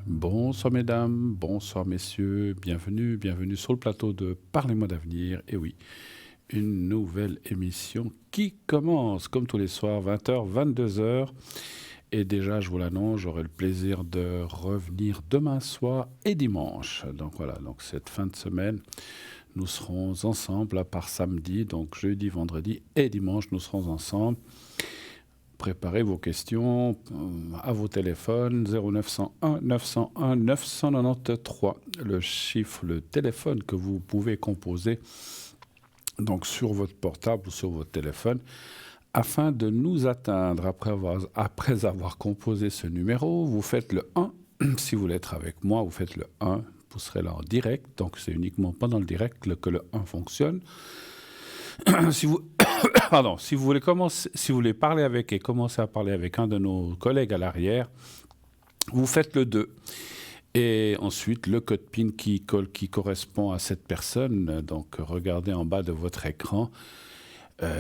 Bonsoir mesdames, bonsoir messieurs, bienvenue sur le plateau de Parlez-moi d'avenir. Et oui, une nouvelle émission qui commence comme tous les soirs, 20h, 22h. Et déjà, je vous l'annonce, j'aurai le plaisir de revenir demain soir et dimanche. Donc voilà, donc cette fin de semaine, nous serons ensemble, à part samedi, donc jeudi, vendredi et dimanche, nous serons ensemble. Préparez vos questions à vos téléphones 0901 901 993, le téléphone que vous pouvez composer donc sur votre portable ou sur votre téléphone afin de nous atteindre. Après avoir composé ce numéro, vous faites le 1. Si vous voulez être avec moi, vous faites le 1. Vous serez là en direct, donc c'est uniquement pendant le direct que le 1 fonctionne. Si vous, pardon, si vous voulez parler avec et commencer à parler avec un de nos collègues à l'arrière, vous faites le 2. Et ensuite, le code PIN qui correspond à cette personne. Donc, regardez en bas de votre écran.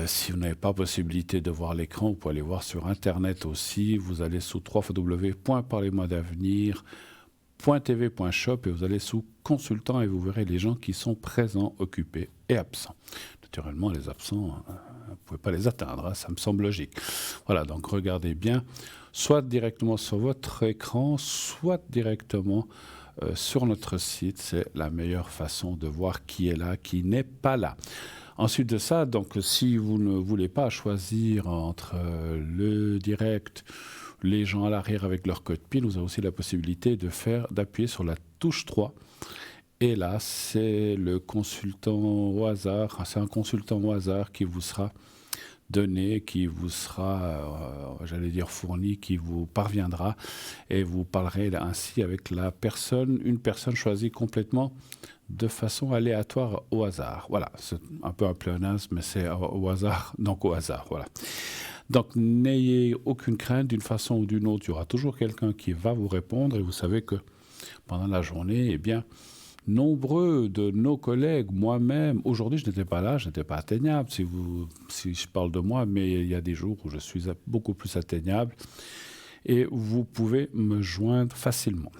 Si vous n'avez pas possibilité de voir l'écran, vous pouvez aller voir sur Internet aussi. Vous allez sous www.parlez-moi-d'avenir.tv.shop et vous allez sous consultant et vous verrez les gens qui sont présents, occupés et absents. Naturellement, les absents, vous ne pouvez pas les atteindre, hein, ça me semble logique. Voilà, donc regardez bien, soit directement sur votre écran, soit directement sur notre site. C'est la meilleure façon de voir qui est là, qui n'est pas là. Ensuite de ça, donc, si vous ne voulez pas choisir entre le direct, les gens à l'arrière avec leur code PIN, vous avez aussi la possibilité d'appuyer sur la touche 3. Et là, c'est le consultant au hasard, c'est un consultant au hasard qui vous sera donné, qui vous sera, fourni, qui vous parviendra, et vous parlerez ainsi avec une personne choisie complètement de façon aléatoire au hasard. Voilà, c'est un peu un pléonasme, mais c'est au hasard, donc au hasard, voilà. Donc n'ayez aucune crainte, d'une façon ou d'une autre, il y aura toujours quelqu'un qui va vous répondre, et vous savez que pendant la journée, eh bien, nombreux de nos collègues, moi-même, aujourd'hui je n'étais pas là, je n'étais pas atteignable, si je parle de moi, mais il y a des jours où je suis beaucoup plus atteignable et vous pouvez me joindre facilement.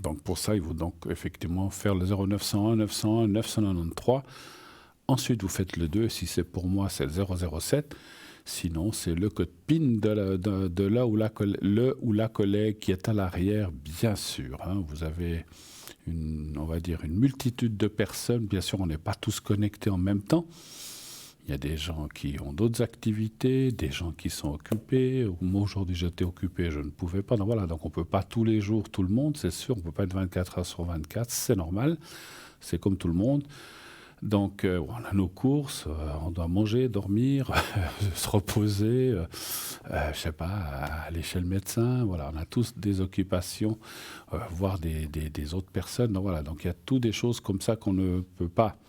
Donc pour ça, il faut donc effectivement faire le 0901 901 993. Ensuite, vous faites le 2, si c'est pour moi, c'est le 007. Sinon, c'est le code PIN de là où la collègue qui est à l'arrière, bien sûr. Hein, vous avez une multitude de personnes. Bien sûr, on n'est pas tous connectés en même temps. Il y a des gens qui ont d'autres activités, des gens qui sont occupés. Moi, aujourd'hui, j'étais occupé, je ne pouvais pas. Donc, voilà, donc on ne peut pas tous les jours, tout le monde, c'est sûr. On ne peut pas être 24 heures sur 24, c'est normal. C'est comme tout le monde. Donc, on a nos courses, on doit manger, dormir, se reposer, je sais pas, aller chez le médecin. Voilà, on a tous des occupations, voir des autres personnes. Donc, voilà, donc il y a toutes des choses comme ça qu'on ne peut pas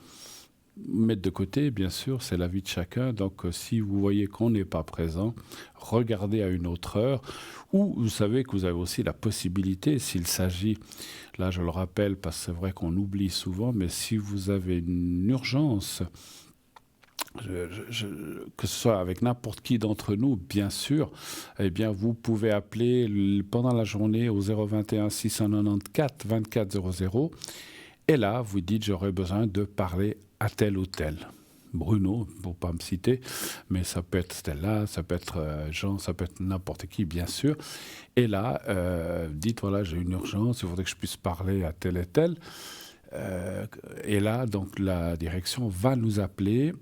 mettre de côté, bien sûr, c'est la vie de chacun. Donc, si vous voyez qu'on n'est pas présent, regardez à une autre heure. Ou vous savez que vous avez aussi la possibilité, s'il s'agit, là je le rappelle parce que c'est vrai qu'on oublie souvent, mais si vous avez une urgence, que ce soit avec n'importe qui d'entre nous, bien sûr, eh bien vous pouvez appeler pendant la journée au 021 694 2400. Et là, vous dites, j'aurais besoin de parler à tel ou tel. Bruno, pour ne pas me citer, mais ça peut être Stella, ça peut être Jean, ça peut être n'importe qui, bien sûr. Et là, dites, voilà, j'ai une urgence, il faudrait que je puisse parler à tel et tel. Et là, donc, la direction va nous appeler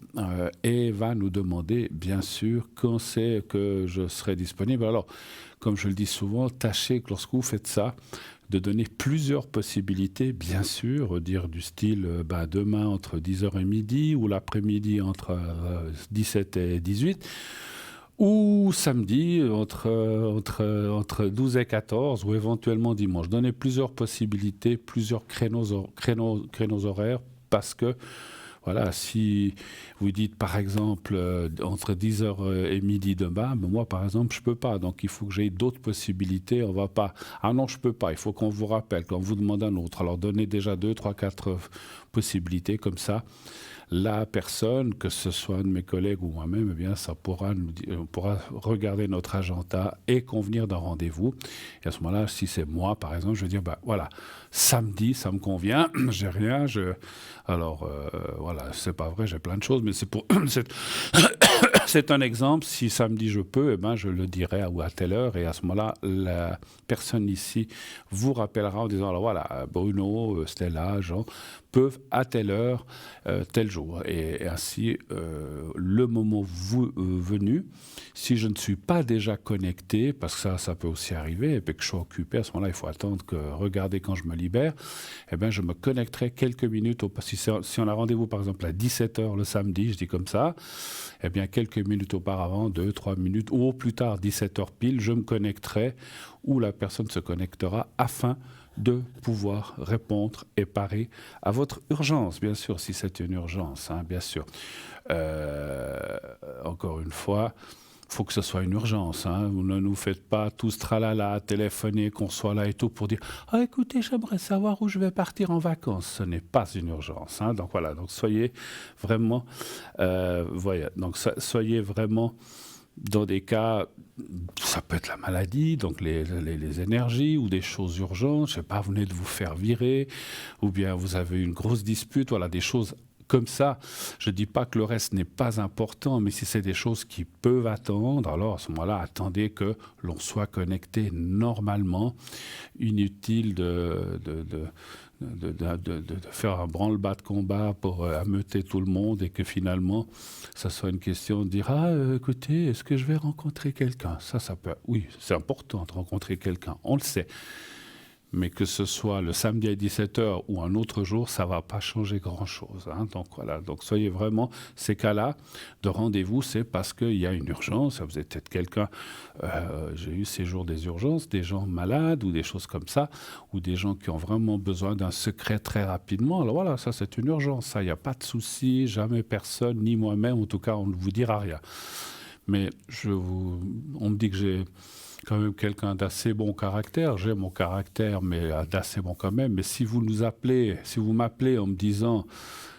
et va nous demander, bien sûr, quand c'est que je serai disponible. Alors, comme je le dis souvent, tâchez que lorsque vous faites ça, de donner plusieurs possibilités, bien sûr, dire du style demain entre 10h et midi, ou l'après-midi entre 17 et 18, ou samedi entre 12 et 14, ou éventuellement dimanche. Donnez plusieurs possibilités, plusieurs créneaux horaires, parce que voilà, si vous dites par exemple entre 10h et midi demain, ben moi par exemple je peux pas, donc il faut que j'aie d'autres possibilités. On va pas, ah non je peux pas, il faut qu'on vous rappelle, qu'on vous demande un autre. Alors donnez déjà 2, 3, 4 possibilités comme ça. la personne, que ce soit un de mes collègues ou moi-même, eh bien, on pourra regarder notre agenda et convenir d'un rendez-vous. Et à ce moment-là, si c'est moi, par exemple, je vais dire, bah, voilà, samedi, ça me convient, j'ai rien, alors, voilà, c'est pas vrai, j'ai plein de choses, mais c'est un exemple. Si samedi je peux, eh ben, je le dirai ou à telle heure. Et à ce moment-là, la personne ici vous rappellera en disant, alors voilà, Bruno, Stella, Jean, peuvent à telle heure, tel jour. Et ainsi, le moment venu, si je ne suis pas déjà connecté, parce que ça peut aussi arriver, et puis que je sois occupé, à ce moment-là, il faut attendre que regarder quand je me libère, eh bien, je me connecterai quelques minutes. Si on a rendez-vous, par exemple, à 17h le samedi, je dis comme ça, eh bien, quelques minutes auparavant, 2-3 minutes, ou au plus tard, 17h pile, je me connecterai, ou la personne se connectera afin de pouvoir répondre et parer à votre urgence, bien sûr, si c'est une urgence, hein, bien sûr. Encore une fois, il faut que ce soit une urgence. Hein. Vous ne nous faites pas tous tralala, téléphoner, qu'on soit là et tout pour dire « Ah, écoutez, j'aimerais savoir où je vais partir en vacances ». Ce n'est pas une urgence. Hein. Donc voilà, donc soyez vraiment... soyez vraiment... Dans des cas, ça peut être la maladie, donc les énergies ou des choses urgentes, je sais pas, vous venez de vous faire virer, ou bien vous avez une grosse dispute, voilà, des choses comme ça. Je ne dis pas que le reste n'est pas important, mais si c'est des choses qui peuvent attendre, alors à ce moment-là, attendez que l'on soit connecté normalement. Inutile de faire un branle-bas de combat pour ameuter tout le monde et que finalement, ça soit une question de dire « Ah, écoutez, est-ce que je vais rencontrer quelqu'un ?» Ça peut... Oui, c'est important de rencontrer quelqu'un, on le sait. Mais que ce soit le samedi à 17h ou un autre jour, ça ne va pas changer grand-chose. Hein. Donc voilà, donc soyez vraiment, ces cas-là de rendez-vous, c'est parce qu'il y a une urgence. Vous êtes peut-être quelqu'un, j'ai eu ces jours des urgences, des gens malades ou des choses comme ça, ou des gens qui ont vraiment besoin d'un secret très rapidement. Alors voilà, ça c'est une urgence, ça, il n'y a pas de souci, jamais personne, ni moi-même, en tout cas, on ne vous dira rien. Mais on me dit que j'ai quand même quelqu'un d'assez bon caractère. J'ai mon caractère, mais d'assez bon quand même. Mais si vous m'appelez en me disant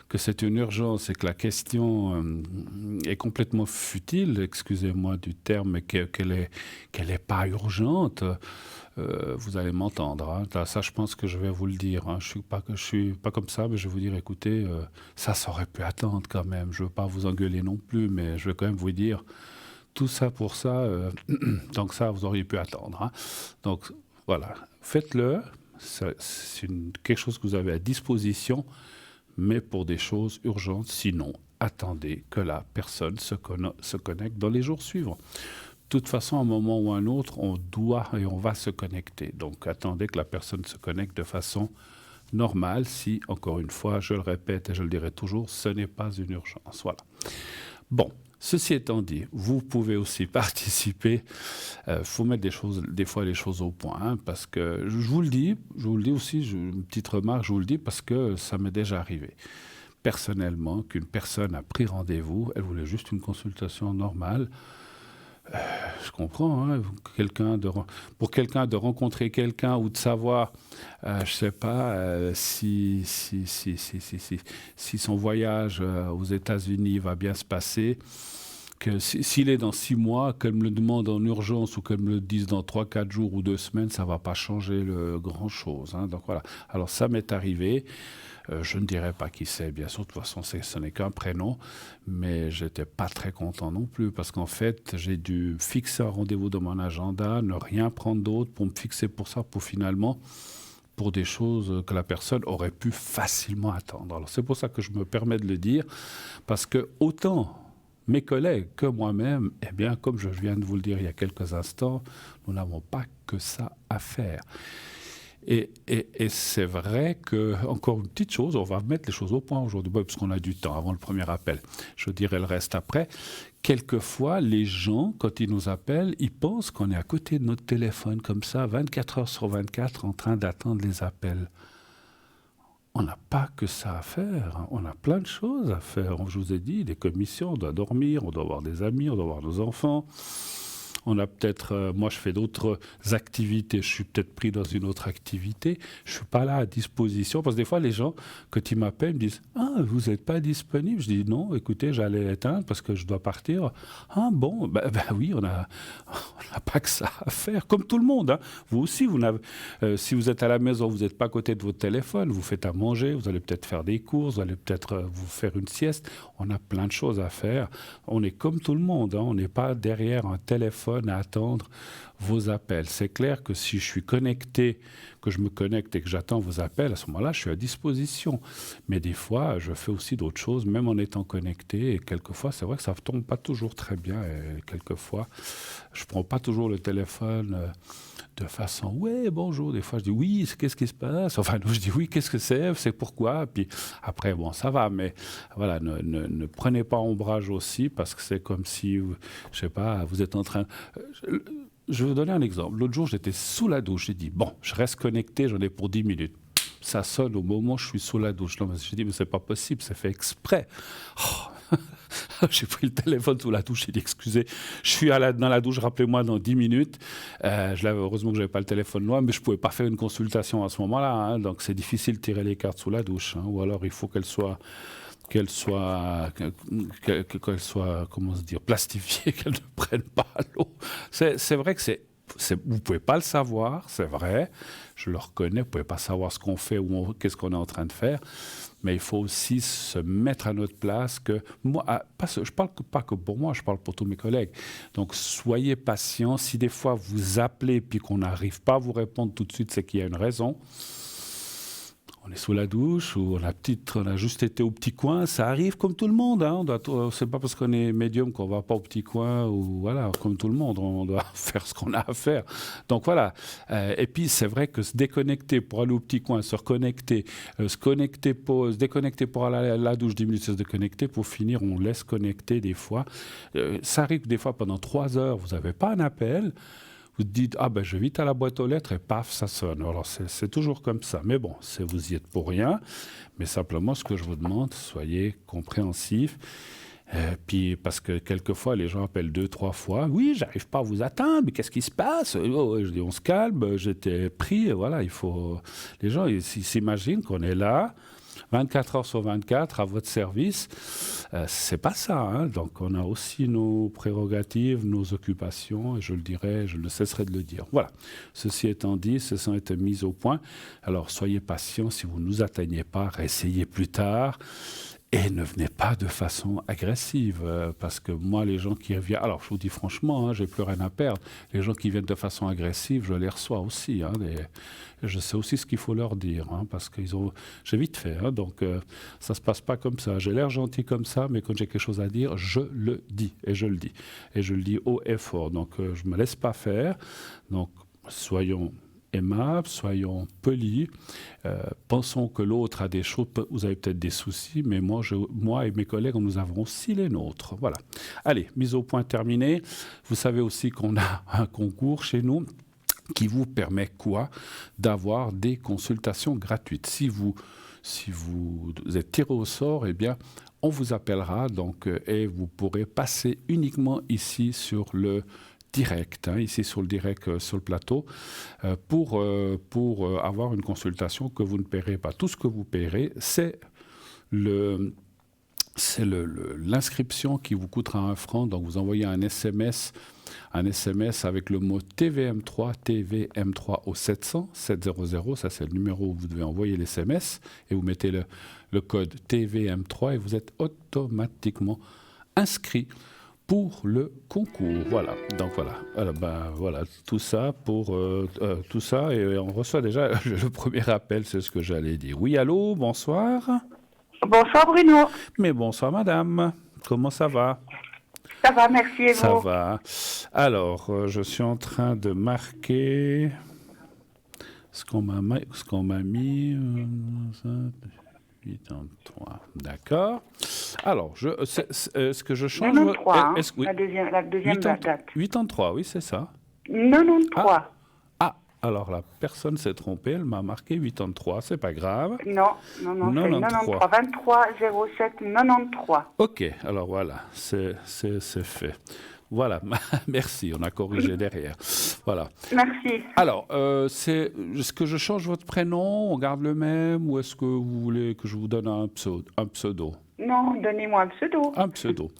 que c'est une urgence et que la question est complètement futile, excusez-moi du terme, mais qu'elle est pas urgente, vous allez m'entendre. Hein. Ça, je pense que je vais vous le dire. Hein. Je suis pas comme ça, mais je vais vous dire, écoutez, ça aurait pu attendre quand même. Je veux pas vous engueuler non plus, mais je vais quand même vous dire... Tout ça pour ça, donc ça, vous auriez pu attendre. Hein. Donc voilà, faites-le. C'est quelque chose que vous avez à disposition, mais pour des choses urgentes. Sinon, attendez que la personne se connecte dans les jours suivants. De toute façon, à un moment ou à un autre, on doit et on va se connecter. Donc attendez que la personne se connecte de façon normale. Si, encore une fois, je le répète et je le dirai toujours, ce n'est pas une urgence. Voilà. Bon. Ceci étant dit, vous pouvez aussi participer. Faut mettre des fois les choses au point, hein, parce que je vous le dis aussi, une petite remarque, je vous le dis parce que ça m'est déjà arrivé. Personnellement, qu'une personne a pris rendez-vous, elle voulait juste une consultation normale. Je comprends, hein, pour quelqu'un de rencontrer quelqu'un ou de savoir, je sais pas, si son voyage aux États-Unis va bien se passer, que s'il est dans 6 mois, qu'elle me le demande en urgence ou qu'elle me le dise dans 3-4 jours ou 2 semaines, ça va pas changer grand-chose. Hein, donc voilà. Alors ça m'est arrivé. Je ne dirais pas qui c'est, bien sûr, de toute façon, ce n'est qu'un prénom, mais je n'étais pas très content non plus, parce qu'en fait, j'ai dû fixer un rendez-vous dans mon agenda, ne rien prendre d'autre pour me fixer pour ça, pour des choses que la personne aurait pu facilement attendre. Alors c'est pour ça que je me permets de le dire, parce que autant mes collègues que moi-même, eh bien, comme je viens de vous le dire il y a quelques instants, nous n'avons pas que ça à faire. Et c'est vrai que, encore une petite chose, on va mettre les choses au point aujourd'hui, parce qu'on a du temps avant le premier appel. Je dirai le reste après. Quelquefois, les gens, quand ils nous appellent, ils pensent qu'on est à côté de notre téléphone, comme ça, 24 heures sur 24, en train d'attendre les appels. On n'a pas que ça à faire. On a plein de choses à faire. Je vous ai dit, des commissions, on doit dormir, on doit avoir des amis, on doit avoir nos enfants. On a peut-être, moi je fais d'autres activités, je suis peut-être pris dans une autre activité, je ne suis pas là à disposition, parce que des fois les gens, quand ils m'appellent, me disent « Ah, vous n'êtes pas disponible ?» Je dis « Non, écoutez, j'allais éteindre parce que je dois partir. » « Ah bon, ben oui, on n'a pas que ça à faire, comme tout le monde. Hein. Vous aussi, si vous êtes à la maison, vous n'êtes pas à côté de votre téléphone, vous faites à manger, vous allez peut-être faire des courses, vous allez peut-être vous faire une sieste. On a plein de choses à faire. On est comme tout le monde, hein. On n'est pas derrière un téléphone à attendre vos appels. C'est clair que si je suis connecté, que je me connecte et que j'attends vos appels, à ce moment-là, je suis à disposition. Mais des fois, je fais aussi d'autres choses, même en étant connecté. Et quelquefois, c'est vrai que ça ne tombe pas toujours très bien. Et quelquefois, je ne prends pas toujours le téléphone de façon « Ouais, bonjour ». Des fois, je dis « Oui, qu'est-ce qui se passe ?» Enfin, je dis « Oui, qu'est-ce que c'est pourquoi ?» Puis après, bon, ça va. Mais voilà, ne prenez pas ombrage aussi, parce que c'est comme si, je sais pas, vous êtes en train... Je vais vous donner un exemple. L'autre jour, j'étais sous la douche. J'ai dit, bon, je reste connecté, j'en ai pour 10 minutes. Ça sonne au moment où je suis sous la douche. Non, j'ai dit, mais c'est pas possible, c'est fait exprès. Oh. J'ai pris le téléphone sous la douche, j'ai dit, excusez, je suis dans la douche, rappelez-moi dans 10 minutes. Heureusement que je n'avais pas le téléphone loin, mais je ne pouvais pas faire une consultation à ce moment-là. Hein, donc c'est difficile de tirer les cartes sous la douche. Hein, ou alors il faut qu'elle soit comment se dire, plastifiée, qu'elle ne prenne pas l'eau. C'est vrai que vous ne pouvez pas le savoir, c'est vrai, je le reconnais, vous ne pouvez pas savoir ce qu'on fait ou qu'est-ce qu'on est en train de faire, mais il faut aussi se mettre à notre place. Que moi, je ne parle pas que pour moi, je parle pour tous mes collègues. Donc soyez patients, si des fois vous appelez et qu'on n'arrive pas à vous répondre tout de suite, c'est qu'il y a une raison. On est sous la douche ou on a juste été au petit coin. Ça arrive comme tout le monde. Hein. C'est pas parce qu'on est médium qu'on va pas au petit coin ou voilà, comme tout le monde. On doit faire ce qu'on a à faire. Donc voilà. Et puis c'est vrai que se déconnecter pour aller au petit coin, se reconnecter, se connecter, se déconnecter pour aller à la douche 10 minutes, se déconnecter pour finir, on laisse connecter des fois. Ça arrive des fois pendant 3 heures, vous n'avez pas un appel. Vous dites, ah ben je vais vite à la boîte aux lettres et paf, ça sonne. Alors c'est toujours comme ça. Mais bon, vous y êtes pour rien. Mais simplement, ce que je vous demande, soyez compréhensifs. Puis parce que quelquefois, les gens appellent 2-3 fois. Oui, j'arrive pas à vous atteindre, mais qu'est-ce qui se passe? Je dis, on se calme, j'étais pris. Voilà, les gens ils s'imaginent qu'on est là. 24 heures sur 24 à votre service, c'est pas ça. Hein. Donc on a aussi nos prérogatives, nos occupations, et je le dirai, je ne cesserai de le dire. Voilà. Ceci étant dit, ceci a été mis au point. Alors soyez patients, si vous ne nous atteignez pas, réessayez plus tard. Et ne venez pas de façon agressive, parce que moi, les gens qui reviennent... Alors, je vous dis franchement, hein, j'ai plus rien à perdre. Les gens qui viennent de façon agressive, je les reçois aussi. Hein, je sais aussi ce qu'il faut leur dire, hein, parce que j'ai vite fait. Hein, donc, ça ne se passe pas comme ça. J'ai l'air gentil comme ça, mais quand j'ai quelque chose à dire, je le dis. Et je le dis. Et je le dis haut et fort. Donc, je ne me laisse pas faire. Donc, soyons aimables, soyons polis, pensons que l'autre a des choses, vous avez peut-être des soucis, mais moi et mes collègues, nous avons aussi les nôtres. Voilà. Allez, mise au point terminée. Vous savez aussi qu'on a un concours chez nous qui vous permet quoi? D'avoir des consultations gratuites. Si vous êtes tiré au sort, eh bien, on vous appellera donc, et vous pourrez passer uniquement ici sur le direct, hein, ici sur le direct, sur le plateau, pour avoir une consultation que vous ne paierez pas. Tout ce que vous paierez, c'est l'inscription qui vous coûtera 1 franc. Donc vous envoyez un SMS avec le mot TVM3 au 700, ça c'est le numéro où vous devez envoyer l'SMS, et vous mettez le code TVM3 et vous êtes automatiquement inscrit pour le concours. Voilà. Donc voilà. Alors, voilà, tout ça tout ça, et on reçoit déjà le premier appel, c'est ce que j'allais dire. Oui, allô, bonsoir. Bonsoir Bruno. Mais bonsoir madame. Comment ça va? Ça va, merci, et vous? Ça va. Alors, je suis en train de marquer ce qu'on m'a mis. 83. D'accord. Alors, est-ce que je change? 93, la deuxième date. 83, oui, c'est ça. 93. Alors la personne s'est trompée, elle m'a marqué 83, c'est pas grave. Non, c'est 93. 23 07 93. Ok, alors voilà, c'est fait. Voilà, merci, on a corrigé derrière. Voilà. Merci. Alors, est-ce que je change votre prénom, on garde le même, ou est-ce que vous voulez que je vous donne un pseudo? Non, donnez-moi un pseudo. Un pseudo.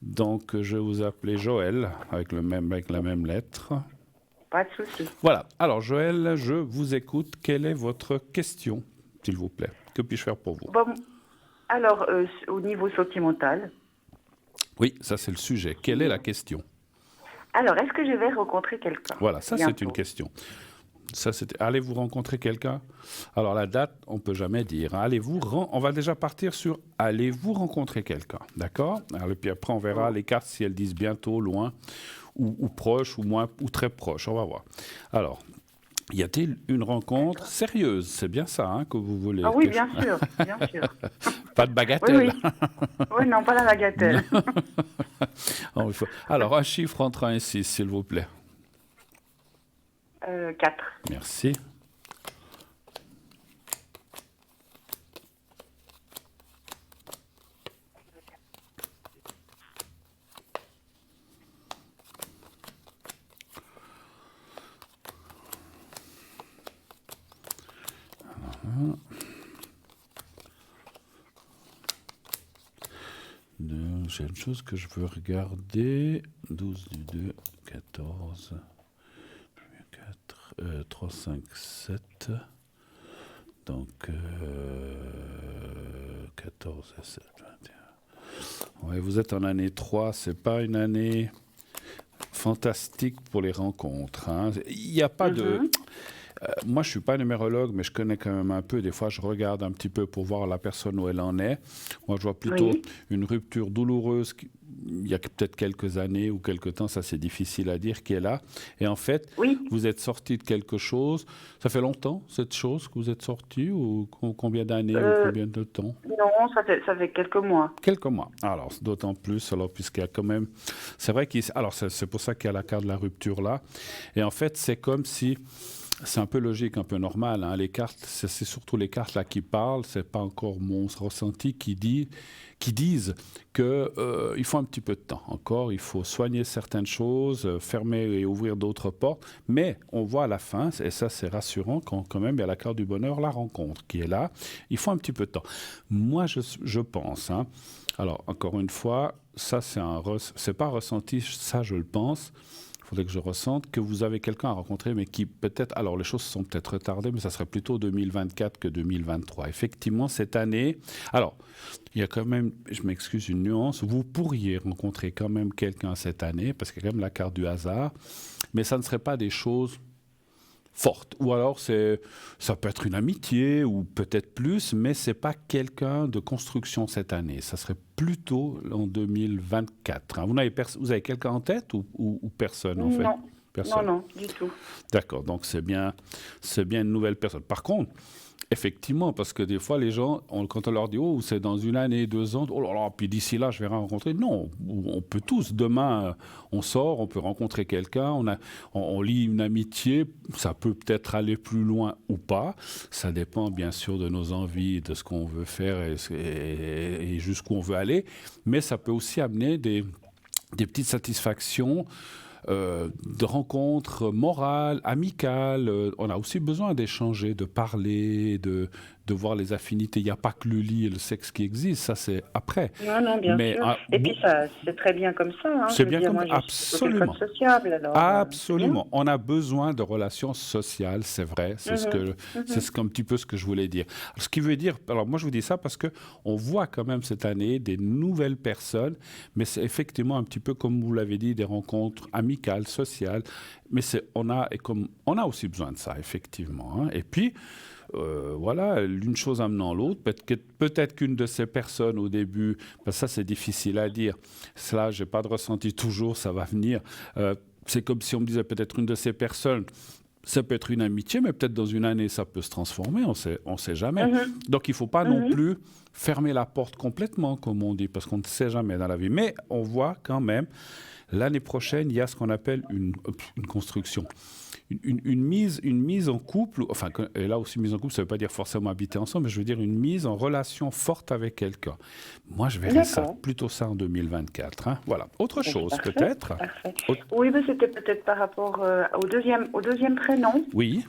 Donc, je vais vous appeler Joël, avec la même lettre. Pas de souci. Voilà. Alors, Joël, je vous écoute. Quelle est votre question, s'il vous plaît? Que puis-je faire pour vous? Bon, alors, au niveau sentimental. Oui, ça c'est le sujet. Quelle est la question? Alors, est-ce que je vais rencontrer quelqu'un? Voilà, ça c'est une question. Allez-vous rencontrer quelqu'un? Alors la date, on ne peut jamais dire. On va déjà partir sur allez-vous rencontrer quelqu'un, d'accord? Et puis après on verra les cartes si elles disent bientôt, loin, ou proche, ou moins, ou très proche. On va voir. Alors, y a-t-il une rencontre sérieuse? C'est bien ça hein, que vous voulez? Ah oui, bien sûr, bien sûr. Pas de bagatelle. Oui, non, pas la bagatelle. Alors, un chiffre entre 1 et 6, s'il vous plaît. 4. Merci. J'ai une chose que je veux regarder. 12 du 2, 14, 4, 3, 5, 7. Donc, 14 et 7, 21. Ouais, vous êtes en année 3, c'est pas une année fantastique pour les rencontres. Hein. Il n'y a pas de... moi, je ne suis pas numérologue, mais je connais quand même un peu. Des fois, je regarde un petit peu pour voir la personne où elle en est. Moi, je vois plutôt une rupture douloureuse il y a peut-être quelques années ou quelques temps, ça c'est difficile à dire, qui est là. Et en fait, vous êtes sorti de quelque chose. Ça fait longtemps, cette chose, que vous êtes sorti, ou combien d'années ou combien de temps? Non, ça fait quelques mois. Quelques mois. Alors, d'autant plus, puisqu'il y a quand même... C'est vrai alors c'est pour ça qu'il y a la carte de la rupture là. Et en fait, c'est comme si... C'est un peu logique, un peu normal. Hein. Les cartes, c'est surtout les cartes là qui parlent. C'est pas encore mon ressenti qui disent que il faut un petit peu de temps. Encore, il faut soigner certaines choses, fermer et ouvrir d'autres portes. Mais on voit à la fin, et ça c'est rassurant, quand même il y a la carte du bonheur, la rencontre qui est là. Il faut un petit peu de temps. Moi, je pense. Hein, alors encore une fois, ça c'est pas un ressenti. Ça je le pense. Il faudrait que je ressente que vous avez quelqu'un à rencontrer, mais qui peut-être... Alors, les choses sont peut-être retardées, mais ça serait plutôt 2024 que 2023. Effectivement, cette année... Alors, il y a quand même, je m'excuse, une nuance. Vous pourriez rencontrer quand même quelqu'un cette année, parce qu'il y a quand même la carte du hasard, mais ça ne serait pas des choses fortes. Ou alors, ça peut être une amitié, ou peut-être plus, mais ce n'est pas quelqu'un de construction cette année. Ça serait plutôt en 2024. Hein. Vous avez quelqu'un en tête ou personne, en fait? Non. Personne. Non, du tout. D'accord, donc c'est bien une nouvelle personne. Par contre, effectivement, parce que des fois, les gens, quand on leur dit « Oh, c'est dans 1 année, 2 ans, oh là là, puis d'ici là, je vais rencontrer. » Non, on peut tous. Demain, on sort, on peut rencontrer quelqu'un, on lie une amitié, ça peut peut-être aller plus loin ou pas. Ça dépend, bien sûr, de nos envies, de ce qu'on veut faire et jusqu'où on veut aller. Mais ça peut aussi amener des petites satisfactions, de rencontres morales, amicales. On a aussi besoin d'échanger, de parler, de voir les affinités. Il n'y a pas que le lit et le sexe qui existent, ça c'est après. Non, bien sûr. Et puis ça, c'est très bien comme ça. Hein. C'est bien comme ça, absolument. Sociable, alors, absolument. On a besoin de relations sociales, c'est vrai. C'est un petit peu ce que je voulais dire. Alors, ce qui veut dire, alors moi je vous dis ça parce qu'on voit quand même cette année des nouvelles personnes, mais c'est effectivement un petit peu comme vous l'avez dit, des rencontres amicales, sociales. Mais on a aussi besoin de ça, effectivement. Hein. Et puis, voilà, l'une chose amenant l'autre. Peut-être qu'une de ces personnes au début, ça c'est difficile à dire. Cela, j'ai pas de ressenti toujours, ça va venir. C'est comme si on me disait peut-être une de ces personnes. Ça peut être une amitié, mais peut-être dans 1 année, ça peut se transformer, on sait jamais. Donc, il ne faut pas non plus fermer la porte complètement, comme on dit, parce qu'on ne sait jamais dans la vie. Mais on voit quand même, l'année prochaine, il y a ce qu'on appelle une construction. une mise en couple, enfin, et là aussi mise en couple, ça ne veut pas dire forcément habiter ensemble, mais je veux dire une mise en relation forte avec quelqu'un. Moi, je verrais ça, D'accord. plutôt ça en 2024. Hein. Voilà. Autre Bon, chose, parfait, peut-être. parfait. Autre- Oui, mais c'était peut-être par rapport au deuxième prénom. Oui.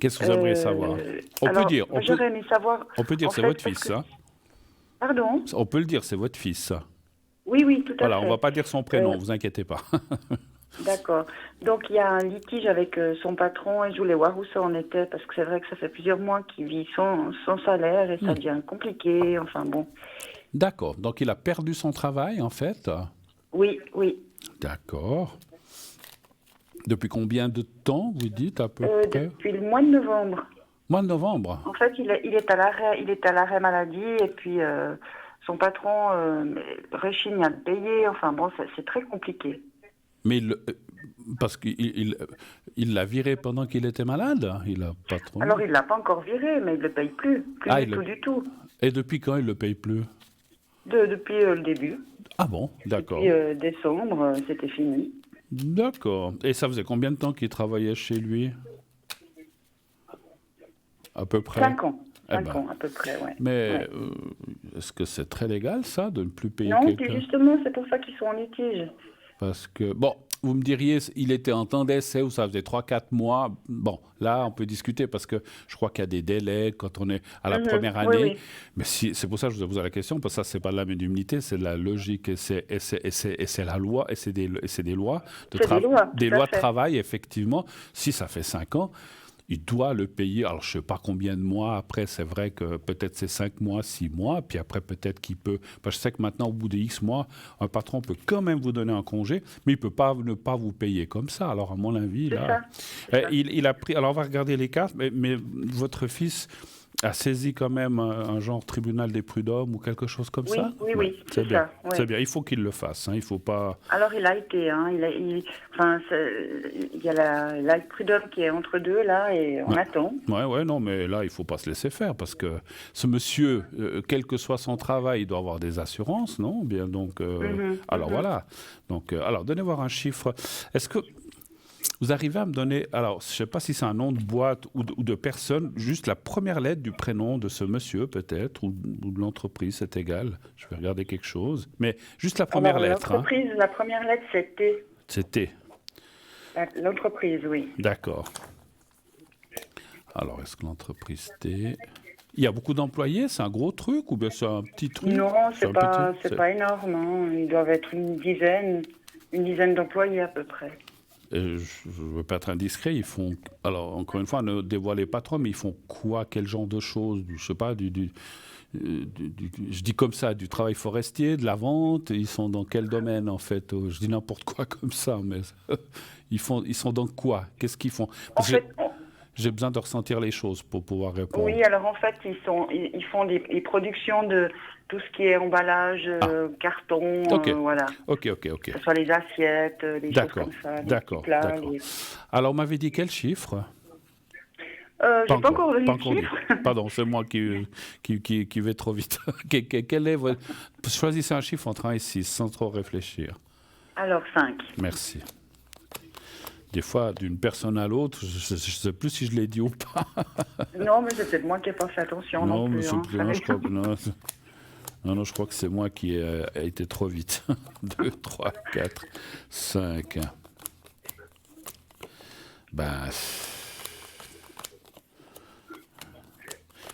Qu'est-ce que vous aimeriez savoir? On peut Alors, dire, j'aurais aimé savoir, on peut dire, en c'est fait, votre parce fils, que... ça. Pardon? On peut le dire, c'est votre fils, ça. Oui, oui, tout à Voilà, on ne va fait. pas dire son Euh, prénom, vous inquiétez pas. D'accord. Donc, il y a un litige avec son patron et je voulais voir où ça en était parce que c'est vrai que ça fait plusieurs mois qu'il vit son salaire et ça devient compliqué. Enfin, bon. D'accord. Donc, il a perdu son travail, en fait. Oui, oui. D'accord. Depuis combien de temps, vous dites, à peu près? Depuis le mois de novembre. Mois de novembre. En fait, il est à l'arrêt maladie et puis son patron rechigne à le payer. Enfin, bon, c'est très compliqué. Mais parce qu'il l'a viré pendant qu'il était malade. Il a pas trop. Alors, il l'a pas encore viré, mais il le paye plus. Plus Ah, du tout, du tout. Et depuis quand il le paye plus? Depuis le début. Ah bon, d'accord. Depuis décembre, c'était fini. D'accord. Et ça faisait combien de temps qu'il travaillait chez lui? À peu près. 5 ans. Eh 5 ben. ans, à peu près, ouais. Mais Ouais. est-ce que c'est très légal, ça, de ne plus payer Non, puis quelqu'un? justement, c'est pour ça qu'ils sont en litige. Parce que, bon, vous me diriez, il était en temps d'essai où ça faisait 3 4 mois. Bon, là, on peut discuter parce que je crois qu'il y a des délais quand on est à la première Oui, année. oui. Mais c'est pour ça que je vous ai posé la question, parce que ça, c'est pas de la médiumnité, c'est de la logique et c'est la loi, et c'est des lois C'est des lois, tout à de fait. travail, effectivement. Si ça fait 5 ans, il doit le payer. Alors, je ne sais pas combien de mois après, c'est vrai que peut-être c'est 5 mois, 6 mois, puis après, peut-être qu'il peut. Parce que je sais que maintenant, au bout de X mois, un patron peut quand même vous donner un congé, mais il ne peut pas ne pas vous payer comme ça. Alors, à mon avis, C'est là. ça. C'est ça. Il a pris. Alors, on va regarder les cartes, mais votre fils a saisi quand même un genre tribunal des prud'hommes ou quelque chose comme Oui, ça? oui, Ouais, oui, c'est c'est bien. ça. C'est Ouais. bien. Il faut qu'il le fasse. Hein. Il ne faut pas. Alors, il a été, hein, enfin, il y a la prud'homme qui est entre deux, là, et on Ouais. attend. Ouais, non, mais là, il faut pas se laisser faire parce que ce monsieur, quel que soit son travail, il doit avoir des assurances, non? Bien, donc, alors voilà. Donc, alors, donnez voir un chiffre. Est-ce que vous arrivez à me donner, alors, je sais pas si c'est un nom de boîte ou de personne, juste la première lettre du prénom de ce monsieur, peut-être, ou de l'entreprise, c'est égal. Je vais regarder quelque chose, mais juste la première Alors, lettre. Hein. l'entreprise, la première lettre, c'était C'était, l'entreprise, oui. d'accord. Alors, est-ce que l'entreprise T... Il y a beaucoup d'employés, c'est un gros truc ou bien c'est un petit truc? Non, un petit- c'est pas énorme, hein. Ils doivent être une dizaine d'employés à peu près. Je ne veux pas être indiscret, ils font... Alors, encore une fois, ne dévoilez pas trop, mais ils font quoi? Quel genre de choses? Je sais pas, je dis comme ça, du travail forestier, de la vente? Ils sont dans quel domaine, en fait? Je dis n'importe quoi comme ça, mais ils sont dans quoi? Qu'est-ce qu'ils font? En Parce que fait, j'ai besoin de ressentir les choses pour pouvoir répondre. oui, alors en fait, ils font des productions de tout ce qui est emballage, carton, Ok. voilà. Ok. Que ce soit les assiettes, les choses D'accord, comme ça, les d'accord, petits plats. d'accord. Alors, on m'avait dit quel chiffre? J'ai pas encore pas le encore dit. chiffre. Pardon, c'est moi qui vais trop vite. Quel est votre... Choisissez un chiffre entre 1 et 6, sans trop réfléchir. Alors, 5. Merci. Des fois, d'une personne à l'autre, je ne sais plus si je l'ai dit ou pas. Non, mais c'est peut-être moi qui n'ai pas fait attention non mais plus. Hein, non, je crois que non, je crois que c'est moi qui a été trop vite. 2, 3, 4, 5. Ben...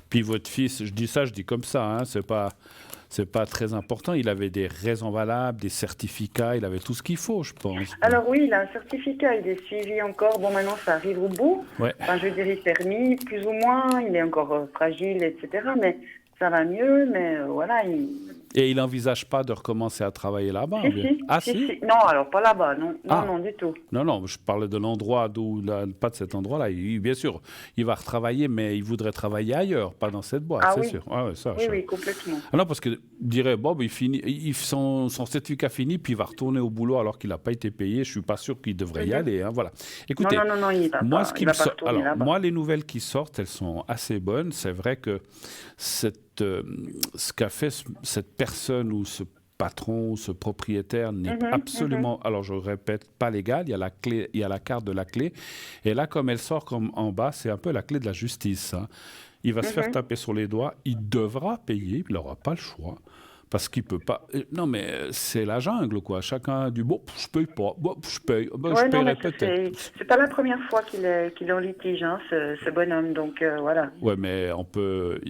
Puis votre fils, je dis comme ça, hein, c'est pas très important. Il avait des raisons valables, des certificats, il avait tout ce qu'il faut, je pense. Alors oui, il a un certificat, il est suivi encore. Bon, maintenant, ça arrive au bout. Ouais. Enfin, je veux dire, il s'est remis, plus ou moins. Il est encore fragile, etc. Mais ça va mieux, mais voilà. Et il n'envisage pas de recommencer à travailler là-bas? ou bien? Si. Ah, si? Non, alors pas là-bas, non. Ah. Non, du tout. Non, je parlais de l'endroit pas de cet endroit-là. Bien sûr, il va retravailler, mais il voudrait travailler ailleurs, pas dans cette boîte, Ah c'est oui. sûr. Ah, ouais, ça, Oui, complètement. Ah non, parce que dirait, Bob, son certificat fini, puis il va retourner au boulot alors qu'il n'a pas été payé. Je suis pas sûr qu'il devrait y aller. Hein, voilà. Écoutez, Non, il va moi, pas. ce qui Il me va pas sort, retourner là-bas. moi, les nouvelles qui sortent, elles sont assez bonnes. C'est vrai que ce qu'a fait cette personne ou ce patron, ce propriétaire n'est absolument, alors je répète, pas légal. Il y a la clé, il y a la carte de la clé. Et là, comme elle sort comme en bas, c'est un peu la clé de la justice, hein. Il va se faire taper sur les doigts. Il devra payer. Il n'aura pas le choix. Parce qu'il peut pas. Non, mais c'est la jungle, quoi. Chacun du bon, je paye pas. Bon, je paye. Ben, je paierai peut-être. C'est pas la première fois qu'il est en litige, hein, ce bonhomme. Donc voilà. Ouais, mais on peut.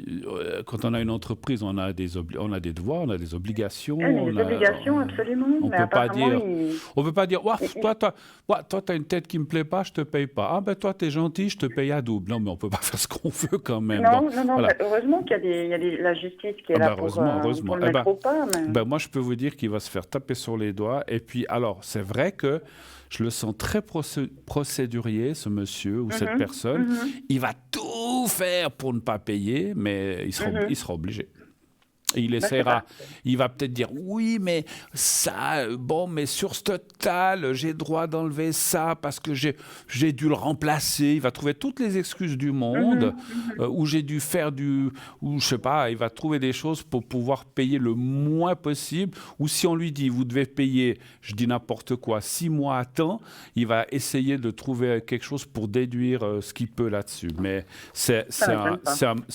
Quand on a une entreprise, on a des devoirs, on a des obligations. Des obligations, absolument. On mais peut pas dire. il- On peut pas dire. Ouah, toi, t'as une tête qui me plaît pas, je te paye pas. Ah ben toi, t'es gentil, je te paye à double. Non, mais on peut pas faire ce qu'on veut quand même. Non, Donc, non. voilà. Bah, heureusement qu'il y a la justice qui est là pour heureusement. le mettre au pas. Mais... Ben, moi, je peux vous dire qu'il va se faire taper sur les doigts. Et puis, alors, c'est vrai que je le sens très procédurier, ce monsieur ou cette personne. Il va tout faire pour ne pas payer, mais il sera obligé. Et il essaiera, il va peut-être dire oui, mais ça, bon, mais sur ce total, j'ai droit d'enlever ça parce que j'ai dû le remplacer. Il va trouver toutes les excuses du monde, où j'ai dû faire ou je sais pas, il va trouver des choses pour pouvoir payer le moins possible. Ou si on lui dit, vous devez payer, je dis n'importe quoi, 6 mois à temps, il va essayer de trouver quelque chose pour déduire ce qu'il peut là-dessus. Mais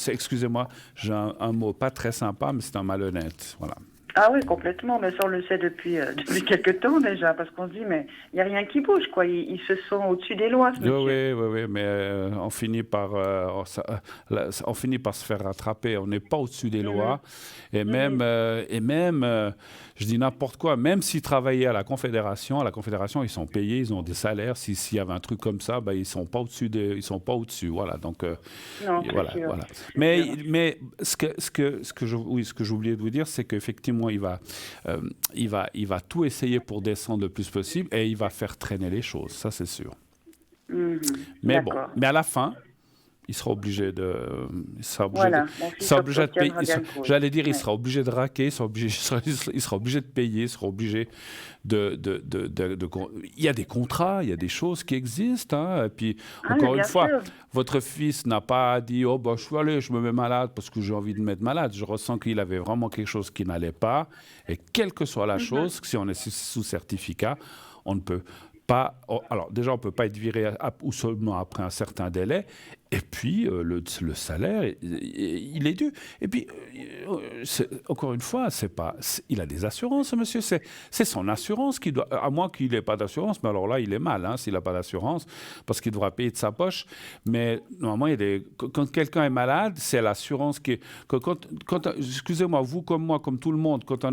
excusez-moi, j'ai un mot pas très sympa, mais c'est un malhonnête, voilà. Ah oui, complètement. Mais ça, on le sait depuis quelques temps déjà, parce qu'on se dit, mais il n'y a rien qui bouge, quoi. Ils se sont au-dessus des lois, ce monsieur. Oui, mais on finit par se faire rattraper. On n'est pas au-dessus des lois. Et même, je dis n'importe quoi, même s'ils travaillaient à la Confédération, ils sont payés, ils ont des salaires. S'il y avait un truc comme ça, ben, ils sont pas au-dessus. Voilà. Donc, Non, voilà. Mais ce que j'ai oublié de vous dire, c'est qu'effectivement, il va tout essayer pour descendre le plus possible et il va faire traîner les choses, ça c'est sûr. Mais bon, mais à la fin, il sera obligé de payer. J'allais dire, il sera obligé de raquer, il sera obligé de payer, il sera obligé il y a des contrats, il y a des choses qui existent, hein, et puis encore une fois, votre fils n'a pas dit oh bah je me mets malade parce que j'ai envie de me mettre malade. Je ressens qu'il avait vraiment quelque chose qui n'allait pas, et quelle que soit la chose, si on est sous certificat, on ne peut pas. Alors déjà, on ne peut pas être viré ou seulement après un certain délai. Et puis, le salaire, il est dû. Et puis, encore une fois, il a des assurances, ce monsieur. C'est son assurance qui doit... À moins qu'il n'ait pas d'assurance, mais alors là, il est mal, hein, s'il n'a pas d'assurance, parce qu'il devra payer de sa poche. Mais normalement, quand quelqu'un est malade, c'est l'assurance qui est... Excusez-moi, vous comme moi, comme tout le monde, quand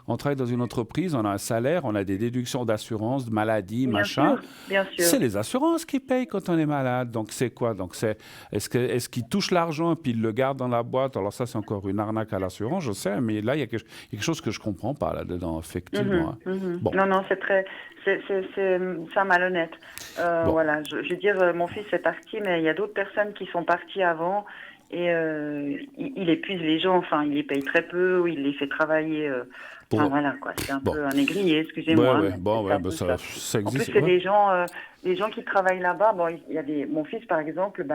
on travaille dans une entreprise, on a un salaire, on a des déductions d'assurance, de maladie, machin. Bien sûr. C'est les assurances qui payent quand on est malade. Donc, c'est quoi? Donc, est-ce qu'il touche l'argent et puis il le garde dans la boîte? Alors ça, c'est encore une arnaque à l'assurance, je sais, mais là, il y a quelque chose que je ne comprends pas là-dedans, effectivement. Bon. Non, c'est un malhonnête. Bon. Voilà, je veux dire, mon fils est parti, mais il y a d'autres personnes qui sont parties avant et il épuise les gens, enfin, il les paye très peu, ou il les fait travailler... Enfin, voilà, quoi. C'est un peu un négrier, excusez-moi. Ça existe. En plus, c'est des gens qui travaillent là-bas. Bon, il y a mon fils, par exemple,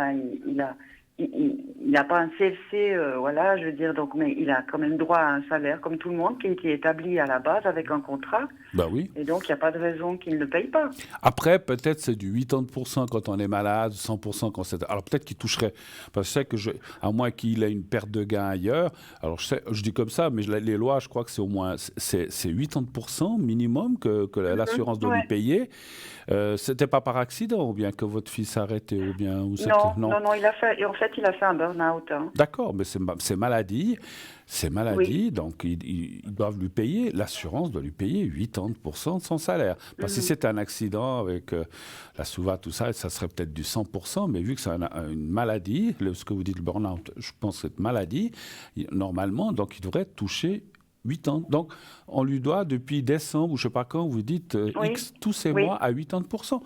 il n'a pas un CLC, voilà, je veux dire, donc, mais il a quand même droit à un salaire, comme tout le monde, qui est établi à la base avec un contrat. Ben oui. Et donc, il n'y a pas de raison qu'il ne paye pas. Après, peut-être c'est du 80% quand on est malade, 100% quand c'est... Alors, peut-être qu'il toucherait... Parce que je sais à moins qu'il ait une perte de gain ailleurs. Alors, je dis comme ça, mais les lois, je crois que c'est au moins... C'est 80% minimum que l'assurance doit lui payer. C'était pas par accident, ou bien que votre fils a arrêté, ou bien... Non, il a fait un burn-out. Hein. D'accord, mais c'est maladie. Donc ils doivent lui payer, l'assurance doit lui payer 80% de son salaire. Parce que si c'est un accident avec la SUVA, tout ça, ça serait peut-être du 100%, mais vu que c'est une maladie, ce que vous dites, le burn-out, je pense que c'est une maladie, normalement, donc il devrait toucher 8 ans. Donc, on lui doit, depuis décembre, ou je ne sais pas quand, vous dites, tous ces mois à 80%.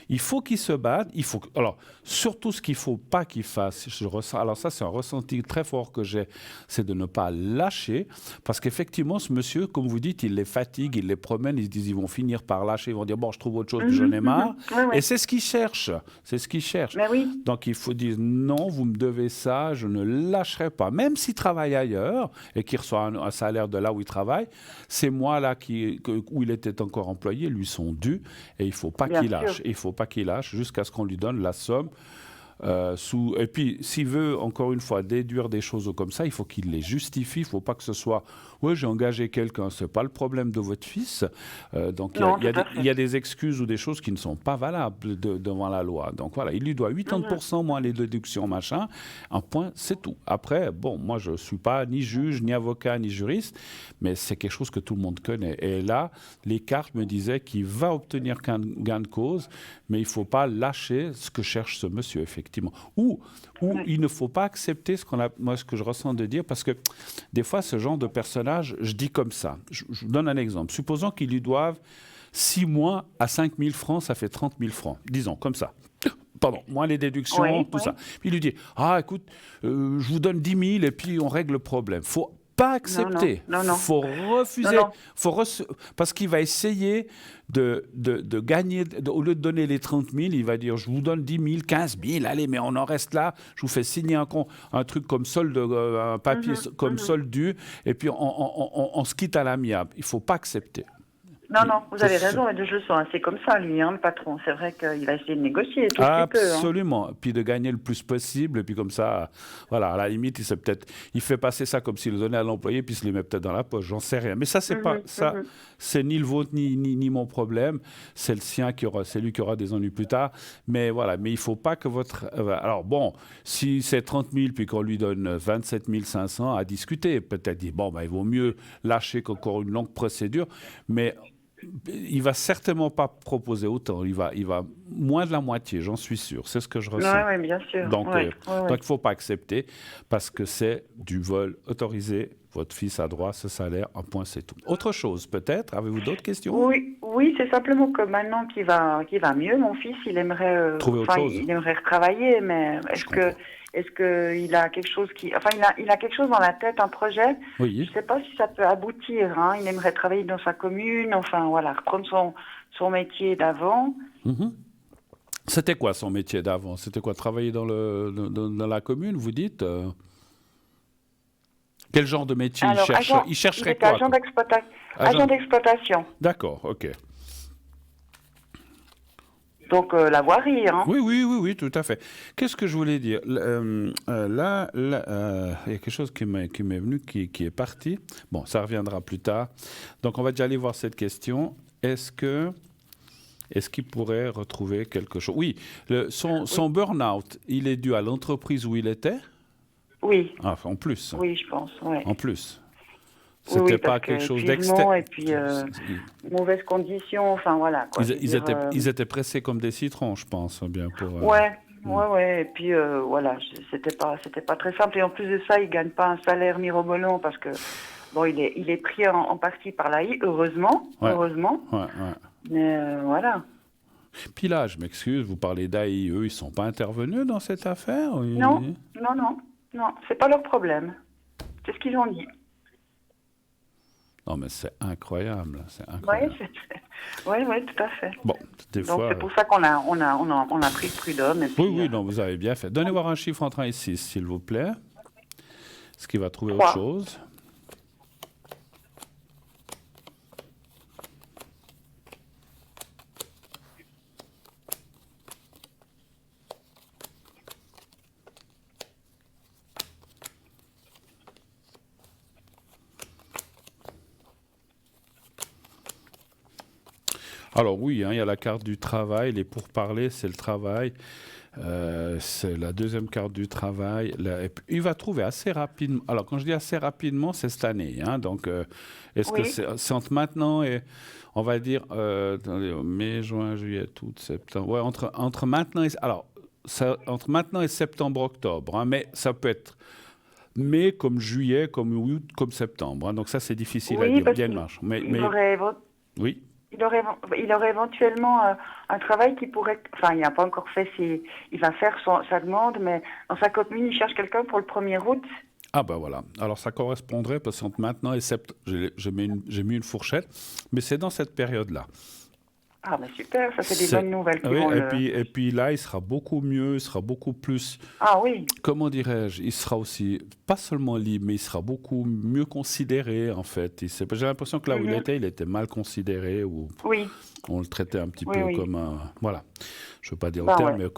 Il faut qu'il se batte. Alors, surtout ce qu'il ne faut pas qu'il fasse, alors ça c'est un ressenti très fort que j'ai, c'est de ne pas lâcher, parce qu'effectivement, ce monsieur, comme vous dites, il les fatigue, il les promène, ils se disent, ils vont finir par lâcher, ils vont dire, bon, je trouve autre chose, j'en ai marre. Et c'est ce qu'ils cherchent. C'est ce qu'ils cherchent. Mais oui. Donc, il faut dire, non, vous me devez ça, je ne lâcherai pas. Même s'il travaille ailleurs et qu'il reçoit un salaire de là où il travaille, c'est moi là où il était encore employé, lui sont dus, et il ne faut pas qu'il lâche. Il ne faut pas qu'il lâche jusqu'à ce qu'on lui donne la somme. Et puis, s'il veut, encore une fois, déduire des choses comme ça, il faut qu'il les justifie. Il ne faut pas que ce soit « Oui, j'ai engagé quelqu'un, ce n'est pas le problème de votre fils. » Donc, il y a des excuses ou des choses qui ne sont pas valables devant la loi. Donc, voilà, il lui doit 80% moins les déductions, machin. Un point, c'est tout. Après, bon, moi, je ne suis pas ni juge, ni avocat, ni juriste, mais c'est quelque chose que tout le monde connaît. Et là, les cartes me disaient qu'il va obtenir qu'un gain de cause, mais il ne faut pas lâcher ce que cherche ce monsieur, effectivement. Ou il ne faut pas accepter ce que je ressens de dire, parce que des fois, ce genre de personnage, je dis comme ça. Je vous donne un exemple. Supposons qu'ils lui doivent 6 mois à 5 000 francs, ça fait 30 000 francs. Disons, comme ça. Pardon, moins les déductions, tout ça. Puis il lui dit, écoute, je vous donne 10 000 et puis on règle le problème. Faut pas accepter. Non. Faut refuser. Parce qu'il va essayer de gagner. Au lieu de donner les 30 000, il va dire, je vous donne 10 000, 15 000, allez, mais on en reste là. Je vous fais signer un truc comme solde, un papier comme solde dû, et puis on se quitte à l'amiable. Il faut pas accepter. Non, vous avez raison, je le sens. C'est comme ça, lui, le patron. C'est vrai qu'il va essayer de négocier tout ce qu'il peut. Absolument. Puis de gagner le plus possible. Et puis comme ça, voilà, à la limite, il fait passer ça comme s'il le donnait à l'employé, puis il se le met peut-être dans la poche. J'en sais rien. Mais ça, c'est ni le vôtre, ni mon problème. C'est le sien c'est lui qui aura des ennuis plus tard. Mais voilà, mais il ne faut pas que votre... alors bon, si c'est 30 000, puis qu'on lui donne 27 500 à discuter, peut-être dire, il vaut mieux lâcher qu'encore une longue procédure. Mais... il va certainement pas proposer autant. Il va moins de la moitié, j'en suis sûr. C'est ce que je ressens. Oui, bien sûr. Donc, il ne faut pas accepter parce que c'est du vol autorisé. Votre fils a droit à ce salaire, un point, c'est tout. Autre chose, peut-être? Avez-vous d'autres questions? Oui, c'est simplement que maintenant qu'il va mieux, mon fils, il aimerait... trouver autre chose. Il aimerait retravailler, mais est-ce qu'il a quelque chose il a quelque chose dans la tête, un projet. Oui. Je ne sais pas si ça peut aboutir. Il aimerait travailler dans sa commune, reprendre son métier d'avant. Mm-hmm. C'était quoi son métier d'avant? C'était quoi, travailler dans la commune, vous dites? Quel genre de métier il cherche? Il chercherait quoi? Agent d'exploitation. D'accord, ok. Donc la voirie, Oui, tout à fait. Qu'est-ce que je voulais dire? Là, il y a quelque chose qui m'est venu, qui est parti. Bon, ça reviendra plus tard. Donc, on va déjà aller voir cette question. Est-ce qu'il pourrait retrouver quelque chose? Oui, son burn-out, il est dû à l'entreprise où il était? Oui. En plus. Oui, je pense, oui. En plus. C'était pas quelque chose d'externe. Et puis, mauvaises conditions, voilà. Quoi. Ils étaient pressés comme des citrons, je pense, bien pour... Ouais. Et puis, c'était pas très simple. Et en plus de ça, il gagne pas un salaire mirobolant parce que, il est pris en partie par l'AI, heureusement. Ouais. Mais voilà. Puis là, je m'excuse, vous parlez d'AI, eux, ils sont pas intervenus dans cette affaire? Non, c'est pas leur problème. C'est ce qu'ils ont dit. Non, mais c'est incroyable, c'est incroyable. Oui, tout à fait. Bon, des fois... c'est pour ça qu'on a pris le prud'homme. Et puis, oui, non, vous avez bien fait. Donnez voir un chiffre entre 1 et 6, s'il vous plaît. Est-ce qu'il va trouver 3. autre chose? Alors oui, il y a la carte du travail, les pourparlers, c'est le travail. C'est la deuxième carte du travail. Il va trouver assez rapidement. Alors quand je dis assez rapidement, c'est cette année. Donc est-ce que c'est entre maintenant et, on va dire, mai, juin, juillet, août, septembre. Ouais, entre maintenant et... Alors, entre maintenant et septembre, octobre. Mais ça peut être mai comme juillet, comme août, comme septembre. Donc ça, c'est difficile à dire. Bien marche. Mais... Oui. il aurait éventuellement un travail qui pourrait... Enfin, il n'a pas encore fait il va faire sa demande, mais dans sa commune, il cherche quelqu'un pour le 1er août. Ah ben voilà, alors ça correspondrait, parce qu'entre maintenant et septembre, j'ai mis une fourchette, mais c'est dans cette période-là. Ah, ben super, ça c'est des bonnes nouvelles qui Oui, vont et puis là, il sera beaucoup mieux, il sera beaucoup plus, Ah oui. comment dirais-je, il sera aussi, pas seulement libre, mais il sera beaucoup mieux considéré, en fait. J'ai l'impression que là où Mhm. il était mal considéré, ou Oui, on le traitait un petit oui, peu oui. comme un... Voilà, je ne veux pas dire le Ben terme, ouais.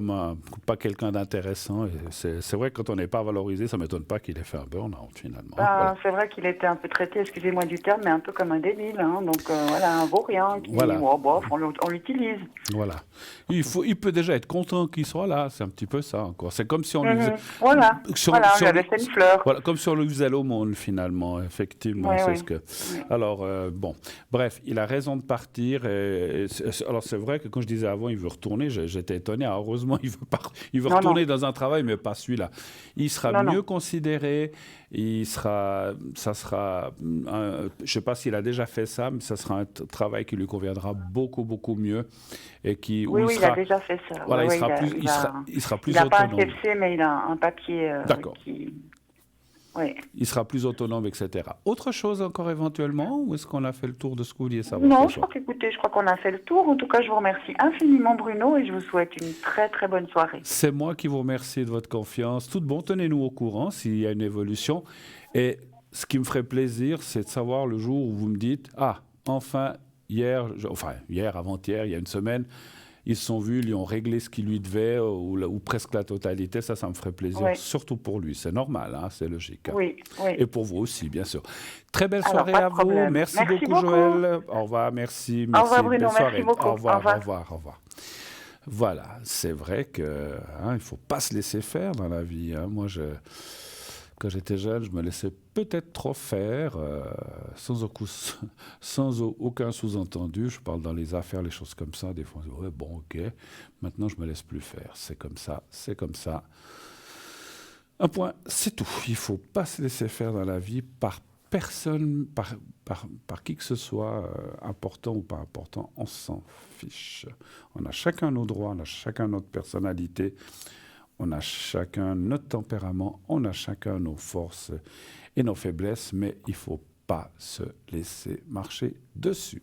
mais pas quelqu'un d'intéressant. Et c'est vrai que quand on n'est pas valorisé, ça ne m'étonne pas qu'il ait fait un burn-out, finalement, hein. Voilà. Ben, c'est vrai qu'il était un peu traité, excusez-moi du terme, mais un peu comme un débile. Hein. Donc voilà, un vaut rien qui, Voilà. oh, bof, on l'utilise. Voilà. Il peut déjà être content qu'il soit là, c'est un petit peu ça encore. C'est comme si on lui faisait... Mhm. Voilà, voilà, on lui on avait fait une fleur. voilà, comme si on lui faisait l'aumône finalement, effectivement, Oui, c'est ce oui. que... Oui. Alors, bon, bref, il a raison de partir. Alors c'est vrai que quand je disais avant, il veut retourner, j'étais étonné. Alors, heureusement, il veut Non, non, retourner dans un travail, mais pas celui-là. Il sera non, non. mieux considéré, ça sera, je ne sais pas s'il a déjà fait ça, mais ça sera un travail qui lui conviendra beaucoup, beaucoup mieux et où Oui, il oui, il a sera, déjà fait ça. Oui, voilà, oui, il sera il plus n'a pas un autonome. CFC, mais il a un papier D'accord. qui... Oui. Il sera plus autonome, etc. Autre chose encore éventuellement, ou est-ce qu'on a fait le tour de ce que vous vouliez savoir ce Non, soir? je crois qu'on a fait le tour. En tout cas, je vous remercie infiniment, Bruno, et je vous souhaite une très, très bonne soirée. C'est moi qui vous remercie de votre confiance. Tout de bon, tenez-nous au courant s'il y a une évolution. Et ce qui me ferait plaisir, c'est de savoir le jour où vous me dites, ah, enfin, hier, avant-hier, il y a une semaine, ils se sont vus, ils lui ont réglé ce qu'il lui devait, ou presque la totalité. Ça me ferait plaisir, Oui, surtout pour lui. C'est normal, hein, c'est logique, hein. oui, Et oui. pour vous aussi, bien sûr. Très belle Alors, soirée pas de à vous. problème. Merci Merci beaucoup, beaucoup. Joël. Au revoir, merci, Au revoir, merci. Belle Bruno. Merci soirée. beaucoup. Au Au revoir, au revoir. revoir, au revoir. Voilà, c'est vrai que il faut pas se laisser faire dans la vie, hein. Quand j'étais jeune, je me laissais peut-être trop faire, sans aucun sous-entendu. Je parle dans les affaires, les choses comme ça. Des fois, on dit, ouais, bon, ok. Maintenant, je me laisse plus faire. C'est comme ça, c'est comme ça. Un point, c'est tout. Il ne faut pas se laisser faire dans la vie par personne, par qui que ce soit, important ou pas important. On s'en fiche. On a chacun nos droits, on a chacun notre personnalité, on a chacun notre tempérament, on a chacun nos forces et nos faiblesses, mais il ne faut pas se laisser marcher dessus.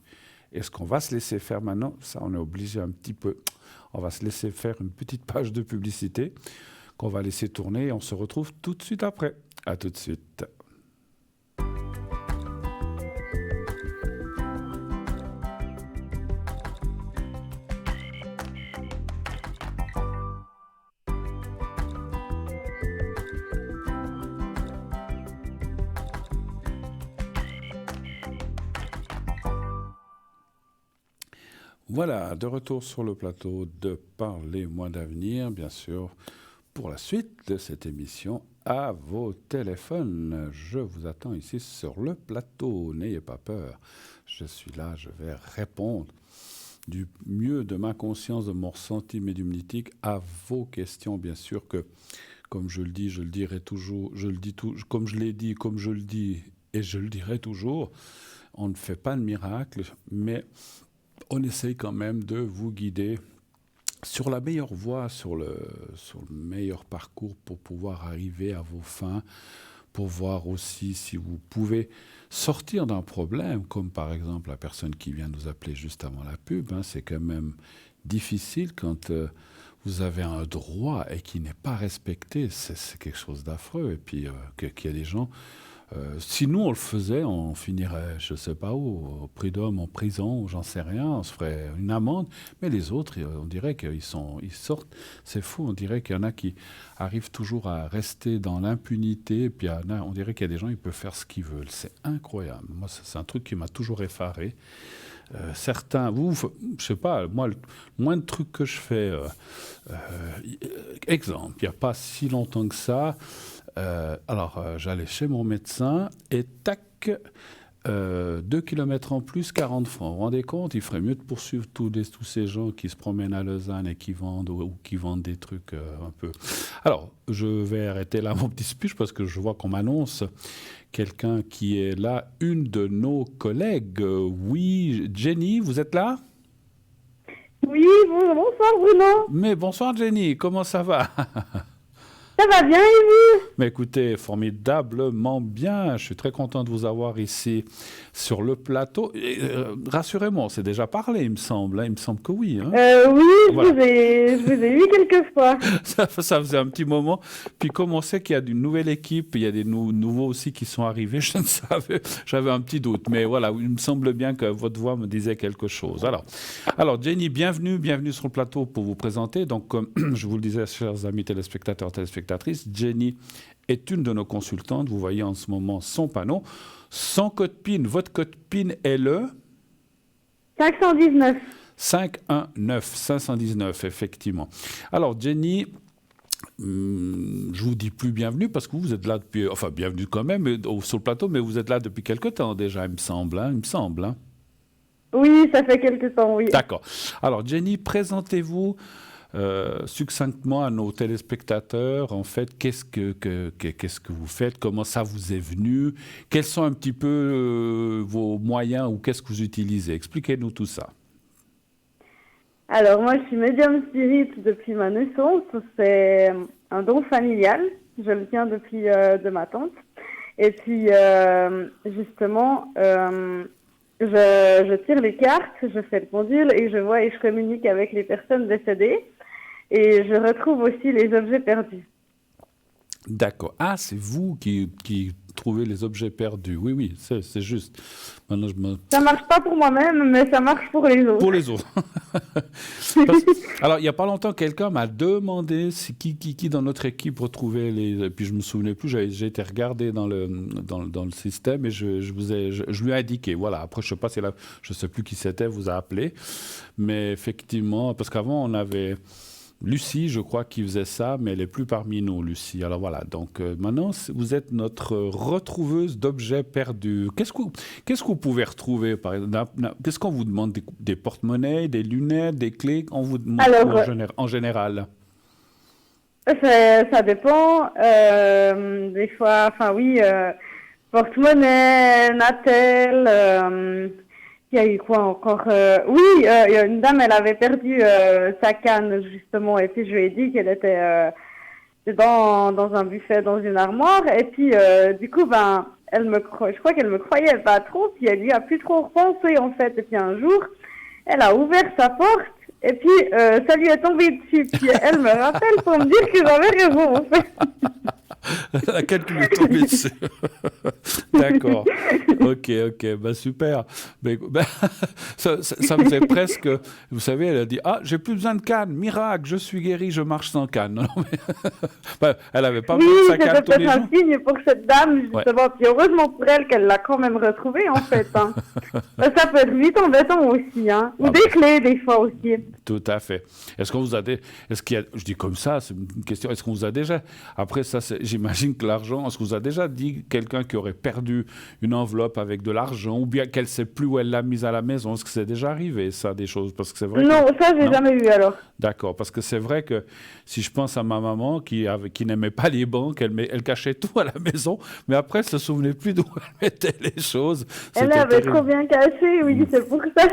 Est-ce qu'on va se laisser faire maintenant? Ça, on est obligé un petit peu. On va se laisser faire une petite page de publicité qu'on va laisser tourner et on se retrouve tout de suite après. À tout de suite. Voilà, de retour sur le plateau de Parlez-moi d'avenir, bien sûr, pour la suite de cette émission à vos téléphones. Je vous attends ici sur le plateau, n'ayez pas peur. Je suis là, je vais répondre du mieux de ma conscience, de mon ressenti médiumnitique à vos questions, bien sûr que, comme je le dis, je le dirai toujours, comme je l'ai dit, comme je le dis et je le dirai toujours, on ne fait pas de miracle, mais on essaye quand même de vous guider sur la meilleure voie, sur le meilleur parcours pour pouvoir arriver à vos fins, pour voir aussi si vous pouvez sortir d'un problème, comme par exemple la personne qui vient nous appeler juste avant la pub. C'est quand même difficile quand vous avez un droit et qui n'est pas respecté. C'est quelque chose d'affreux. Et puis qu'il y a des gens... si nous on le faisait, on finirait, je ne sais pas où, au prud'homme, en prison, j'en sais rien, on se ferait une amende. Mais les autres, on dirait qu'ils sortent. C'est fou, on dirait qu'il y en a qui arrivent toujours à rester dans l'impunité. Et puis on dirait qu'il y a des gens qui peuvent faire ce qu'ils veulent. C'est incroyable. Moi, c'est un truc qui m'a toujours effaré. Certains, je sais pas, moi, le moins de trucs que je fais, exemple, il n'y a pas si longtemps que ça, j'allais chez mon médecin et tac, 2 kilomètres en plus, 40 francs. Vous vous rendez compte? Il ferait mieux de poursuivre tous ces gens qui se promènent à Lausanne et qui vendent ou qui vendent des trucs un peu. Alors, je vais arrêter là mon petit speech parce que je vois qu'on m'annonce quelqu'un qui est là, une de nos collègues. Oui, Jenny, vous êtes là? Oui, bonsoir Bruno. Mais bonsoir Jenny, comment ça va? Ça va bien et vous? Mais écoutez, formidablement bien. Je suis très content de vous avoir ici sur le plateau. Rassurez-moi, on s'est déjà parlé, il me semble. Hein. Il me semble que oui. Hein. Oui, voilà. je vous ai eu quelques fois. Ça faisait un petit moment. Puis comme on sait qu'il y a une nouvelle équipe, il y a des nouveaux aussi qui sont arrivés, je ne savais, j'avais un petit doute. Mais voilà, il me semble bien que votre voix me disait quelque chose. Alors Jenny, bienvenue sur le plateau pour vous présenter. Donc, comme je vous le disais, chers amis téléspectateurs, Jenny est une de nos consultantes. Vous voyez en ce moment son panneau. Son code PIN, votre code PIN est le 519. 519, effectivement. Alors, Jenny, je vous dis plus bienvenue parce que vous êtes là depuis... Enfin, bienvenue quand même sur le plateau, mais vous êtes là depuis quelque temps déjà, il me semble. Hein. Oui, ça fait quelque temps, oui. D'accord. Alors, Jenny, présentez-vous succinctement à nos téléspectateurs, en fait, qu'est-ce que vous faites, comment ça vous est venu, quels sont un petit peu vos moyens ou qu'est-ce que vous utilisez. Expliquez-nous tout ça. Alors, moi, je suis médium spirit depuis ma naissance. C'est un don familial. Je le tiens depuis de ma tante. Et puis, justement, je tire les cartes, je fais le pendule et je vois et je communique avec les personnes décédées. Et je retrouve aussi les objets perdus. D'accord. Ah, c'est vous qui trouvez les objets perdus. Oui, c'est juste. Maintenant, ça marche pas pour moi-même, mais ça marche pour les autres. Pour les autres. Alors, il n'y a pas longtemps, quelqu'un m'a demandé qui dans notre équipe retrouvait les... Et puis, je ne me souvenais plus, j'ai été regarder dans le système et je lui ai indiqué. Voilà, après, je ne sais plus qui c'était, vous a appelé. Mais effectivement, parce qu'avant, on avait... Lucie, je crois, qui faisait ça, mais elle n'est plus parmi nous, Lucie. Alors voilà, donc maintenant, vous êtes notre retrouveuse d'objets perdus. Qu'est-ce que vous pouvez retrouver, par exemple? Qu'est-ce qu'on vous demande? Des porte-monnaies, des lunettes, des clés? On vous demande en général? Ça dépend. Des fois, enfin oui, porte-monnaie, Natel... Il y a eu quoi encore? Oui, une dame, elle avait perdu sa canne, justement, et puis je lui ai dit qu'elle était dans un buffet, dans une armoire, et puis du coup, je crois qu'elle me croyait pas trop, puis elle lui a plus trop repensé, en fait, et puis un jour, elle a ouvert sa porte, et puis ça lui est tombé dessus, puis elle me rappelle pour me dire que j'avais raison, en fait. Laquelle tu lui est tombée dessus. D'accord. Ok, super. Ça me faisait presque... Vous savez, elle a dit « Ah, j'ai plus besoin de canne. Miracle, je suis guérie, je marche sans canne. » Non, mais... elle n'avait pas besoin de sa canne tous les jours. Oui, c'était un signe pour cette dame, justement. Ouais. Puis heureusement pour elle qu'elle l'a quand même retrouvée, en fait. Hein. Ça peut être vite embêtant aussi. Hein. Ou des clés, des fois aussi. Tout à fait. Est-ce qu'il y a... Je dis comme ça, c'est une question. Est-ce qu'on vous a déjà... Après, ça, j'imagine que l'argent... Est-ce qu'on vous a déjà dit quelqu'un qui aurait perdu une enveloppe avec de l'argent ou bien qu'elle ne sait plus où elle l'a mise à la maison? Est-ce que c'est déjà arrivé, ça, des choses? Parce que c'est vrai non, ça, j'ai jamais eu, alors. D'accord, parce que c'est vrai que si je pense à ma maman qui n'aimait pas les banques, elle cachait tout à la maison, mais après, elle ne se souvenait plus d'où elle mettait les choses. Elle avait trop bien caché, oui, c'est pour ça.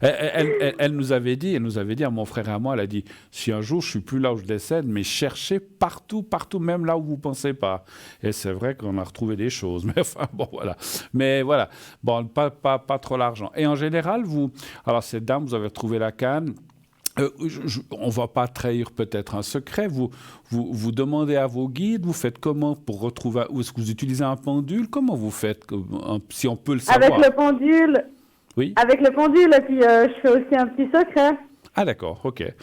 Elle nous avait dit à mon frère et à moi, elle a dit, si un jour je suis plus là où je décède, mais cherchez partout, même là où vous pensez pas. Et c'est vrai qu'on a retrouvé des choses, mais enfin bon voilà. Mais voilà, bon pas trop l'argent. Et en général, alors cette dame, vous avez retrouvé la canne. On ne va pas trahir peut-être un secret. Vous demandez à vos guides, vous faites comment pour retrouver, ou est-ce que vous utilisez un pendule? Comment vous faites, si on peut le savoir? Avec le pendule. Oui. Avec le pendule, et puis je fais aussi un petit secret. Ah d'accord, ok.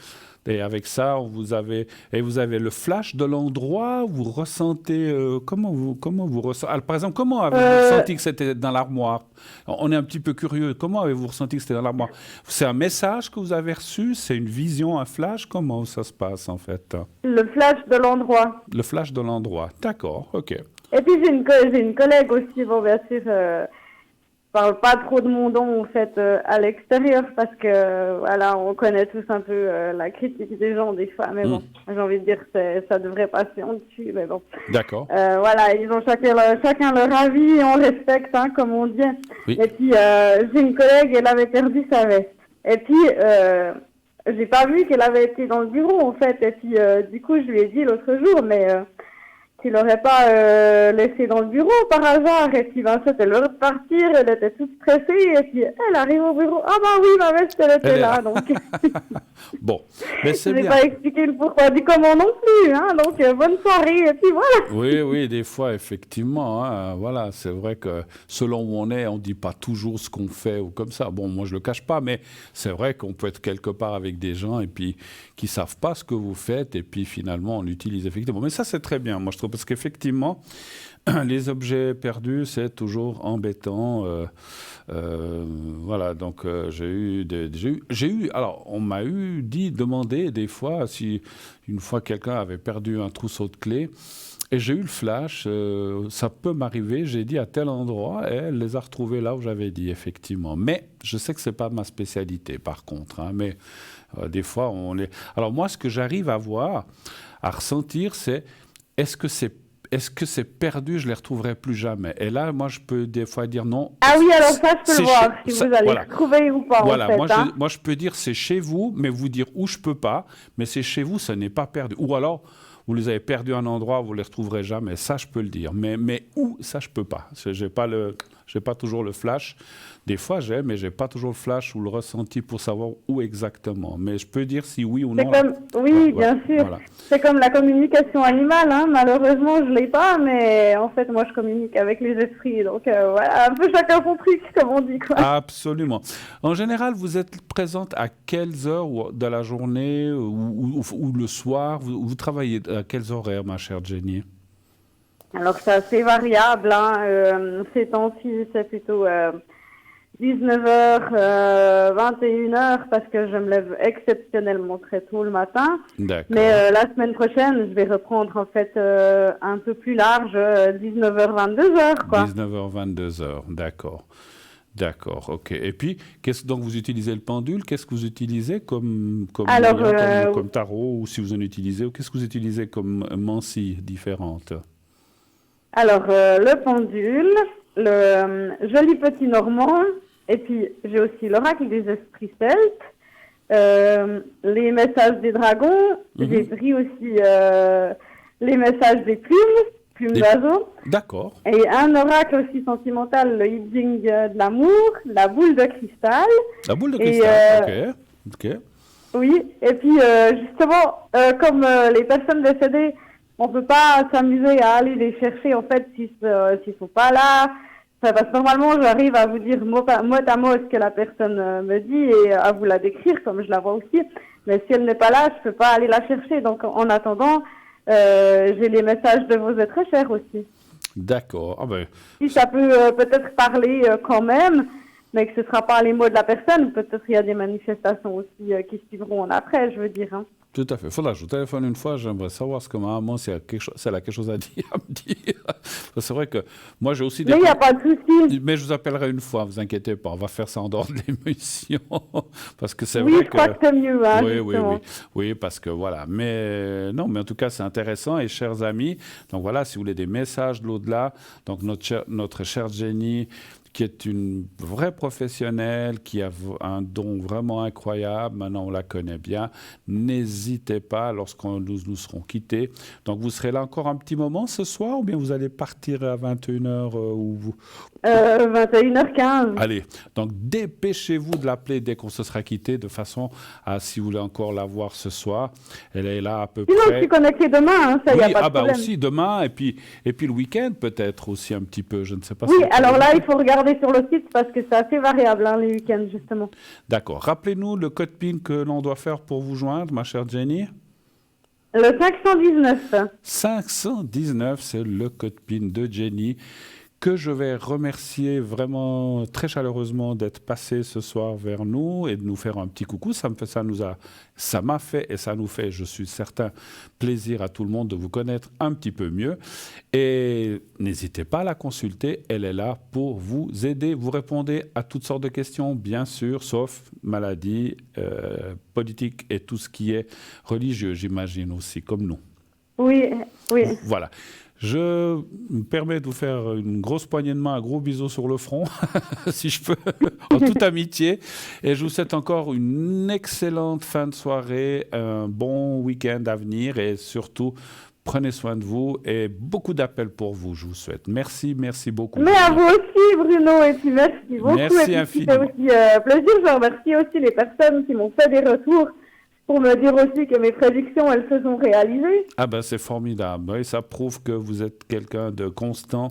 Et avec ça, vous avez le flash de l'endroit, vous ressentez... comment vous ressentez... Par exemple, comment avez-vous ressenti que c'était dans l'armoire? On est un petit peu curieux. Comment avez-vous ressenti que c'était dans l'armoire? C'est un message que vous avez reçu? C'est une vision, un flash? Comment ça se passe, en fait? Le flash de l'endroit. Le flash de l'endroit. D'accord, ok. Et puis, j'ai une collègue aussi, bon, bien sûr... parle pas trop de mon don, en fait, à l'extérieur, parce que, voilà, on connaît tous un peu la critique des gens, des fois, mais bon, j'ai envie de dire que ça devrait passer en dessus, mais bon. D'accord. Voilà, ils ont chacun leur avis, et on respecte, hein, comme on dit. Oui. Et puis, j'ai une collègue, elle avait perdu sa veste. Et puis, j'ai pas vu qu'elle avait été dans le bureau, en fait. Et puis, du coup, je lui ai dit l'autre jour, mais tu l'aurais pas laissé dans le bureau par hasard. Et puis, ben, c'était l'heure de partir, elle était toute stressée. Et puis, elle arrive au bureau. Ah, bah oui, ma veste, elle était là. Donc, bon, mais c'est je n'ai bien. pas expliqué le pourquoi du comment non plus. Hein, donc, bonne soirée. Et puis, voilà. Oui, des fois, effectivement. Hein, voilà, c'est vrai que selon où on est, on ne dit pas toujours ce qu'on fait ou comme ça. Bon, moi, je ne le cache pas, mais c'est vrai qu'on peut être quelque part avec des gens et puis qui ne savent pas ce que vous faites et puis finalement, on l'utilise effectivement. Mais ça, c'est très bien, moi, je trouve, parce qu'effectivement, les objets perdus, c'est toujours embêtant. Voilà, donc j'ai eu, alors on m'a demandé des fois si une fois quelqu'un avait perdu un trousseau de clés. Et j'ai eu le flash, ça peut m'arriver, j'ai dit à tel endroit, et elle les a retrouvés là où j'avais dit, effectivement. Mais je sais que ce n'est pas ma spécialité, par contre. Hein, mais des fois, on est... Alors moi, ce que j'arrive à voir, à ressentir, c'est est-ce que c'est perdu, je ne les retrouverai plus jamais. Et là, moi, je peux des fois dire non. Ah oui, alors ça, je peux le voir, si vous allez le retrouver ou pas, voilà, en fait. moi, je peux dire c'est chez vous, mais vous dire où je ne peux pas, mais c'est chez vous, ça n'est pas perdu. Ou alors... vous les avez perdus à un endroit, vous ne les retrouverez jamais. Ça, je peux le dire. Mais où, ça, je ne peux pas. Je n'ai pas toujours le flash. Des fois, mais je n'ai pas toujours le flash ou le ressenti pour savoir où exactement. Mais je peux dire si oui ou non. Oui, bien sûr. Voilà. C'est comme la communication animale. Hein. Malheureusement, je ne l'ai pas, mais en fait, moi, je communique avec les esprits. Donc, voilà, un peu chacun son truc, comme on dit. Quoi. Absolument. En général, vous êtes présente à quelles heures de la journée ou le soir? Vous travaillez à quels horaires, ma chère Jenny? Alors, c'est assez variable. Hein. Ces temps-ci, c'est plutôt 19h, 21h, parce que je me lève exceptionnellement très tôt le matin. D'accord. Mais la semaine prochaine, je vais reprendre en fait un peu plus large, 19h, 22h. 19h, 22h, d'accord. D'accord, ok. Et puis, donc vous utilisez le pendule, qu'est-ce que vous utilisez comme tarot, ou si vous en utilisez, ou qu'est-ce que vous utilisez comme mancie différente? Alors, le pendule, le joli petit normand, et puis j'ai aussi l'oracle des esprits celtes, les messages des dragons, j'ai pris aussi les messages des plumes d'oiseaux. D'accord. Et un oracle aussi sentimental, le I Ching de l'amour, la boule de cristal. La boule de cristal, ok. Oui, et puis justement, comme les personnes décédées, on peut pas s'amuser à aller les chercher en fait s'ils sont pas là. Parce que normalement, j'arrive à vous dire mot à mot ce que la personne me dit et à vous la décrire comme je la vois aussi. Mais si elle n'est pas là, je peux pas aller la chercher. Donc en attendant, j'ai les messages de vos êtres chers aussi. D'accord. Ah ben, si ça peut peut-être parler quand même, mais que ce sera pas les mots de la personne, peut-être il y a des manifestations aussi qui suivront en après, je veux dire. Hein. Tout à fait. Faudra que je vous téléphone une fois, j'aimerais savoir ce que ma maman, si elle a quelque chose à me dire. C'est vrai que moi, j'ai aussi des... Mais il n'y a pas de souci. Mais je vous appellerai une fois, vous inquiétez pas. On va faire ça en dehors de l'émission. Parce que c'est vrai que... Oui, je crois que c'est mieux. Hein, oui, parce que voilà. Mais non, mais en tout cas, c'est intéressant. Et chers amis, donc voilà, si vous voulez des messages de l'au-delà, donc notre chère Jenny, qui est une vraie professionnelle, qui a un don vraiment incroyable. Maintenant, on la connaît bien. N'hésitez pas lorsqu'on nous serons quittés. Donc, vous serez là encore un petit moment ce soir ou bien vous allez partir à 21h 21h15. Allez, donc dépêchez-vous de l'appeler dès qu'on se sera quitté, de façon à, si vous voulez encore la voir ce soir, elle est là à peu près. Sinon, je suis connectée demain, hein, ça, y a pas de problème. Aussi demain, et puis le week-end peut-être aussi un petit peu, je ne sais pas. Oui, alors là, il faut regarder sur le site parce que c'est assez variable, hein, les week-ends, justement. D'accord. Rappelez-nous le code PIN que l'on doit faire pour vous joindre, ma chère Jenny. Le 519. 519, c'est le code PIN de Jenny que je vais remercier vraiment très chaleureusement d'être passé ce soir vers nous et de nous faire un petit coucou. Ça m'a fait et ça nous fait, je suis certain, plaisir à tout le monde de vous connaître un petit peu mieux. Et n'hésitez pas à la consulter, elle est là pour vous aider. Vous répondez à toutes sortes de questions, bien sûr, sauf maladie, politique et tout ce qui est religieux, j'imagine aussi, comme nous. Oui. Voilà. Je me permets de vous faire une grosse poignée de main, un gros bisou sur le front, si je peux, en toute amitié. Et je vous souhaite encore une excellente fin de soirée, un bon week-end à venir et surtout, prenez soin de vous et beaucoup d'appels pour vous, je vous souhaite. Merci beaucoup. Mais à vous aussi, Bruno, et puis merci beaucoup. Merci infiniment. C'était aussi plaisir. Je remercie aussi les personnes qui m'ont fait des retours pour me dire aussi que mes prédictions, elles se sont réalisées. Ah ben c'est formidable. Oui, ça prouve que vous êtes quelqu'un de constant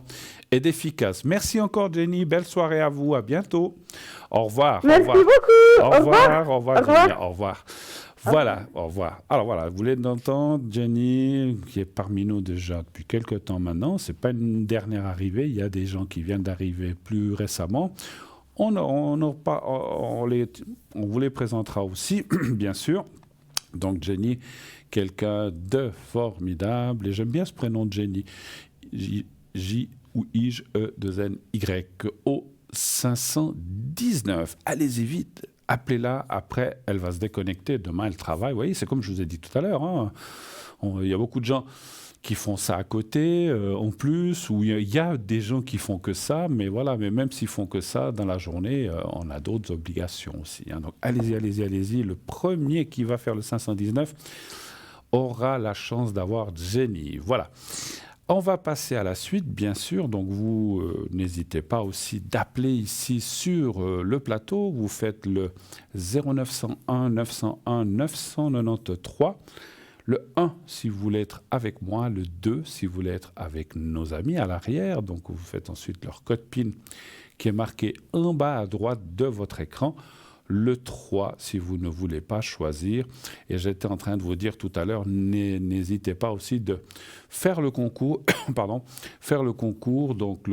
et d'efficace. Merci encore, Jenny. Belle soirée à vous. À bientôt. Au revoir. Merci beaucoup. Au revoir. Au revoir, revoir. Jenny. Au revoir. Voilà, au revoir. Alors voilà, vous venez d'entendre Jenny, qui est parmi nous déjà depuis quelques temps maintenant. Ce n'est pas une dernière arrivée. Il y a des gens qui viennent d'arriver plus récemment. On vous les présentera aussi, bien sûr. Donc Jenny, quelqu'un de formidable, et j'aime bien ce prénom de Jenny, J ou I-G-E-2-N-Y, au 519. Allez-y vite, appelez-la, après elle va se déconnecter, demain elle travaille. Vous voyez, c'est comme je vous ai dit tout à l'heure, hein. Il y a beaucoup de gens qui font ça à côté, en plus, ou il y a des gens qui font que ça, mais voilà, mais même s'ils font que ça, dans la journée, on a d'autres obligations aussi, hein. Donc allez-y, le premier qui va faire le 519 aura la chance d'avoir Jenny. Voilà. On va passer à la suite, bien sûr, donc vous n'hésitez pas aussi d'appeler ici sur le plateau, vous faites le 0901 901 993, le 1 si vous voulez être avec moi, le 2 si vous voulez être avec nos amis à l'arrière. Donc vous faites ensuite leur code PIN qui est marqué en bas à droite de votre écran. Le 3 si vous ne voulez pas choisir. Et j'étais en train de vous dire tout à l'heure, n'hésitez pas aussi de faire le concours. Faire le concours. Donc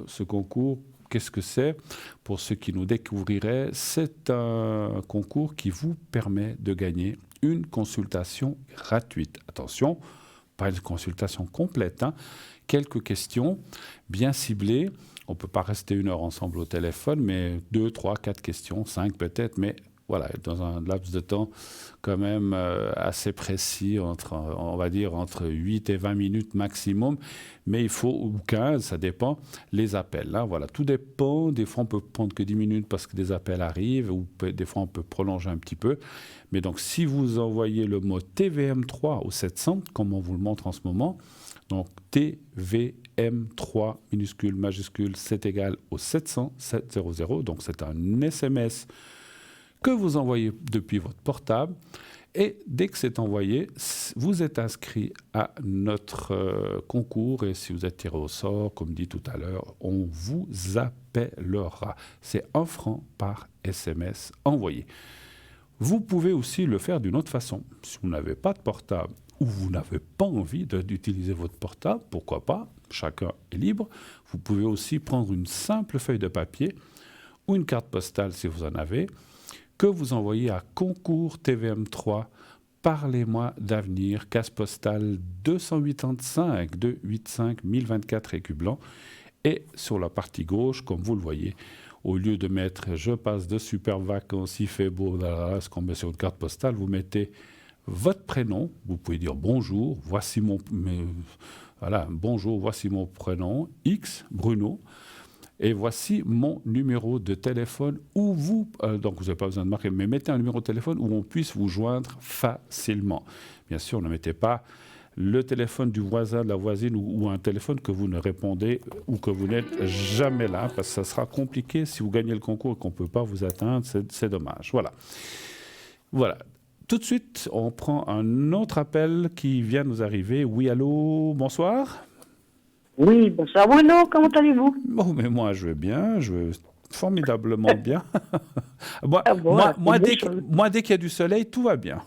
ce concours, qu'est-ce que c'est? Pour ceux qui nous découvriraient, c'est un concours qui vous permet de gagner une consultation gratuite. Attention, pas une consultation complète, hein. Quelques questions bien ciblées. On ne peut pas rester 1 heure ensemble au téléphone, mais 2, 3, 4 questions, 5 peut-être, mais voilà, dans un laps de temps quand même assez précis, on va dire entre 8 et 20 minutes maximum, mais il faut, ou 15, ça dépend, les appels. Hein, voilà, tout dépend, des fois on peut prendre que 10 minutes parce que des appels arrivent, ou des fois on peut prolonger un petit peu, mais donc si vous envoyez le mot TVM3 au 700, comme on vous le montre en ce moment, donc TVM3 minuscule, majuscule, c'est égal au 700 700, donc c'est un SMS que vous envoyez depuis votre portable, et dès que c'est envoyé, vous êtes inscrit à notre concours, et si vous êtes tiré au sort, comme dit tout à l'heure, on vous appellera. C'est 1 franc par SMS envoyé. Vous pouvez aussi le faire d'une autre façon. Si vous n'avez pas de portable ou vous n'avez pas envie d'utiliser votre portable, pourquoi pas, chacun est libre. Vous pouvez aussi prendre une simple feuille de papier ou une carte postale si vous en avez, que vous envoyez à concours TVM3, parlez-moi d'avenir, case postale 285 285 1024 écus blancs. Et sur la partie gauche, comme vous le voyez, au lieu de mettre « je passe de superbes vacances, il fait beau », ce qu'on met sur une carte postale, vous mettez votre prénom, vous pouvez dire « bonjour, voici mon prénom, X, Bruno ». Et voici mon numéro de téléphone où donc vous n'avez pas besoin de marquer, mais mettez un numéro de téléphone où on puisse vous joindre facilement. Bien sûr, ne mettez pas le téléphone du voisin, de la voisine ou un téléphone que vous ne répondez ou que vous n'êtes jamais là, parce que ça sera compliqué si vous gagnez le concours et qu'on ne peut pas vous atteindre, c'est dommage. Voilà. Tout de suite, on prend un autre appel qui vient nous arriver. Oui, allô, bonsoir. Oui, bonsoir Bruno, comment allez-vous? Bon, mais moi, je vais bien, je vais formidablement bien. Moi, dès qu'il y a du soleil, tout va bien.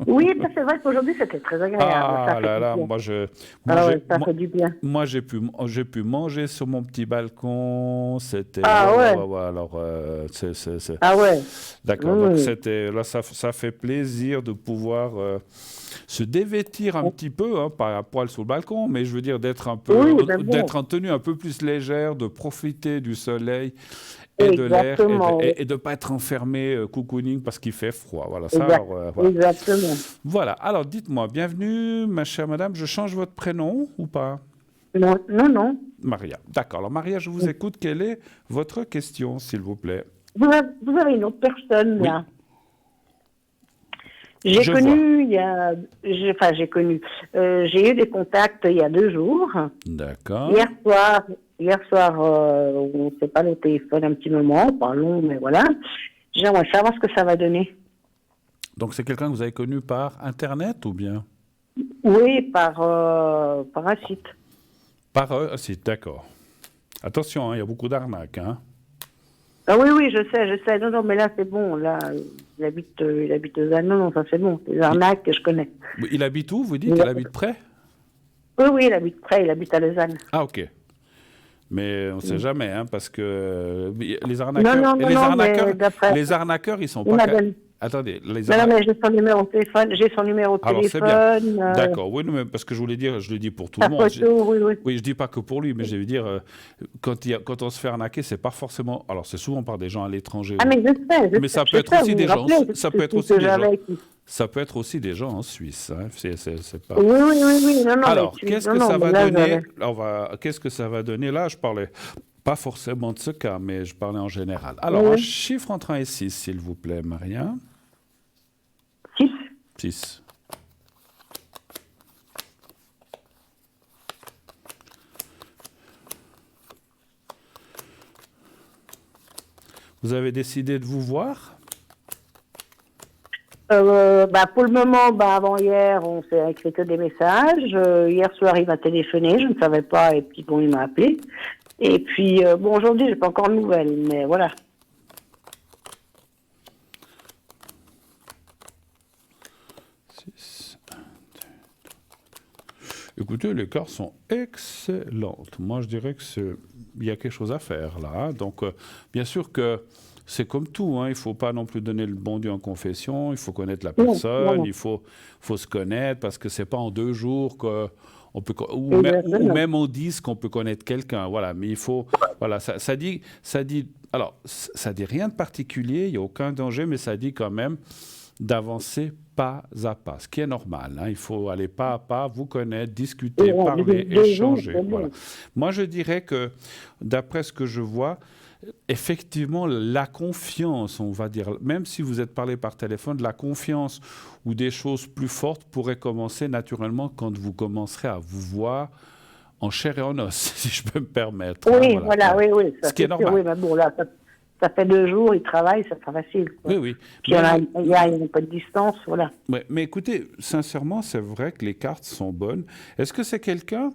Oui, c'est vrai qu'aujourd'hui, c'était très agréable. Ah Ça fait là du là, bien. moi, Ça fait du bien. moi, j'ai pu manger sur mon petit balcon. C'était, Ah ouais, ouais. Alors, ah ouais. d'accord. Donc, Oui, c'était, là, ça fait plaisir de pouvoir se dévêtir un petit peu, hein, pas à poil sur le balcon, mais je veux dire oui, c'est bon. d'être en tenue un peu plus légère, de profiter du soleil et de l'air Exactement, oui. et de pas être enfermé cocooning parce qu'il fait froid. Voilà, ça, Exact, alors, voilà. exactement. Voilà, alors dites-moi, bienvenue, ma chère madame, je change votre prénom ou pas? Non, non, non. Maria. D'accord, alors Maria, je vous écoute. Quelle est votre question, s'il vous plaît? Vous avez une autre personne, Oui, là. J'ai je vois. connu, enfin, j'ai connu. J'ai eu des contacts il y a 2 jours. D'accord. Hier soir, on s'est parlé au téléphone un petit moment, pas long, mais voilà. J'aimerais savoir ce que ça va donner. Donc c'est quelqu'un que vous avez connu par Internet ou bien? Oui, par un site. Par eux? Ah, si, d'accord. Attention, hein, il y a beaucoup d'arnaques. Hein. Ah oui, oui, je sais. Non, non, mais là, c'est bon. Là, il habite aux Annes. Non, non, ça, c'est bon. C'est des Il, arnaques que je connais. il habite où, vous dites? Oui, Il habite près? oui, il habite près. Il habite à Lausanne. Ah, ok. Mais on ne sait jamais, hein, parce que Non, non, non, non, mais d'après, les arnaqueurs, ils sont il pas. m'a donné. Attendez, Non, non, mais j'ai son numéro de téléphone. J'ai son numéro de alors c'est bien. téléphone. D'accord, oui, non, mais parce que je voulais dire, je le dis pour tout le Sa monde. photo, oui, oui. Oui, je dis pas que pour lui, mais je veux dire, quand on se fait arnaquer, c'est pas forcément. Alors, c'est souvent par des gens à l'étranger. Ah, mais je sais, Mais ça peut je être sais, aussi vous des vous gens. rappelez, Ça c'est peut être ce aussi que des gens. j'avais. Ça peut être aussi des gens en Suisse. Hein. C'est pas. Oui, oui, oui, oui. Non, non, Alors, mais qu'est-ce non, que non, ça mais va là, donner? j'avais. Qu'est-ce que ça va donner? Là, je parlais pas forcément de ce cas, mais je parlais en général. Oui, Alors, un oui. chiffre entre 1 et 6, s'il vous plaît, Maria. 6. 6. Vous avez décidé de vous voir? Pour le moment, avant-hier, on s'est écrit que des messages. Hier soir, il m'a téléphoné, je ne savais pas, et puis bon, il m'a appelé. Et puis, aujourd'hui, j'ai pas encore de nouvelles, mais voilà. Six. Écoutez, les cartes sont excellentes. Moi, je dirais il y a quelque chose à faire là. Hein. Donc, bien sûr que c'est comme tout. Hein. Il ne faut pas non plus donner le bon Dieu en confession. Il faut connaître la Non, non, personne. non. Il faut se connaître parce que c'est pas en 2 jours on peut, ou Exactement. même en 10 qu'on peut connaître quelqu'un. Voilà. Mais il faut, voilà, alors, ça dit rien de particulier. Il n'y a aucun danger, mais ça dit quand même d'avancer pas à pas, ce qui est normal. Hein. Il faut aller pas à pas, vous connaître, discuter, parler, 2 jours, échanger. c'est Voilà. bon. Moi, je dirais que, d'après ce que je vois, effectivement, la confiance, on va dire, même si vous êtes parlé par téléphone, la confiance ou des choses plus fortes pourraient commencer naturellement quand vous commencerez à vous voir en chair et en os, si je peux me permettre. Hein. Oui, Voilà. voilà, oui, oui. Ça, Ce qui est c'est sûr, normal. oui, mais bon, là, ça fait 2 jours, il travaille, ça sera facile, quoi. Oui, oui. Puis il y a un peu de distance, voilà. Ouais, mais écoutez, sincèrement, c'est vrai que les cartes sont bonnes. Est-ce que c'est quelqu'un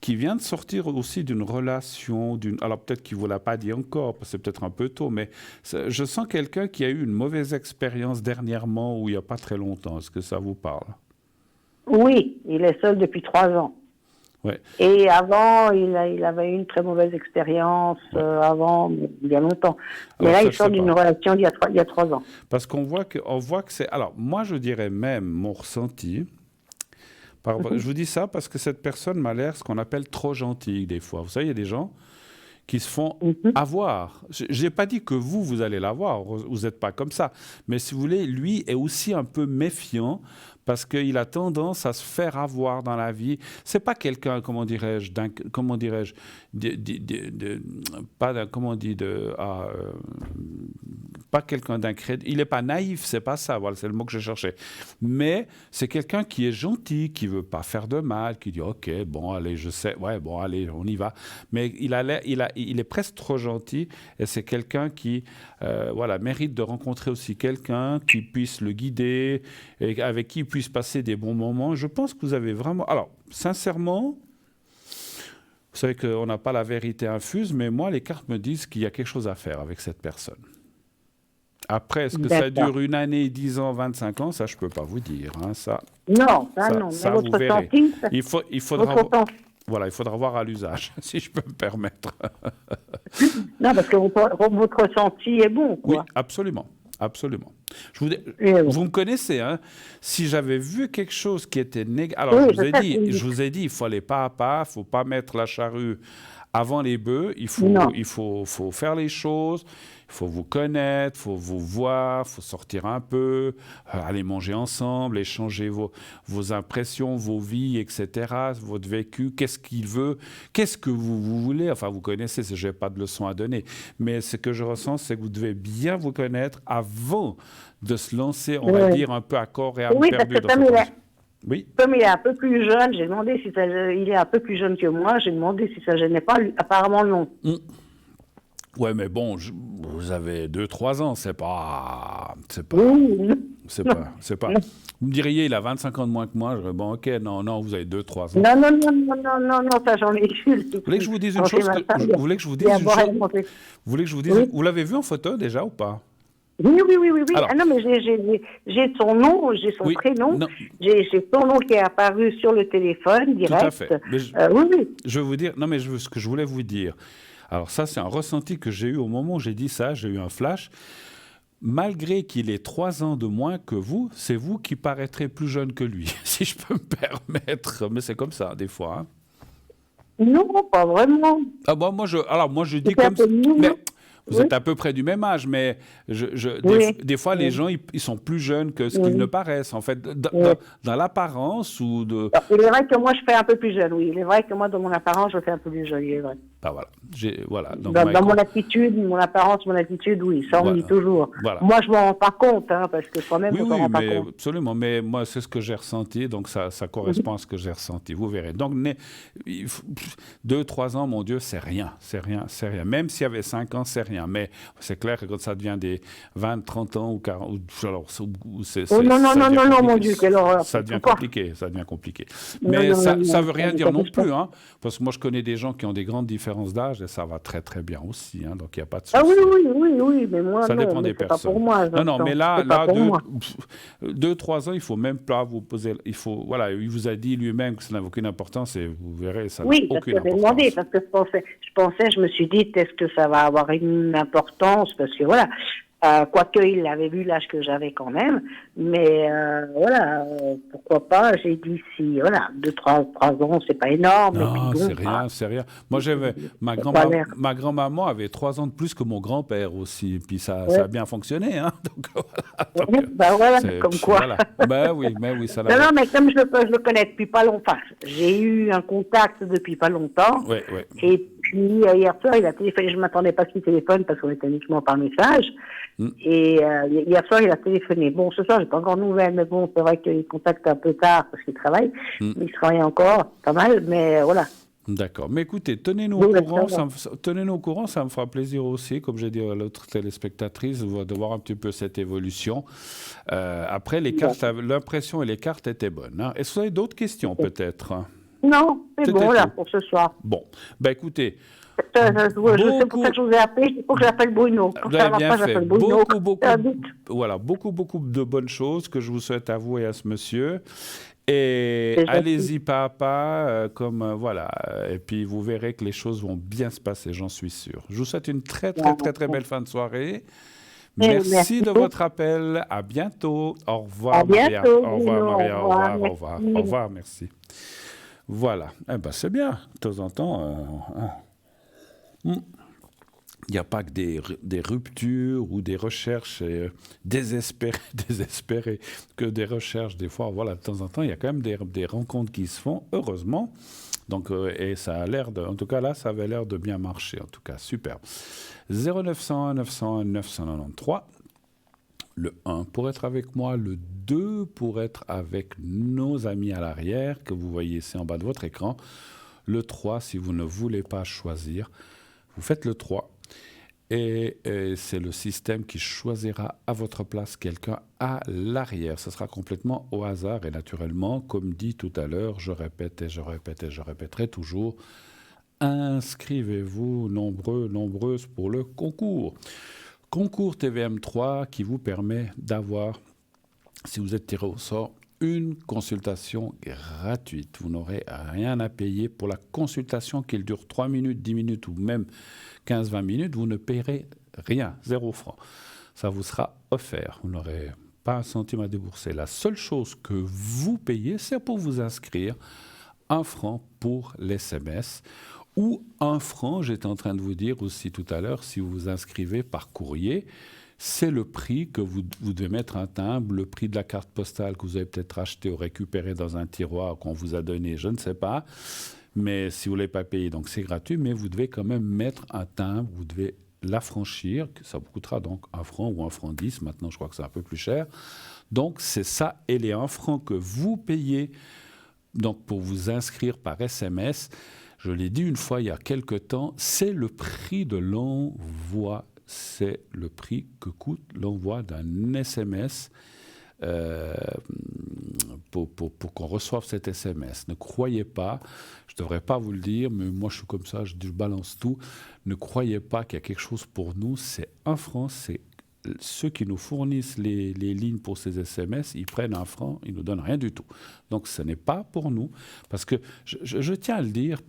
qui vient de sortir aussi d'une relation, alors peut-être qu'il ne vous l'a pas dit encore, parce que c'est peut-être un peu tôt, mais je sens quelqu'un qui a eu une mauvaise expérience dernièrement ou il n'y a pas très longtemps. Est-ce que ça vous parle? Oui, il est seul depuis 3 ans. Ouais. Et avant, il avait eu une très mauvaise expérience avant, il y a longtemps. Mais Alors là, ça, il je sort sais d'une pas. relation d'il y a 3 ans. Parce qu'on voit que c'est... Alors, moi, je dirais même mon ressenti. Je vous dis ça parce que cette personne m'a l'air ce qu'on appelle trop gentille des fois. Vous savez, il y a des gens qui se font avoir. Je n'ai pas dit que vous allez l'avoir, vous n'êtes pas comme ça. Mais si vous voulez, lui est aussi un peu méfiant parce qu'il a tendance à se faire avoir dans la vie. C'est pas quelqu'un, comment dirais-je, pas quelqu'un d'incrédule. Il n'est pas naïf, c'est pas ça, voilà, c'est le mot que je cherchais. Mais c'est quelqu'un qui est gentil, qui veut pas faire de mal, qui dit OK, bon, allez, je sais, ouais, bon, allez, on y va. Mais il est presque trop gentil et c'est quelqu'un qui, voilà, mérite de rencontrer aussi quelqu'un qui puisse le guider et avec qui il puisse passer des bons moments. Je pense que vous avez vraiment... Alors, sincèrement, vous savez qu'on n'a pas la vérité infuse, mais moi, les cartes me disent qu'il y a quelque chose à faire avec cette personne. Après, est-ce que ça dure 1 année, 10 ans, 25 ans? Ça, je ne peux pas vous dire. Hein, ça, non, ça non. Ça, Mais vous votre verrez. senti, Il faudra... Voilà, il faudra voir à l'usage, si je peux me permettre. Non, parce que votre ressenti est bon, quoi. Oui, absolument. Absolument. Vous bon. me connaissez, hein? Si j'avais vu quelque chose qui était négatif... Alors, oui, je vous ai dit, il faut aller pas à pas, il ne faut pas mettre la charrue avant les bœufs, il faut faire les choses, il faut vous connaître, il faut vous voir, il faut sortir un peu, aller manger ensemble, échanger vos impressions, vos vies, etc., votre vécu, qu'est-ce qu'il veut, qu'est-ce que vous voulez. Enfin, vous connaissez, je n'ai pas de leçon à donner, mais ce que je ressens, c'est que vous devez bien vous connaître avant de se lancer, on va dire, un peu à corps et âme perdu dans cette relation. Oui. Comme il est un peu plus jeune, j'ai demandé si ça... Il est un peu plus jeune que moi, j'ai demandé si ça gênait pas. Apparemment, non. Ouais, mais bon, vous avez 2-3 ans, c'est pas... C'est pas... Vous me diriez, il a 25 ans de moins que moi, je dirais, bon, ok, non, vous avez 2-3 ans. Non, ça j'en ai eu. Vous voulez que je vous dise une chose? Vous voulez que je vous dise une chose? Vous voulez que je vous dise... Vous l'avez vu en photo déjà ou pas? Oui. Alors, non, mais j'ai son nom, j'ai son prénom, j'ai son nom qui est apparu sur le téléphone direct. Tout à fait. Mais oui. Je vais vous dire, non, mais ce que je voulais vous dire. Alors ça, c'est un ressenti que j'ai eu au moment où j'ai dit ça, j'ai eu un flash. Malgré qu'il ait 3 ans de moins que vous, c'est vous qui paraîtrez plus jeune que lui, si je peux me permettre. Mais c'est comme ça, des fois. Hein. Non, pas vraiment. Ah bon, moi je dis comme ça. Vous êtes à peu près du même âge, mais des fois, les gens, ils sont plus jeunes que ce qu'ils ne paraissent, en fait, dans l'apparence ou de... Il est vrai que moi, je fais un peu plus jeune, oui. Il est vrai que moi, dans mon apparence, je fais un peu plus jeune, il est vrai. Ah, voilà. Donc, dans mon attitude, mon apparence, mon attitude, oui, ça, on dit toujours. Voilà. Moi, je ne m'en rends pas compte, hein, parce que soi-même, on ne s'en rend pas compte. Absolument, mais moi, c'est ce que j'ai ressenti, donc ça correspond à ce que j'ai ressenti, vous verrez. Donc, 2-3 ans, mon Dieu, c'est rien. Même s'il y avait 5 ans, c'est rien. Mais c'est clair que quand ça devient des 20, 30 ans ou 40, non, mon Dieu, quelle horreur. Ça devient compliqué. Mais ça ne veut rien dire non plus, hein, parce que moi, je connais des gens qui ont des grandes différences d'âge et ça va très, très bien aussi. Hein, donc, il n'y a pas de souci. Ah oui, mais moi, ça dépend des personnes. Pas pour moi, non, mais là 2-3 ans, il ne faut même pas vous poser... Il vous a dit lui-même que ça n'avait aucune importance et vous verrez, ça n'a aucune importance. Demandé, parce que je me suis dit, est-ce que ça va avoir une importance, parce que voilà, quoique il avait vu l'âge que j'avais quand même, mais pourquoi pas, j'ai dit si, 2-3 ans, c'est pas énorme. Non, c'est rien. Moi, j'avais, ma grand-maman avait 3 ans de plus que mon grand-père aussi, puis ça a bien fonctionné, hein, comme quoi. Voilà. oui, ça non, mais comme je le connais depuis pas longtemps, j'ai eu un contact depuis pas longtemps, et puis hier soir, il a téléphoné, je ne m'attendais pas à ce qu'il téléphone parce qu'on était uniquement par message. Et hier soir, il a téléphoné. Bon, ce soir, j'ai pas encore de nouvelles, mais bon, c'est vrai qu'il contacte un peu tard parce qu'il travaille. Mais il travaille encore, pas mal, mais voilà. D'accord. Mais écoutez, tenez-nous au courant, ça me fera plaisir aussi, comme j'ai dit à l'autre téléspectatrice, de voir un petit peu cette évolution. Après, l'impression et les cartes étaient bonnes. Hein. Est-ce que vous avez d'autres questions, peut-être? Non, c'est bon, là, pour ce soir. Bon, écoutez... C'est pour ça que je vous ai appelé, il faut que j'appelle Bruno. Vous avez bien fait. Beaucoup de bonnes choses que je vous souhaite à vous et à ce monsieur. Et allez-y pas à pas, et puis vous verrez que les choses vont bien se passer, j'en suis sûr. Je vous souhaite une très belle fin de soirée. Merci de votre appel. À bientôt. Au revoir, Maria. Au revoir, Maria. Au revoir, merci. Voilà. C'est bien, de temps en temps. Il n'y a pas que des ruptures ou des recherches désespérées, que des recherches. Des fois, de temps en temps, il y a quand même des rencontres qui se font, heureusement. Donc, et ça a l'air en tout cas là, ça avait l'air de bien marcher. En tout cas, super. 0901 901 993. Le 1 pour être avec moi, le 2 pour être avec nos amis à l'arrière, que vous voyez ici en bas de votre écran. Le 3, si vous ne voulez pas choisir, vous faites le 3. Et c'est le système qui choisira à votre place quelqu'un à l'arrière. Ce sera complètement au hasard et naturellement, comme dit tout à l'heure, je répète et je répéterai toujours, inscrivez-vous nombreuses pour le concours. concours TVM3 qui vous permet d'avoir, si vous êtes tiré au sort, une consultation gratuite. Vous n'aurez rien à payer pour la consultation, qu'elle dure 3 minutes, 10 minutes ou même 15-20 minutes. Vous ne paierez rien, 0 francs. Ça vous sera offert. Vous n'aurez pas un centime à débourser. La seule chose que vous payez, c'est pour vous inscrire 1 franc pour l'SMS ou 1 franc, j'étais en train de vous dire aussi tout à l'heure, si vous vous inscrivez par courrier. C'est le prix que vous devez mettre un timbre, le prix de la carte postale que vous avez peut-être acheté ou récupéré dans un tiroir qu'on vous a donné, je ne sais pas. Mais si vous ne l'avez pas payé, donc c'est gratuit, mais vous devez quand même mettre un timbre, vous devez l'affranchir, ça vous coûtera donc 1 franc ou 1 franc 10, maintenant je crois que c'est un peu plus cher. Donc c'est ça, et les 1 franc que vous payez donc, pour vous inscrire par SMS, je l'ai dit une fois il y a quelque temps, c'est le prix de l'envoi. C'est le prix que coûte l'envoi d'un SMS pour qu'on reçoive cet SMS. Ne croyez pas, je ne devrais pas vous le dire, mais moi je suis comme ça, je balance tout. Ne croyez pas qu'il y a quelque chose pour nous, c'est 1 franc, c'est ceux qui nous fournissent les lignes pour ces SMS, ils prennent 1 franc, ils ne nous donnent rien du tout. Donc ce n'est pas pour nous, parce que je tiens à le dire,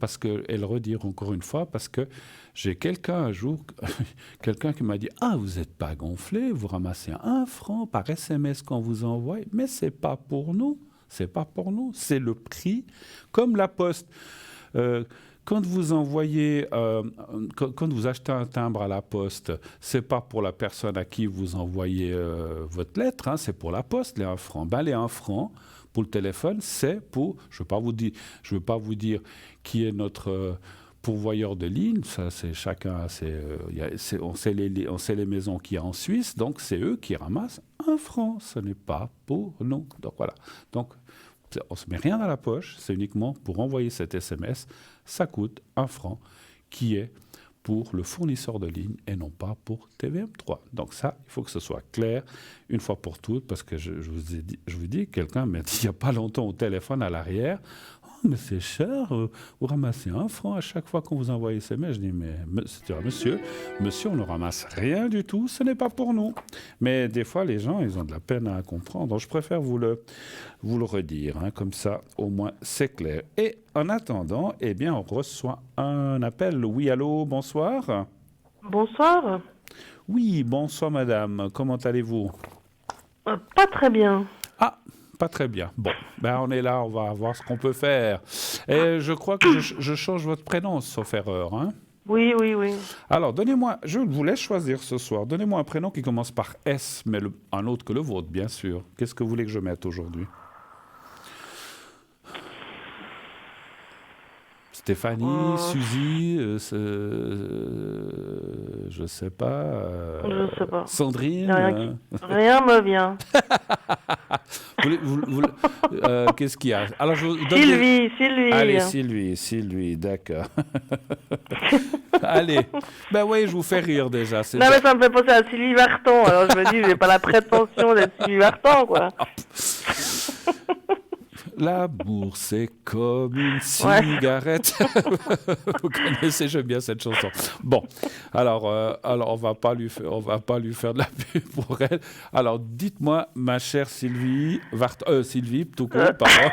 et le redire encore une fois, parce que j'ai quelqu'un un jour, quelqu'un qui m'a dit « Ah, vous n'êtes pas gonflé, vous ramassez 1 franc par SMS qu'on vous envoie, mais ce n'est pas pour nous, c'est pas pour nous, c'est le prix, comme la poste. Quand vous envoyez, quand vous achetez un timbre à la poste, c'est pas pour la personne à qui vous envoyez votre lettre, hein, c'est pour la poste, les 1 franc. Ben, les 1 franc pour le téléphone, c'est pour, je veux pas vous dire qui est notre pourvoyeur de ligne, ça c'est chacun, on sait les maisons qu'il y a en Suisse, donc c'est eux qui ramassent 1 franc, ce n'est pas pour nous. Donc voilà. Donc, on ne se met rien dans la poche, c'est uniquement pour envoyer cet SMS, ça coûte 1 franc, qui est pour le fournisseur de ligne et non pas pour TVM3. Donc ça, il faut que ce soit clair une fois pour toutes, parce que je vous dis, quelqu'un m'a dit il n'y a pas longtemps au téléphone à l'arrière, « Oh, mais c'est cher, vous ramassez 1 franc à chaque fois qu'on vous envoie un SMS. » Je dis « Mais monsieur, on ne ramasse rien du tout, ce n'est pas pour nous. » Mais des fois, les gens, ils ont de la peine à comprendre. Donc je préfère vous le redire, hein, comme ça, au moins, c'est clair. Et en attendant, eh bien, on reçoit un appel. Oui, allô, bonsoir. Bonsoir. Oui, bonsoir madame, comment allez-vous? Pas très bien. Ah, pas très bien. Bon, ben on est là, on va voir ce qu'on peut faire. Et je crois que je change votre prénom, sauf erreur, hein? Oui. Alors, donnez-moi, je vous laisse choisir ce soir, donnez-moi un prénom qui commence par S, mais un autre que le vôtre, bien sûr. Qu'est-ce que vous voulez que je mette aujourd'hui? Stéphanie, Suzy, je sais pas. Je sais pas. Sandrine. Rien me vient. Qu'est-ce qu'il y a? Alors, Sylvie. Allez, Sylvie, d'accord. Allez. Ben oui, je vous fais rire déjà. Non, mais ça me fait penser à Sylvie Vartan. Alors je me dis, j'ai pas la prétention d'être Sylvie Vartan, quoi. L'amour, c'est comme une cigarette. Vous connaissez, j'aime bien cette chanson. Bon, alors on va pas lui faire de la pub pour elle. Alors, dites-moi, ma chère Sylvie, Sylvie, tout court, pardon.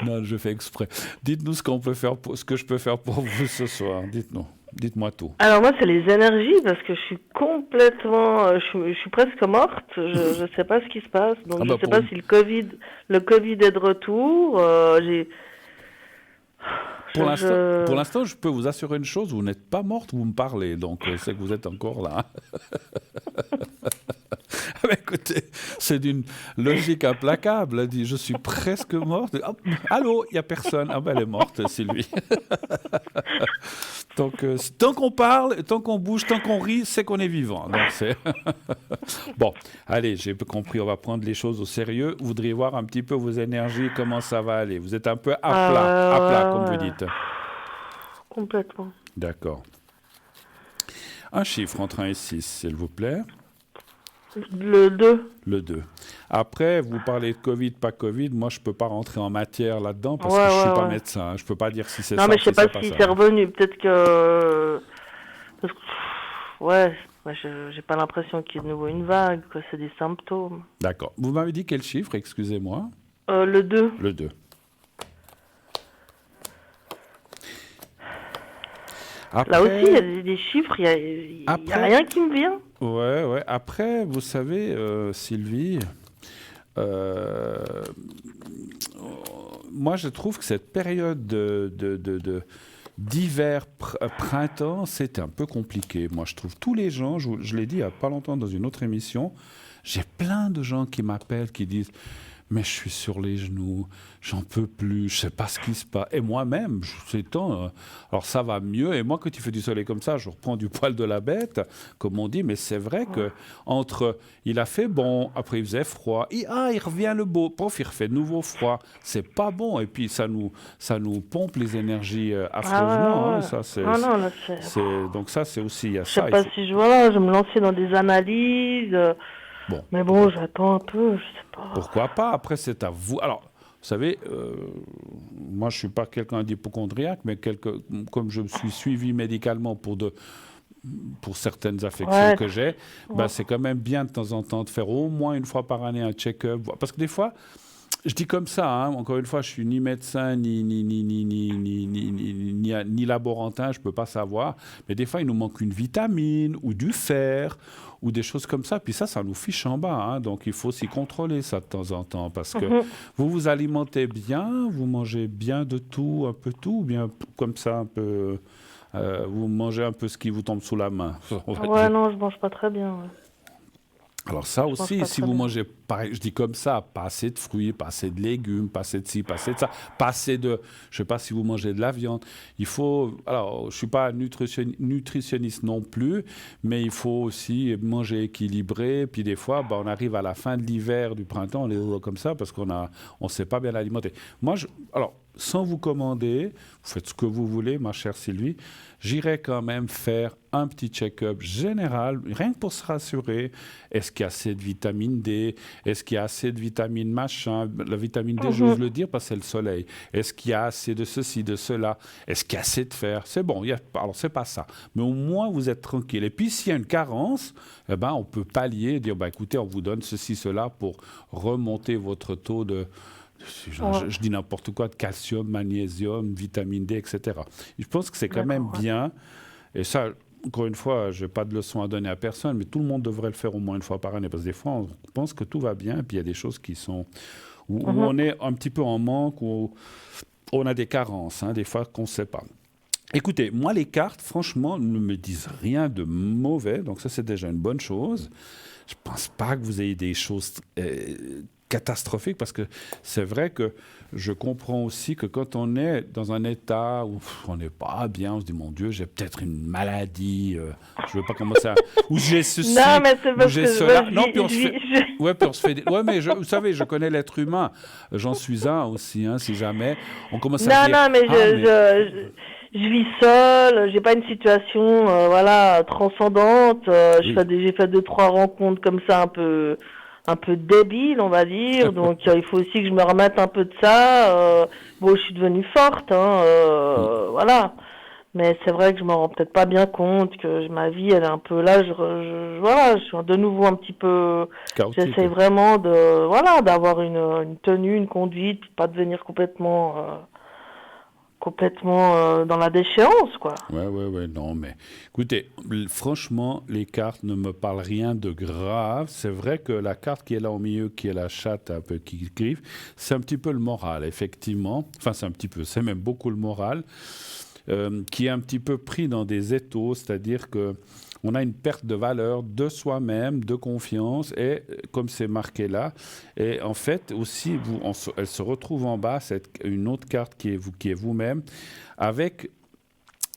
Non, je fais exprès. Dites-nous ce que je peux faire pour vous ce soir. Dites-nous. Dites-moi tout. Alors moi, c'est les énergies, parce que je suis complètement... je suis presque morte. Je ne sais pas ce qui se passe. Donc je ne sais pas si le Covid est de retour. Pour l'instant, je peux vous assurer une chose, vous n'êtes pas morte, vous me parlez. Donc c'est que vous êtes encore là. Ah, écoutez, c'est d'une logique implacable. Elle dit, je suis presque morte. Oh, allô, il n'y a personne. Ah ben, elle est morte, Sylvie. Donc, tant qu'on parle, tant qu'on bouge, tant qu'on rit, c'est qu'on est vivant. Donc, c'est... Bon, allez, j'ai compris, on va prendre les choses au sérieux. Vous voudriez voir un petit peu vos énergies, comment ça va aller. Vous êtes un peu à plat, comme vous dites. Complètement. D'accord. Un chiffre entre 1 et 6, s'il vous plaît. Le 2. Le 2. Après, vous parlez de Covid, pas Covid. Moi, je ne peux pas rentrer en matière là-dedans parce que je ne suis pas médecin. Je ne peux pas dire si c'est ça. Non, mais je ne sais pas si c'est revenu. Peut-être que... Ouais, j'ai pas l'impression qu'il y ait de nouveau une vague, que c'est des symptômes. D'accord. Vous m'avez dit quel chiffre, excusez-moi? Le 2. Le 2. Après, là aussi, il y a des chiffres, il y a rien qui me vient. Ouais. Après, vous savez, Sylvie, moi je trouve que cette période d'hiver, printemps, c'est un peu compliqué. Moi, je trouve tous les gens, je l'ai dit il n'y a pas longtemps dans une autre émission, j'ai plein de gens qui m'appellent, qui disent mais je suis sur les genoux, j'en peux plus, je sais pas ce qui se passe. Et moi-même, alors ça va mieux. Et moi, quand il fait du soleil comme ça, je reprends du poil de la bête, comme on dit. Mais c'est vrai que il a fait bon, après il faisait froid, il revient le beau, pof, il refait de nouveau froid. C'est pas bon. Et puis ça nous pompe les énergies affreusement. Ça, donc ça, c'est aussi. Je sais pas si je me lançais dans des analyses. Bon. Mais bon, j'attends un peu, je sais pas. Pourquoi pas? Après, c'est à vous. Alors, vous savez, moi, je ne suis pas quelqu'un d'hypocondriaque, mais comme je me suis suivi médicalement pour certaines affections que j'ai, c'est quand même bien de temps en temps de faire au moins une fois par année un check-up. Parce que des fois, je dis comme ça, encore une fois, je suis ni médecin, ni laborantin, je ne peux pas savoir. Mais des fois, il nous manque une vitamine ou du fer ou des choses comme ça. Puis ça nous fiche en bas. Donc, il faut s'y contrôler ça de temps en temps. Parce que vous vous alimentez bien, vous mangez bien de tout, un peu tout, ou bien comme ça, un peu... vous mangez un peu ce qui vous tombe sous la main. Non, je mange pas très bien. Ouais. Alors ça aussi, si vous mangez, pareil, je dis comme ça, pas assez de fruits, pas assez de légumes, pas assez de ci, pas assez de ça, pas assez de... Je ne sais pas si vous mangez de la viande. Il faut... Alors, je ne suis pas nutritionniste non plus, mais il faut aussi manger équilibré. Puis des fois, on arrive à la fin de l'hiver, du printemps, on est comme ça, parce qu'on ne sait pas bien l'alimenter. Moi, alors, sans vous commander, vous faites ce que vous voulez, ma chère Sylvie, j'irai quand même faire un petit check-up général, rien que pour se rassurer. Est-ce qu'il y a assez de vitamine D? Est-ce qu'il y a assez de vitamine machin? La vitamine D, j'ose le dire parce que c'est le soleil. Est-ce qu'il y a assez de ceci, de cela? Est-ce qu'il y a assez de fer? C'est bon, alors c'est pas ça. Mais au moins, vous êtes tranquille. Et puis, s'il y a une carence, on peut pallier, dire, écoutez, on vous donne ceci, cela pour remonter votre taux de... Je dis n'importe quoi, de calcium, magnésium, vitamine D, etc. Je pense que c'est quand même bien, et ça, encore une fois, je n'ai pas de leçon à donner à personne, mais tout le monde devrait le faire au moins une fois par année, parce que des fois, on pense que tout va bien, et puis il y a des choses qui sont... où on est un petit peu en manque, où on a des carences, des fois qu'on ne sait pas. Écoutez, moi, les cartes, franchement, ne me disent rien de mauvais, donc ça, c'est déjà une bonne chose. Je ne pense pas que vous ayez des choses... catastrophique, parce que c'est vrai que je comprends aussi que quand on est dans un état où on n'est pas bien, on se dit mon Dieu, j'ai peut-être une maladie, je veux pas commencer à... ou j'ai ceci, non, mais c'est parce j'ai cela. Non, puis on se fait... puis on se fait... Ouais, mais vous savez, je connais l'être humain, j'en suis un aussi, si jamais on commence à dire... Non, mais je vis seule, j'ai pas une situation transcendante, j'ai fait 2-3 rencontres comme ça un peu débile, on va dire. Donc, il faut aussi que je me remette un peu de ça. Je suis devenue forte, voilà. Mais c'est vrai que je me rends peut-être pas bien compte que ma vie, elle est un peu là. Je suis de nouveau un petit peu... chaotique. J'essaie vraiment d'avoir une tenue, une conduite, puis pas devenir complètement dans la déchéance, quoi. Ouais, non, mais écoutez, franchement, les cartes ne me parlent rien de grave. C'est vrai que la carte qui est là au milieu, qui est la chatte un peu qui griffe, c'est un petit peu le moral, effectivement. Enfin, c'est même beaucoup le moral, qui est un petit peu pris dans des étaux, c'est-à-dire que on a une perte de valeur de soi-même, de confiance, et comme c'est marqué là, et en fait aussi, elle se retrouve en bas, une autre carte qui est vous-même, avec,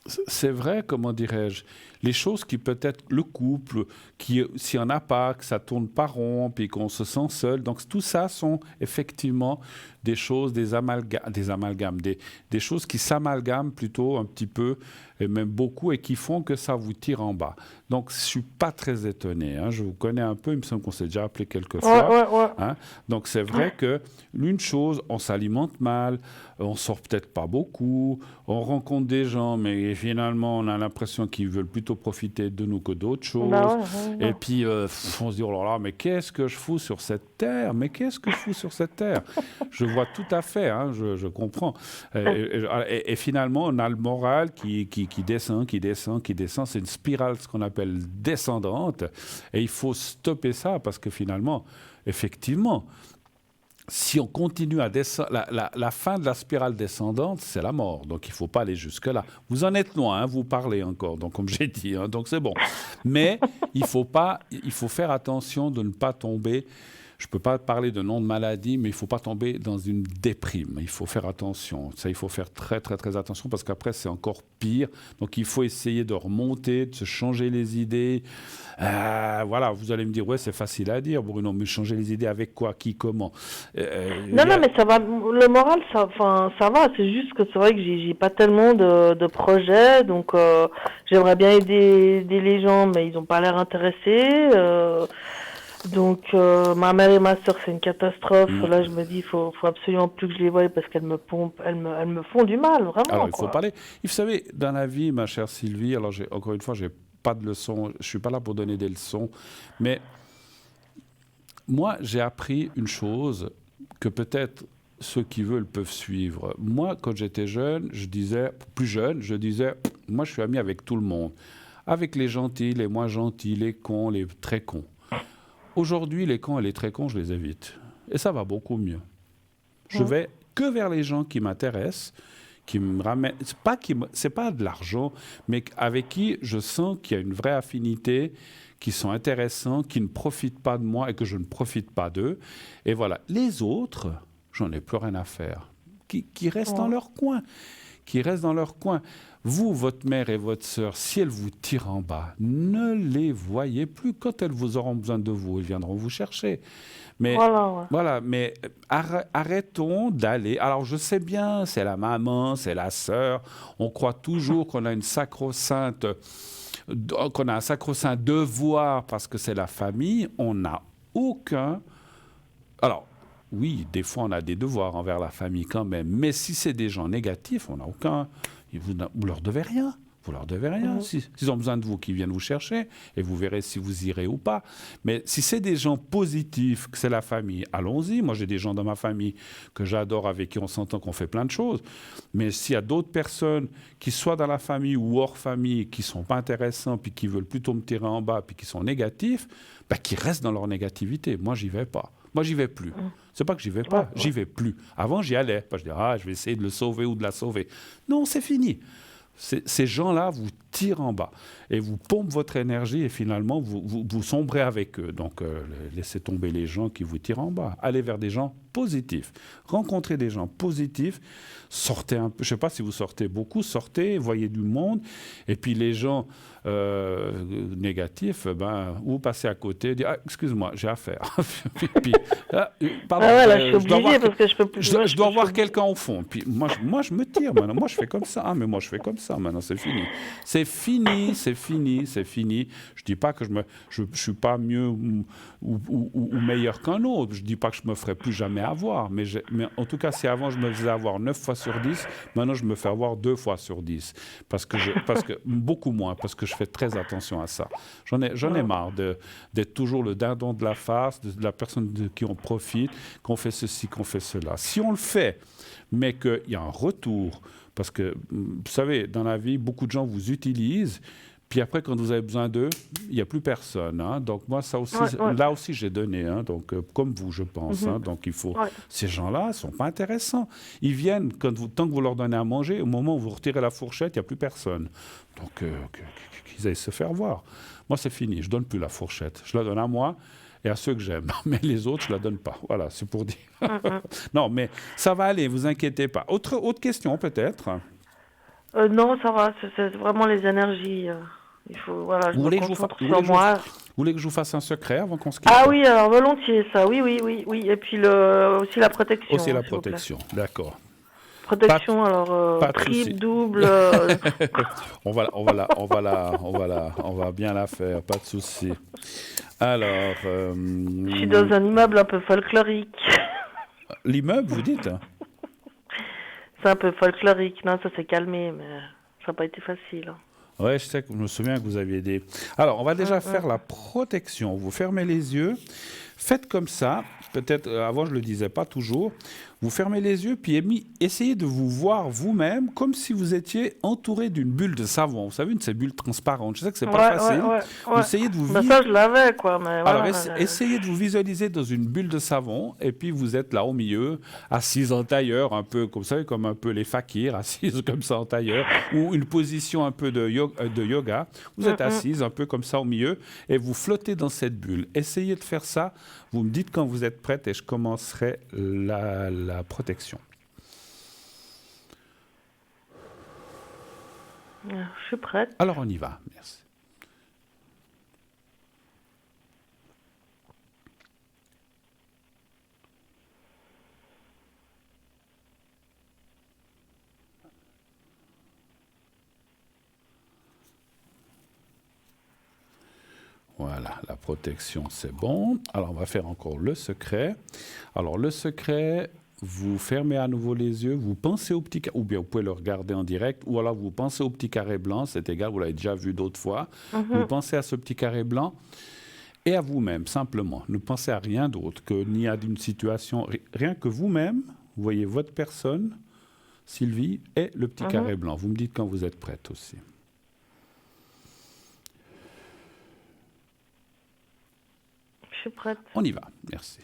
c'est vrai, comment dirais-je, les choses qui peut-être, le couple, s'il n'y en a pas, que ça tourne pas rond, puis qu'on se sent seul, donc tout ça sont effectivement des choses, des amalgames, des choses qui s'amalgament plutôt un petit peu, et même beaucoup, et qui font que ça vous tire en bas. Donc, je ne suis pas très étonné. Je vous connais un peu, il me semble qu'on s'est déjà appelé quelques fois. Ouais. Donc, c'est vrai que l'une chose, on s'alimente mal, on ne sort peut-être pas beaucoup, on rencontre des gens, mais finalement, on a l'impression qu'ils veulent plutôt plutôt profiter de nous que d'autres choses. Bah ouais. Et puis, on se dit, oh là là, mais qu'est-ce que je fous sur cette terre? Mais qu'est-ce que je fous sur cette terre? Je vois tout à fait, hein, je comprends. Et finalement, on a le moral qui descend, qui descend, qui descend. C'est une spirale, ce qu'on appelle descendante. Et il faut stopper ça parce que finalement, effectivement, si on continue à descendre, la fin de la spirale descendante, c'est la mort. Donc, il ne faut pas aller jusque-là. Vous en êtes loin, hein, vous parlez encore, donc, comme j'ai dit, hein, donc c'est bon. Mais il faut faire attention de ne pas tomber. Je ne peux pas parler de nom de maladie, mais il ne faut pas tomber dans une déprime. Il faut faire attention. Ça, il faut faire très, très, très attention parce qu'après, c'est encore pire. Donc, il faut essayer de remonter, de se changer les idées. Voilà, vous allez me dire, ouais, c'est facile à dire, Bruno, mais changer les idées avec quoi, qui, comment Non, mais ça va. Le moral, ça va. C'est juste que c'est vrai que j'ai pas tellement de projets. Donc, j'aimerais bien aider les gens, mais ils n'ont pas l'air intéressés. Donc, ma mère et ma sœur, c'est une catastrophe. Là, je me dis, il faut absolument plus que je les voie parce qu'elles me pompent, elles me font du mal, vraiment. Alors, il faut parler. Vous savez, dans la vie, ma chère Sylvie, alors encore une fois, j'ai pas de leçons, je suis pas là pour donner des leçons, mais moi, j'ai appris une chose que peut-être ceux qui veulent peuvent suivre. Moi, quand j'étais plus jeune, je disais, moi, je suis ami avec tout le monde, avec les gentils, les moins gentils, les cons, les très cons. Aujourd'hui, les cons et les très cons, je les évite. Et ça va beaucoup mieux. Je vais que vers les gens qui m'intéressent, qui me ramènent... C'est pas de l'argent, mais avec qui je sens qu'il y a une vraie affinité, qui sont intéressants, qui ne profitent pas de moi et que je ne profite pas d'eux. Et voilà. Les autres, j'en ai plus rien à faire. Qui restent dans leur coin. Qui restent dans leur coin. Vous, votre mère et votre sœur, si elles vous tirent en bas, ne les voyez plus. Quand elles vous auront besoin de vous, elles viendront vous chercher. Mais voilà, mais arrêtons d'aller. Alors, je sais bien, c'est la maman, c'est la sœur. On croit toujours qu'on a un sacro-saint devoir parce que c'est la famille. On n'a aucun... Alors, oui, des fois, on a des devoirs envers la famille quand même. Mais si c'est des gens négatifs, on n'a aucun... Vous leur devez rien. Vous leur devez rien. S'ils ont besoin de vous, qu'ils viennent vous chercher, et vous verrez si vous irez ou pas. Mais si c'est des gens positifs, que c'est la famille, allons-y. Moi, j'ai des gens dans ma famille que j'adore, avec qui on s'entend, qu'on fait plein de choses. Mais s'il y a d'autres personnes qui soient dans la famille ou hors famille, qui ne sont pas intéressants, puis qui veulent plutôt me tirer en bas, puis qui sont négatifs, qui restent dans leur négativité. Moi, j'y vais pas. Moi, j'y vais plus. C'est pas que j'y vais pas, j'y vais plus. Avant, j'y allais. Je disais, je vais essayer de le sauver ou de la sauver. Non, c'est fini. Ces gens-là vous tirent en bas et vous pompent votre énergie et finalement, vous sombrez avec eux. Donc, laissez tomber les gens qui vous tirent en bas. Allez vers des gens positifs. Rencontrez des gens positifs. Sortez un peu. Je ne sais pas si vous sortez beaucoup. Sortez, voyez du monde. Et puis, les gens négatifs, vous passez à côté, dites, excuse-moi, j'ai affaire. Puis, pardon, je suis obligée parce que je peux plus. Je dois voir quelqu'un au fond. Puis moi, je me tire maintenant. Moi, je fais comme ça. Mais moi, je fais comme ça. Maintenant, c'est fini. C'est fini, c'est fini, c'est fini. Je dis pas que je suis pas mieux ou meilleur qu'un autre. Je dis pas que je me ferai plus jamais avoir. Mais en tout cas, si avant, je me faisais avoir 9 fois sur 10, maintenant, je me fais avoir 2 fois sur 10. Parce que beaucoup moins, parce que je fais très attention à ça. J'en ai marre d'être toujours le dindon de la farce, de la personne de qui on profite, qu'on fait ceci, qu'on fait cela. Si on le fait, mais qu'il y a un retour, parce que, vous savez, dans la vie, beaucoup de gens vous utilisent, puis après, quand vous avez besoin d'eux, il n'y a plus personne. Hein. Donc moi, ça aussi, là aussi, j'ai donné. Hein. Donc, comme vous, je pense. Hein. Donc il faut... Ces gens-là ne sont pas intéressants. Ils viennent, tant que vous leur donnez à manger, au moment où vous retirez la fourchette, il n'y a plus personne. Donc qu'ils aillent se faire voir. Moi, c'est fini. Je ne donne plus la fourchette. Je la donne à moi et à ceux que j'aime. Mais les autres, je ne la donne pas. Voilà, c'est pour dire. Non, mais ça va aller, vous inquiétez pas. Autre question, peut-être non, ça va. C'est vraiment les énergies. Il faut, voilà, je me concentre sur moi. Vous voulez que je vous fasse un secret avant qu'on se quitte? Ah oui, alors volontiers, ça. Oui. Et puis aussi la protection. Aussi la protection, d'accord. Protection, triple, double. on va bien la faire, pas de souci. Alors. Je suis dans un immeuble un peu folklorique. L'immeuble, vous dites? C'est un peu folklorique. Non, ça s'est calmé, mais ça n'a pas été facile. Ouais, je me souviens que vous aviez des... Alors, on va déjà faire la protection. Vous fermez les yeux. Faites comme ça. Peut-être, avant, je ne le disais pas toujours. Vous fermez les yeux, puis essayez de vous voir vous-même comme si vous étiez entouré d'une bulle de savon. Vous savez, une de ces bulles transparentes. Je sais que c'est pas facile. Vous essayez de vous ça, je l'avais, quoi. Mais alors, voilà, essayez de vous visualiser dans une bulle de savon, et puis vous êtes là au milieu, assise en tailleur, un peu, comme vous savez, comme un peu les fakirs, assise comme ça en tailleur, ou une position un peu de yoga. Vous êtes assise un peu comme ça au milieu, et vous flottez dans cette bulle. Essayez de faire ça. Vous me dites quand vous êtes prête, et je commencerai la protection. Je suis prête. Alors, on y va. Merci. Voilà, la protection, c'est bon. Alors, on va faire encore le secret. Alors, le secret, vous fermez à nouveau les yeux, vous pensez au petit carré, ou bien vous pouvez le regarder en direct, ou alors vous pensez au petit carré blanc, c'est égal, vous l'avez déjà vu d'autres fois. Vous pensez à ce petit carré blanc et à vous-même, simplement. Ne pensez à rien d'autre que ni à une situation, rien que vous-même, vous voyez votre personne, Sylvie, et le petit carré blanc. Vous me dites quand vous êtes prête aussi. Je suis prête. On y va, merci.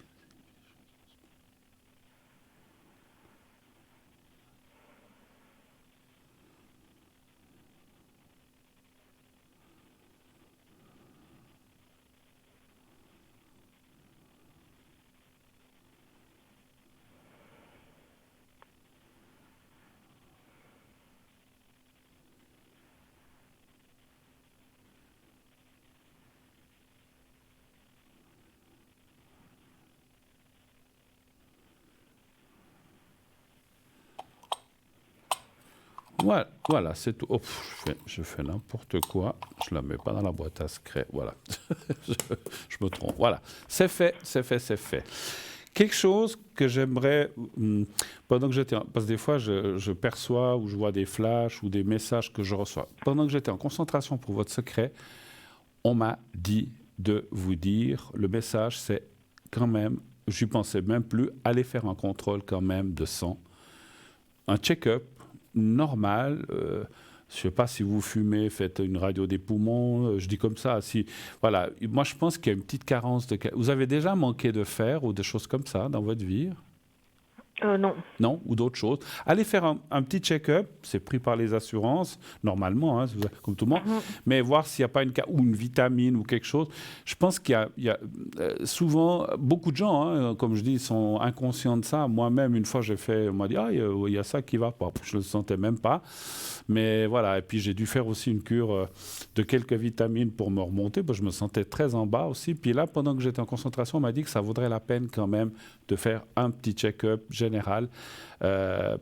Voilà, c'est tout. Oh, je fais n'importe quoi. Je ne la mets pas dans la boîte à secret. Voilà. je me trompe. Voilà. C'est fait. Quelque chose que j'aimerais, pendant que j'étais... Parce que des fois, je perçois ou je vois des flashs ou des messages que je reçois. Pendant que j'étais en concentration pour votre secret, on m'a dit de vous dire, le message, c'est quand même, je n'y pensais même plus, aller faire un contrôle quand même de sang. Un check-up normal, je ne sais pas si vous fumez, faites une radio des poumons, je dis comme ça. Voilà. Moi, je pense qu'il y a une petite carence de... Vous avez déjà manqué de fer ou des choses comme ça dans votre vie? Non. Non, ou d'autres choses. Allez faire un petit check-up, c'est pris par les assurances, normalement, hein, comme tout le monde, mais voir s'il n'y a pas ou une vitamine ou quelque chose. Je pense qu'il y a souvent, beaucoup de gens, hein, comme je dis, sont inconscients de ça. Moi-même, une fois, on m'a dit, il y a ça qui ne va pas. Je ne le sentais même pas. Mais voilà, et puis j'ai dû faire aussi une cure de quelques vitamines pour me remonter. Je me sentais très en bas aussi. Puis là, pendant que j'étais en concentration, on m'a dit que ça vaudrait la peine quand même de faire un petit check-up général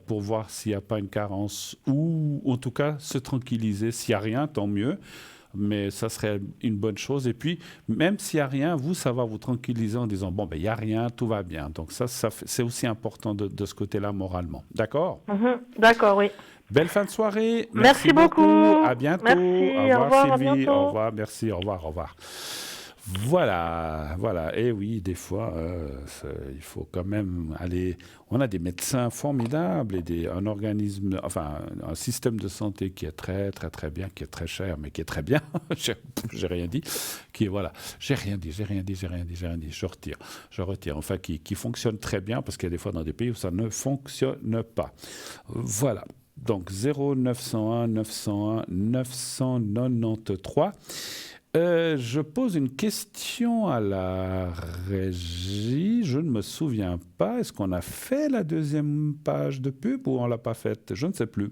pour voir s'il n'y a pas une carence ou en tout cas se tranquilliser. S'il n'y a rien, tant mieux. Mais ça serait une bonne chose. Et puis, même s'il n'y a rien, ça va vous tranquilliser en disant, il n'y a rien, tout va bien. Donc c'est aussi important de ce côté-là moralement. D'accord? D'accord, oui. Belle fin de soirée. Merci beaucoup. À bientôt. Merci. Au revoir, Sylvie. Au revoir. Merci. Au revoir. Voilà. Et oui, des fois, il faut quand même aller... On a des médecins formidables et un organisme, enfin, un système de santé qui est très, très, très bien, qui est très cher, mais qui est très bien. J'ai rien dit. J'ai rien dit. Je retire. Enfin, qui fonctionne très bien parce qu'il y a des fois dans des pays où ça ne fonctionne pas. Voilà. Donc 0901 901 993. Je pose une question à la régie. Je ne me souviens pas. Est-ce qu'on a fait la deuxième page de pub ou on ne l'a pas faite? Je ne sais plus.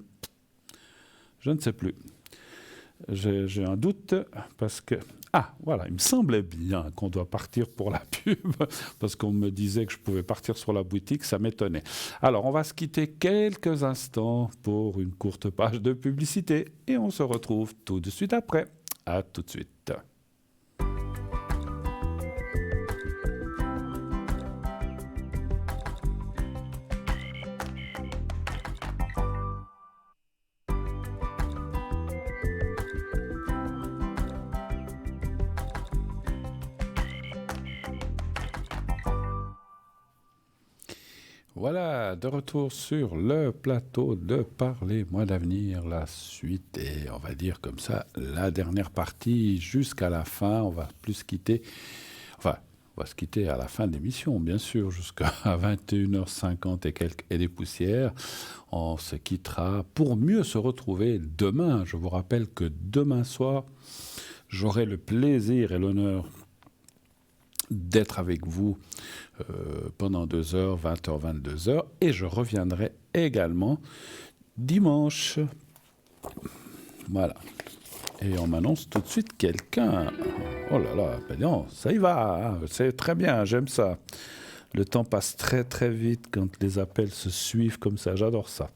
J'ai un doute parce que... Ah, voilà, il me semblait bien qu'on doit partir pour la pub parce qu'on me disait que je pouvais partir sur la boutique, ça m'étonnait. Alors, on va se quitter quelques instants pour une courte page de publicité et on se retrouve tout de suite après. À tout de suite. Voilà, de retour sur le plateau de Parlez-moi d'avenir, la suite et on va dire comme ça, la dernière partie jusqu'à la fin. On va plus se quitter, enfin, on va se quitter à la fin de l'émission, bien sûr, jusqu'à 21h50 et quelques et des poussières. On se quittera pour mieux se retrouver demain. Je vous rappelle que demain soir, j'aurai le plaisir et l'honneur d'être avec vous pendant 2 heures, 20h, 22h, et je reviendrai également dimanche. Voilà. Et on m'annonce tout de suite quelqu'un. Oh là là, ben non, ça y va, hein, c'est très bien, j'aime ça. Le temps passe très très vite quand les appels se suivent comme ça, j'adore ça.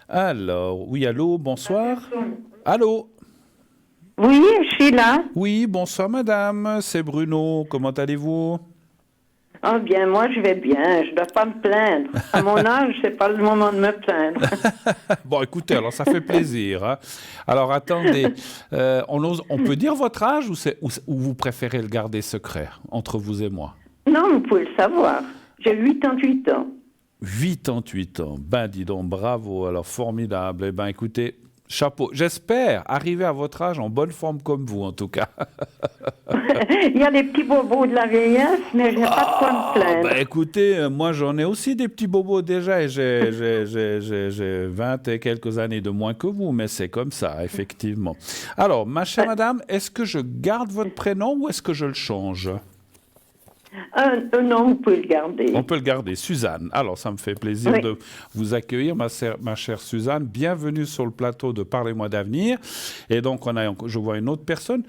Alors, oui, allô, bonsoir. Allô? Oui, je suis là. Oui, bonsoir madame, c'est Bruno, comment allez-vous? Ah bien, moi je vais bien, je ne dois pas me plaindre. À mon âge, c'est pas le moment de me plaindre. Bon, écoutez, alors ça fait plaisir. Hein. Alors attendez, on peut dire votre âge ou vous préférez le garder secret entre vous et moi? Non, vous pouvez le savoir. J'ai 88 ans. 88 ans, ben dis donc, bravo, alors formidable. Eh ben écoutez, chapeau. J'espère arriver à votre âge en bonne forme comme vous, en tout cas. Il y a des petits bobos de la vieillesse, mais je n'ai pas de quoi me plaindre. Ben écoutez, moi j'en ai aussi des petits bobos déjà, et j'ai 20 et quelques années de moins que vous, mais c'est comme ça, effectivement. Alors, ma chère madame, est-ce que je garde votre prénom ou est-ce que je le change? Non, vous pouvez le garder. On peut le garder. Suzanne. Alors, ça me fait plaisir de vous accueillir, ma chère Suzanne. Bienvenue sur le plateau de Parlez-moi d'avenir. Et donc, je vois une autre personne.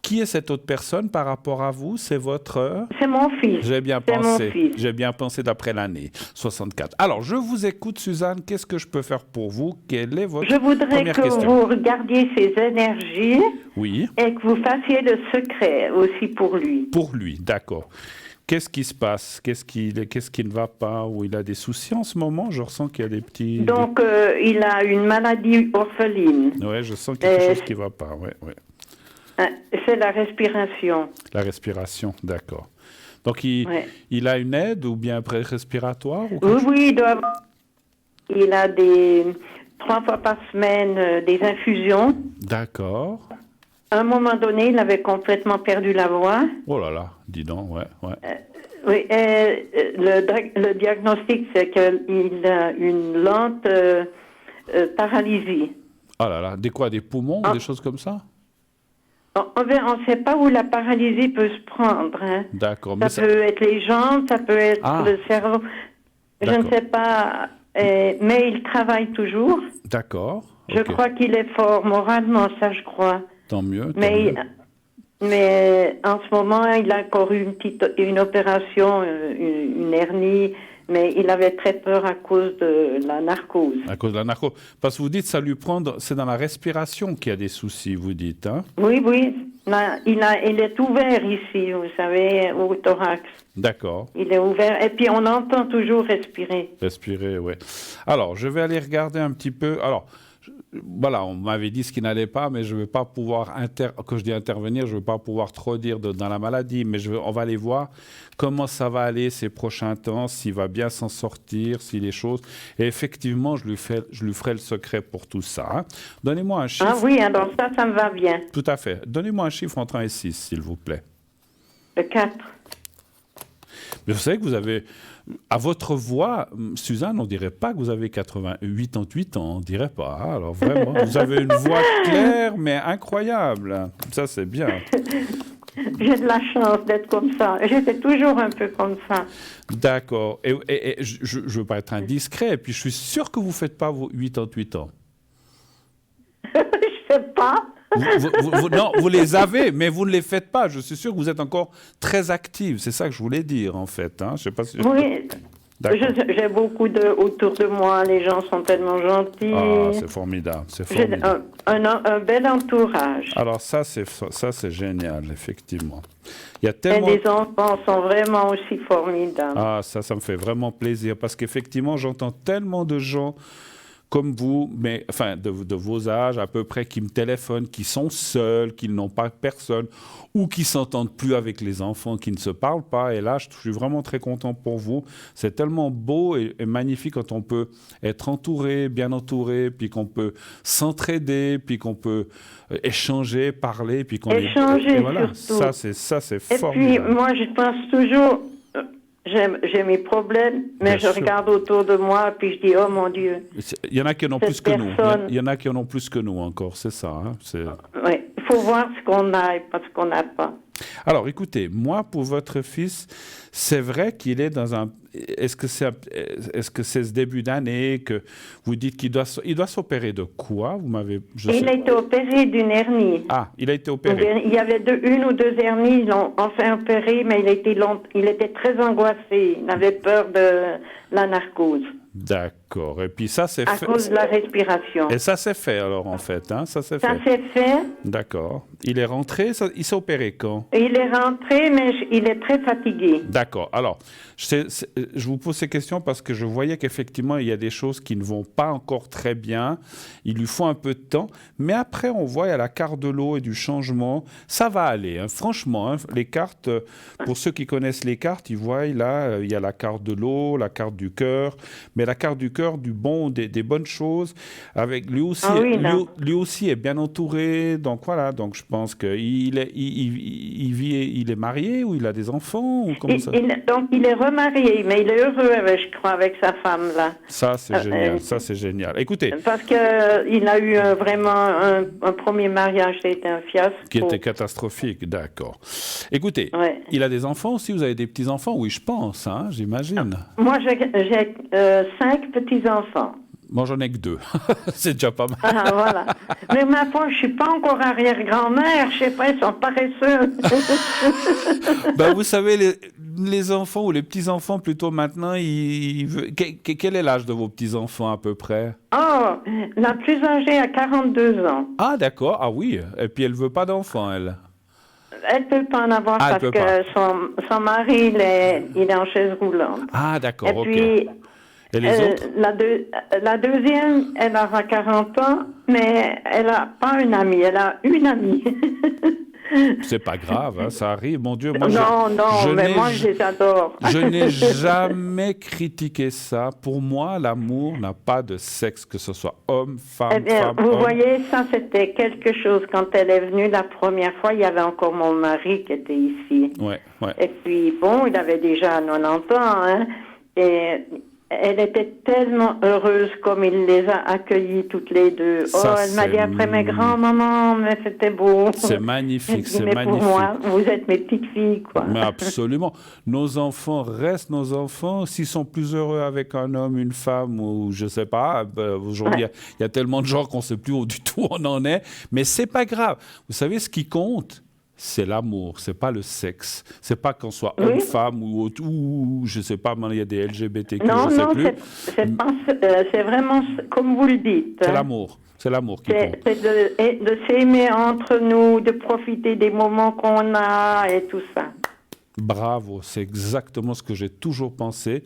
Qui est cette autre personne par rapport à vous? C'est votre... C'est mon fils. J'ai bien pensé. J'ai bien pensé d'après l'année 64. Alors, je vous écoute, Suzanne. Qu'est-ce que je peux faire pour vous? Quelle est votre première question? Je voudrais que vous regardiez ses énergies. Oui. Et que vous fassiez le secret aussi pour lui. Pour lui, d'accord. Qu'est-ce qui se passe? Qu'est-ce qui ne va pas? Ou il a des soucis en ce moment? Je ressens qu'il y a des petits... Donc, il a une maladie orpheline. Oui, je sens quelque chose qui ne va pas. Ouais. C'est la respiration. La respiration, d'accord. Donc, il a une aide ou bien respiratoire Oui, il a 3 fois par semaine des infusions. D'accord. À un moment donné, il avait complètement perdu la voix. Oh là là, dis donc, ouais. Oui, le diagnostic, c'est qu'il a une lente paralysie. Ah là là, des poumons ou des choses comme ça? On ne sait pas où la paralysie peut se prendre. Hein. D'accord. Ça peut être les jambes, ça peut être le cerveau. Je ne sais pas, mais il travaille toujours. D'accord. Je crois qu'il est fort moralement, ça je crois. Tant mieux. Mais en ce moment, il a encore eu une opération, une hernie, mais il avait très peur à cause de la narcose. À cause de la narcose. Parce que vous dites, c'est dans la respiration qu'il y a des soucis, vous dites, hein? Oui. Là, il est ouvert ici, vous savez, au thorax. D'accord. Il est ouvert, et puis on entend toujours respirer. Respirer, oui. Alors, je vais aller regarder un petit peu. Alors, voilà, on m'avait dit ce qui n'allait pas, mais je ne vais pas pouvoir, quand je dis intervenir, je ne vais pas pouvoir trop dire dans la maladie, mais on va aller voir comment ça va aller ces prochains temps, s'il va bien s'en sortir, si les choses... Et effectivement, je lui ferai le secret pour tout ça. Hein. Donnez-moi un chiffre. Ah oui, alors ça me va bien. Tout à fait. Donnez-moi un chiffre entre 1 et 6, s'il vous plaît. Le 4. Mais vous savez que vous avez... À votre voix, Suzanne, on ne dirait pas que vous avez 88 ans, on ne dirait pas. Hein. Alors vraiment, vous avez une voix claire, mais incroyable. Ça, c'est bien. J'ai de la chance d'être comme ça. J'étais toujours un peu comme ça. D'accord. Et je ne veux pas être indiscret, et puis je suis sûr que vous ne faites pas vos 88 ans. Je ne sais pas. Non, vous les avez, mais vous ne les faites pas. Je suis sûr que vous êtes encore très active. C'est ça que je voulais dire, en fait. Hein. Je sais pas si... Oui, j'ai beaucoup autour de moi. Les gens sont tellement gentils. Ah, c'est formidable. J'ai un bel entourage. Alors ça, c'est génial, effectivement. Il y a tellement... Et les enfants sont vraiment aussi formidables. Ah, ça me fait vraiment plaisir. Parce qu'effectivement, j'entends tellement de gens comme vous, mais enfin de vos âges à peu près, qui me téléphonent, qui sont seuls, qui n'ont pas personne, ou qui s'entendent plus avec les enfants, qui ne se parlent pas. Et là, je suis vraiment très content pour vous. C'est tellement beau et magnifique quand on peut être entouré, bien entouré, puis qu'on peut s'entraider, puis qu'on peut échanger, parler, puis qu'on échanger, et voilà, surtout. ça c'est Et formidable. puis, moi, je pense toujours, j'ai mes problèmes, mais Bien je sûr. regarde autour de moi, puis je dis, oh mon Dieu. Il y en a qui en ont Cette plus que nous. personne- Il y en a qui en ont plus que nous encore, c'est ça. Hein, Oui, il faut voir ce qu'on a et pas ce qu'on n'a pas. Alors, écoutez, moi, pour votre fils, c'est vrai qu'il est dans un... Est-ce que c'est ce début d'année que vous dites qu'il doit s'opérer de quoi? Vous m'avez... Il a été opéré d'une hernie. Ah, il a été opéré. Il y avait une ou deux hernies, ils l'ont enfin opéré, mais il était très angoissé. Il avait peur de la narcose. D'accord. Et puis ça, c'est À fait... cause de la respiration. Et ça, c'est fait, alors, en fait. Hein? Ça, c'est Ça fait. s'est fait. D'accord. Il est rentré, il s'est opéré quand? Il est rentré, mais il est très fatigué. D'accord. Alors, je vous pose ces questions parce que je voyais qu'effectivement, il y a des choses qui ne vont pas encore très bien. Il lui faut un peu de temps. Mais après, on voit, il y a la carte de l'eau et du changement. Ça va aller. Hein. Franchement, hein, les cartes, pour ceux qui connaissent les cartes, ils voient là, il y a la carte de l'eau, la carte du cœur. Mais la carte du cœur, du bon, des bonnes choses. Avec lui aussi, lui aussi est bien entouré. Donc voilà. Donc je pense qu'il il est marié ou il a des enfants ou comment ça? Donc il est remarié, mais il est heureux, je crois, avec sa femme là. Ça c'est génial. Ça c'est génial. Écoutez. Parce que il a eu vraiment un premier mariage, c'était un fiasco. Qui était catastrophique, d'accord. Écoutez, il a des enfants aussi. Vous avez des petits enfants? Oui, je pense. Hein, j'imagine. Moi j'ai 5 petits enfants. Moi, j'en ai que 2. C'est déjà pas mal. Ah, voilà. Mais ma foi, je suis pas encore arrière-grand-mère. Je sais pas, ils sont paresseux. Ben, vous savez, les enfants ou les petits-enfants, plutôt maintenant, quel est l'âge de vos petits-enfants à peu près? Oh, la plus âgée a 42 ans. Ah, d'accord. Ah oui. Et puis, elle veut pas d'enfants, elle? Elle peut pas en avoir parce que son mari, il est en chaise roulante. Ah, d'accord, Et puis, et les autres? La deuxième, elle aura 40 ans, mais elle n'a pas une amie, elle a une amie. C'est pas grave, hein, ça arrive, mon Dieu. Moi, mais moi, je les adore. Je n'ai jamais critiqué ça. Pour moi, l'amour n'a pas de sexe, que ce soit homme, femme, eh bien, femme, vous homme. voyez, ça, c'était quelque chose. Quand elle est venue la première fois, il y avait encore mon mari qui était ici. Ouais. Et puis, bon, il avait déjà 90 ans, hein, et elle était tellement heureuse comme il les a accueillis toutes les deux. Elle m'a dit après, mes grands-mamans, mais c'était beau. C'est magnifique, c'est mais magnifique. Pour moi, vous êtes mes petites filles, quoi. Mais absolument. Nos enfants restent nos enfants. S'ils sont plus heureux avec un homme, une femme, ou je sais pas, aujourd'hui, il y a tellement de gens qu'on ne sait plus où du tout on en est. Mais c'est pas grave. Vous savez, ce qui compte, c'est l'amour, c'est pas le sexe. C'est pas qu'on soit homme, femme ou je sais pas, il y a des LGBTQ, je sais plus. C'est vraiment comme vous le dites. C'est l'amour. C'est l'amour qui compte. C'est de s'aimer entre nous, de profiter des moments qu'on a et tout ça. Bravo, c'est exactement ce que j'ai toujours pensé.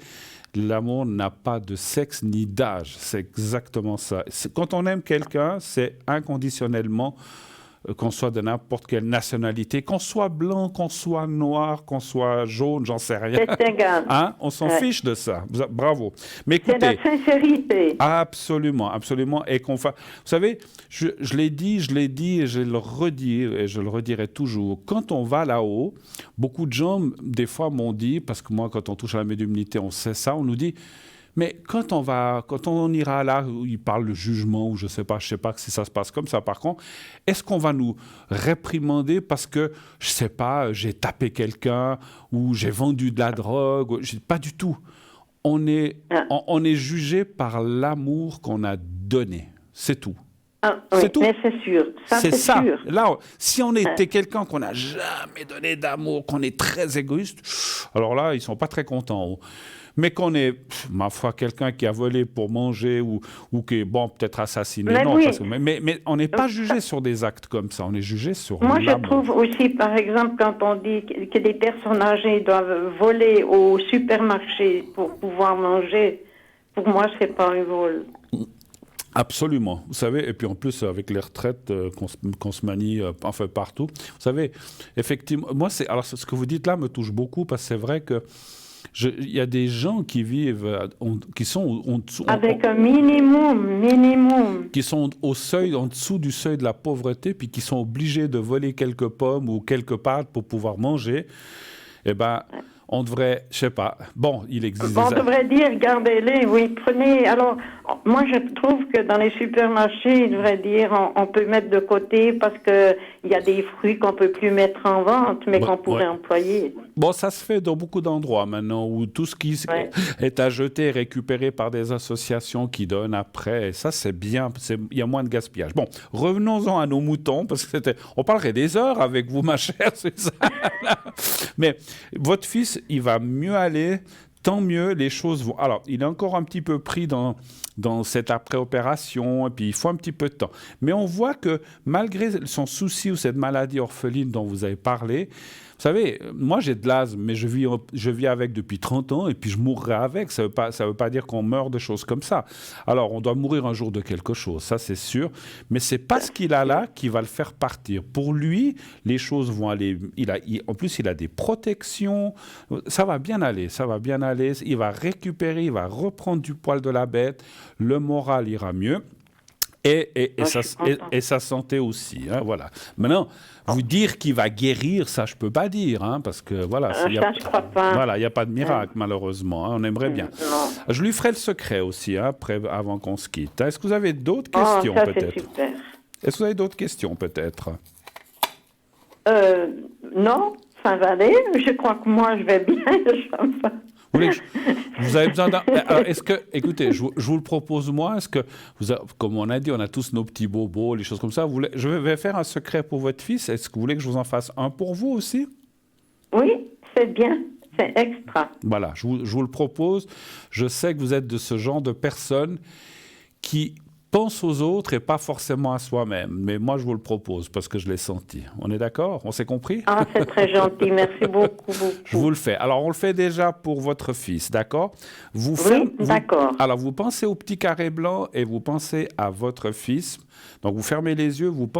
L'amour n'a pas de sexe ni d'âge. C'est exactement ça. Quand on aime quelqu'un, c'est inconditionnellement, qu'on soit de n'importe quelle nationalité, qu'on soit blanc, qu'on soit noir, qu'on soit jaune, j'en sais rien. C'est égal. Hein? On s'en fiche de ça. Bravo. Mais écoutez, c'est la sincérité. Absolument, absolument. Et vous savez, je l'ai dit et je le redis et je le redirai toujours. Quand on va là-haut, beaucoup de gens, des fois, m'ont dit, parce que moi, quand on touche à la médiumnité, on sait ça, on nous dit... Mais quand on ira là où il parle de jugement, ou je sais pas si ça se passe comme ça, par contre, est-ce qu'on va nous réprimander parce que, je sais pas, j'ai tapé quelqu'un, ou j'ai vendu de la drogue, pas du tout. On est jugé par l'amour qu'on a donné. C'est tout. C'est tout. Mais c'est sûr. C'est ça. Sûr. Là, si on était quelqu'un qu'on n'a jamais donné d'amour, qu'on est très égoïste, alors là, ils sont pas très contents. Mais qu'on est, ma foi, quelqu'un qui a volé pour manger ou qui est, bon, peut-être assassiné. Mais on n'est pas jugé sur des actes comme ça. On est jugé sur l'amour. Moi, je trouve aussi, par exemple, quand on dit que des personnes âgées doivent voler au supermarché pour pouvoir manger, pour moi, c'est pas un vol. Absolument. Vous savez, et puis en plus, avec les retraites qu'on se manie enfin partout, vous savez, effectivement, moi, alors ce que vous dites là me touche beaucoup parce que c'est vrai que il y a des gens qui vivent, qui sont avec un minimum. Qui sont au seuil, en dessous du seuil de la pauvreté, puis qui sont obligés de voler quelques pommes ou quelques pâtes pour pouvoir manger. Eh ben, on devrait, je sais pas. Bon, il existe. On devrait dire, gardez-les, oui, prenez. Alors, moi, je trouve que dans les supermarchés, il devrait dire, on peut mettre de côté parce que il y a des fruits qu'on peut plus mettre en vente, mais qu'on pourrait employer. Bon, ça se fait dans beaucoup d'endroits maintenant où tout ce qui est à jeter est récupéré par des associations qui donnent après. Et ça, c'est bien. Il y a moins de gaspillage. Bon, revenons-en à nos moutons parce que on parlerait des heures avec vous, ma chère Suzanne. Mais votre fils, il va mieux aller, tant mieux, les choses vont... Alors, il est encore un petit peu pris dans cette après-opération, et puis il faut un petit peu de temps. Mais on voit que malgré son souci ou cette maladie orpheline dont vous avez parlé, vous savez, moi j'ai de l'asthme, mais je vis avec depuis 30 ans et puis je mourrai avec. Ça veut pas dire qu'on meurt de choses comme ça. Alors, on doit mourir un jour de quelque chose, ça c'est sûr. Mais c'est pas ce qu'il a là qui va le faire partir. Pour lui, les choses vont aller... En plus, il a des protections. Ça va bien aller, ça va bien aller. Il va récupérer, il va reprendre du poil de la bête. Le moral ira mieux. Et sa santé aussi. Hein, voilà. Maintenant, vous dire qu'il va guérir, ça, je ne peux pas dire. Hein, parce que, voilà, je crois pas. Voilà, il n'y a pas de miracle, malheureusement. Hein, on aimerait bien. Non. Je lui ferai le secret aussi, hein, avant qu'on se quitte. Est-ce que vous avez d'autres questions, peut-être? C'est super. Est-ce que vous avez d'autres questions, peut-être? Non, ça va aller. Je crois que moi, je vais bien. Vous avez besoin d'un... Alors, écoutez, je vous le propose moi, comme on a dit, on a tous nos petits bobos, les choses comme ça. Je vais faire un secret pour votre fils. Est-ce que vous voulez que je vous en fasse un pour vous aussi? Oui, c'est bien. C'est extra. Voilà, je vous le propose. Je sais que vous êtes de ce genre de personnes qui pense aux autres et pas forcément à soi-même. Mais moi, je vous le propose parce que je l'ai senti. On est d'accord? On s'est compris? Ah, c'est très gentil. Merci beaucoup. Je vous le fais. Alors, on le fait déjà pour votre fils, d'accord? D'accord. Alors, vous pensez au petit carré blanc et vous pensez à votre fils. Donc, vous fermez les yeux, vous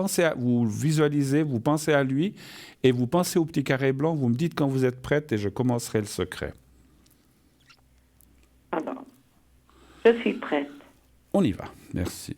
visualisez, vous pensez à lui et vous pensez au petit carré blanc. Vous me dites quand vous êtes prête et je commencerai le secret. Alors, je suis prête. On y va. Merci.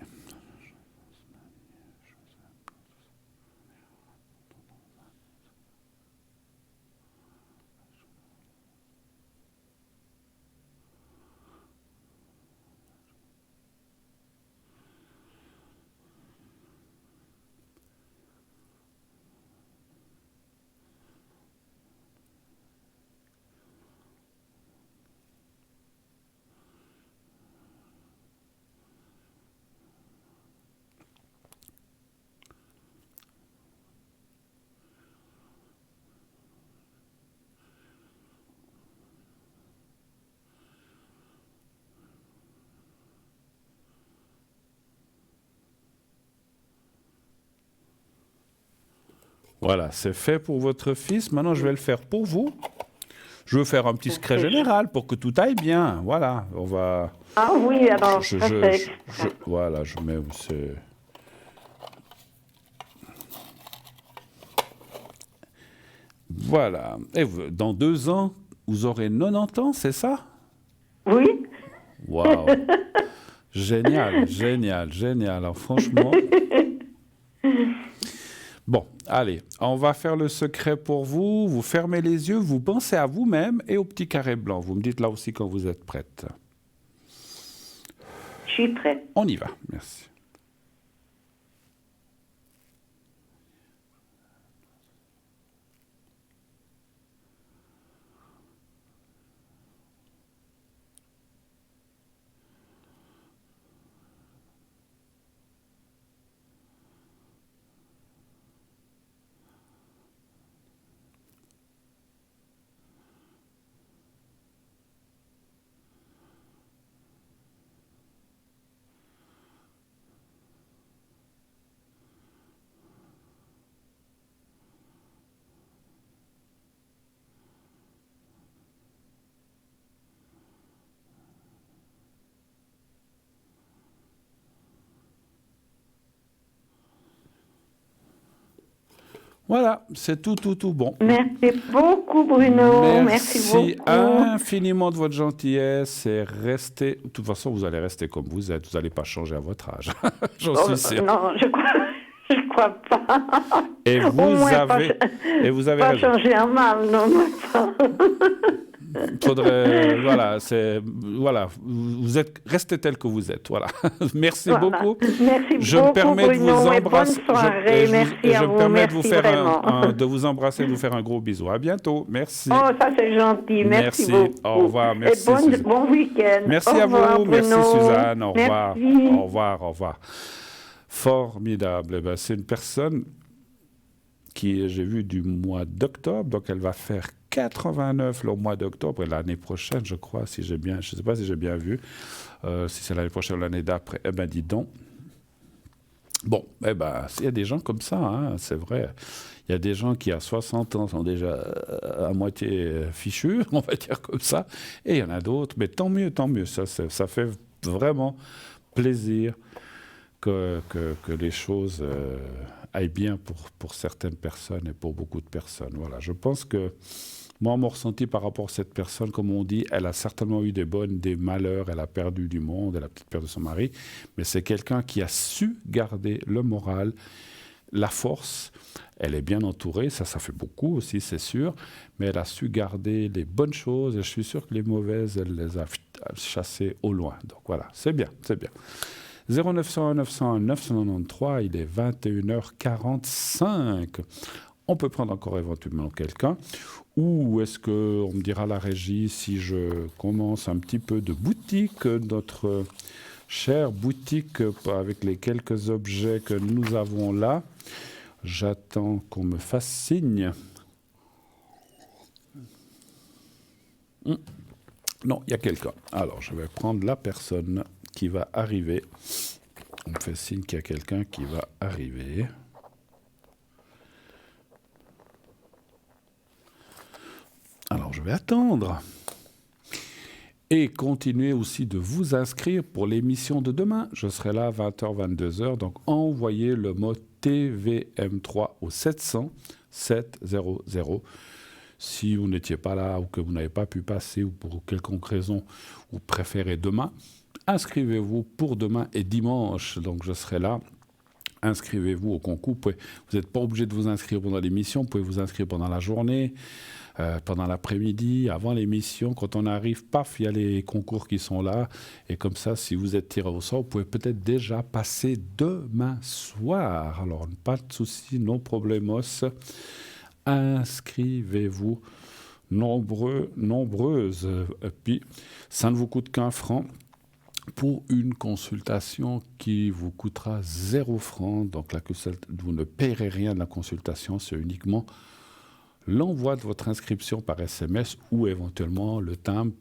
Voilà, c'est fait pour votre fils. Maintenant, je vais le faire pour vous. Je veux faire un petit secret général pour que tout aille bien. Voilà, on va... Ah oui, alors, voilà, je mets... Voilà. Et dans 2 ans, vous aurez 90 ans, c'est ça? Oui. Waouh. Génial, génial, génial. Alors, franchement... Bon, allez, on va faire le secret pour vous. Vous fermez les yeux, vous pensez à vous-même et au petit carré blanc. Vous me dites là aussi quand vous êtes prête. Je suis prête. On y va, merci. Voilà, c'est tout bon. Merci beaucoup, Bruno. Merci beaucoup. Infiniment de votre gentillesse et restez... De toute façon, vous allez rester comme vous êtes. Vous n'allez pas changer à votre âge. J'en suis sûr. Non, je crois pas. Et vous avez pas raison. changer en mal, non, pas. Faudrait, voilà, vous êtes, restez tel que vous êtes, voilà. Merci beaucoup. Merci je beaucoup, me permets Bruno, de vous embrasser. bonne soirée, merci à vous, Merci de vous vraiment. embrasser, de vous faire un gros bisou. À bientôt, merci. Oh, ça c'est gentil, merci beaucoup. Au revoir, merci. Et bon week-end. Merci au à revoir, vous, Bruno. merci Suzanne, au revoir. Merci. Au revoir. Formidable. Eh ben, c'est une personne qui, j'ai vu, du mois d'octobre, donc elle va faire 89 le mois d'octobre, et l'année prochaine, je crois, je ne sais pas si j'ai bien vu, si c'est l'année prochaine ou l'année d'après, eh ben dis donc. Bon, eh ben, il y a des gens comme ça, hein, c'est vrai. Il y a des gens qui, à 60 ans, sont déjà à moitié fichus, on va dire comme ça, et il y en a d'autres, mais tant mieux, ça fait vraiment plaisir que les choses aillent bien pour certaines personnes et pour beaucoup de personnes. Voilà, je pense que moi, mon ressenti par rapport à cette personne, comme on dit, elle a certainement eu des malheurs, elle a perdu du monde, elle a peut-être perdu son mari, mais c'est quelqu'un qui a su garder le moral, la force. Elle est bien entourée, ça fait beaucoup aussi, c'est sûr, mais elle a su garder les bonnes choses, et je suis sûr que les mauvaises, elle les a chassées au loin. Donc voilà, c'est bien. 0901 901 993, il est 21h45. On peut prendre encore éventuellement quelqu'un. Ou est-ce qu'on me dira la régie si je commence un petit peu de boutique, notre chère boutique avec les quelques objets que nous avons là. J'attends qu'on me fasse signe. Non, il y a quelqu'un. Alors, je vais prendre la personne qui va arriver. On me fait signe qu'il y a quelqu'un qui va arriver. Alors, je vais attendre. Et continuez aussi de vous inscrire pour l'émission de demain. Je serai là à 20h, 22h. Donc, envoyez le mot TVM3 au 700 700. Si vous n'étiez pas là ou que vous n'avez pas pu passer ou pour quelconque raison, vous préférez demain, inscrivez-vous pour demain et dimanche. Donc, je serai là. Inscrivez-vous au concours. Vous n'êtes pas obligé de vous inscrire pendant l'émission. Vous pouvez vous inscrire pendant la journée, pendant l'après-midi, avant l'émission. Quand on arrive, paf, il y a les concours qui sont là. Et comme ça, si vous êtes tiré au sort, vous pouvez peut-être déjà passer demain soir. Alors, pas de souci, non problemos. Inscrivez-vous, nombreuses. Et puis, ça ne vous coûte qu'un franc pour une consultation qui vous coûtera 0 francs. Donc, vous ne paierez rien de la consultation, c'est uniquement l'envoi de votre inscription par SMS ou éventuellement le timbre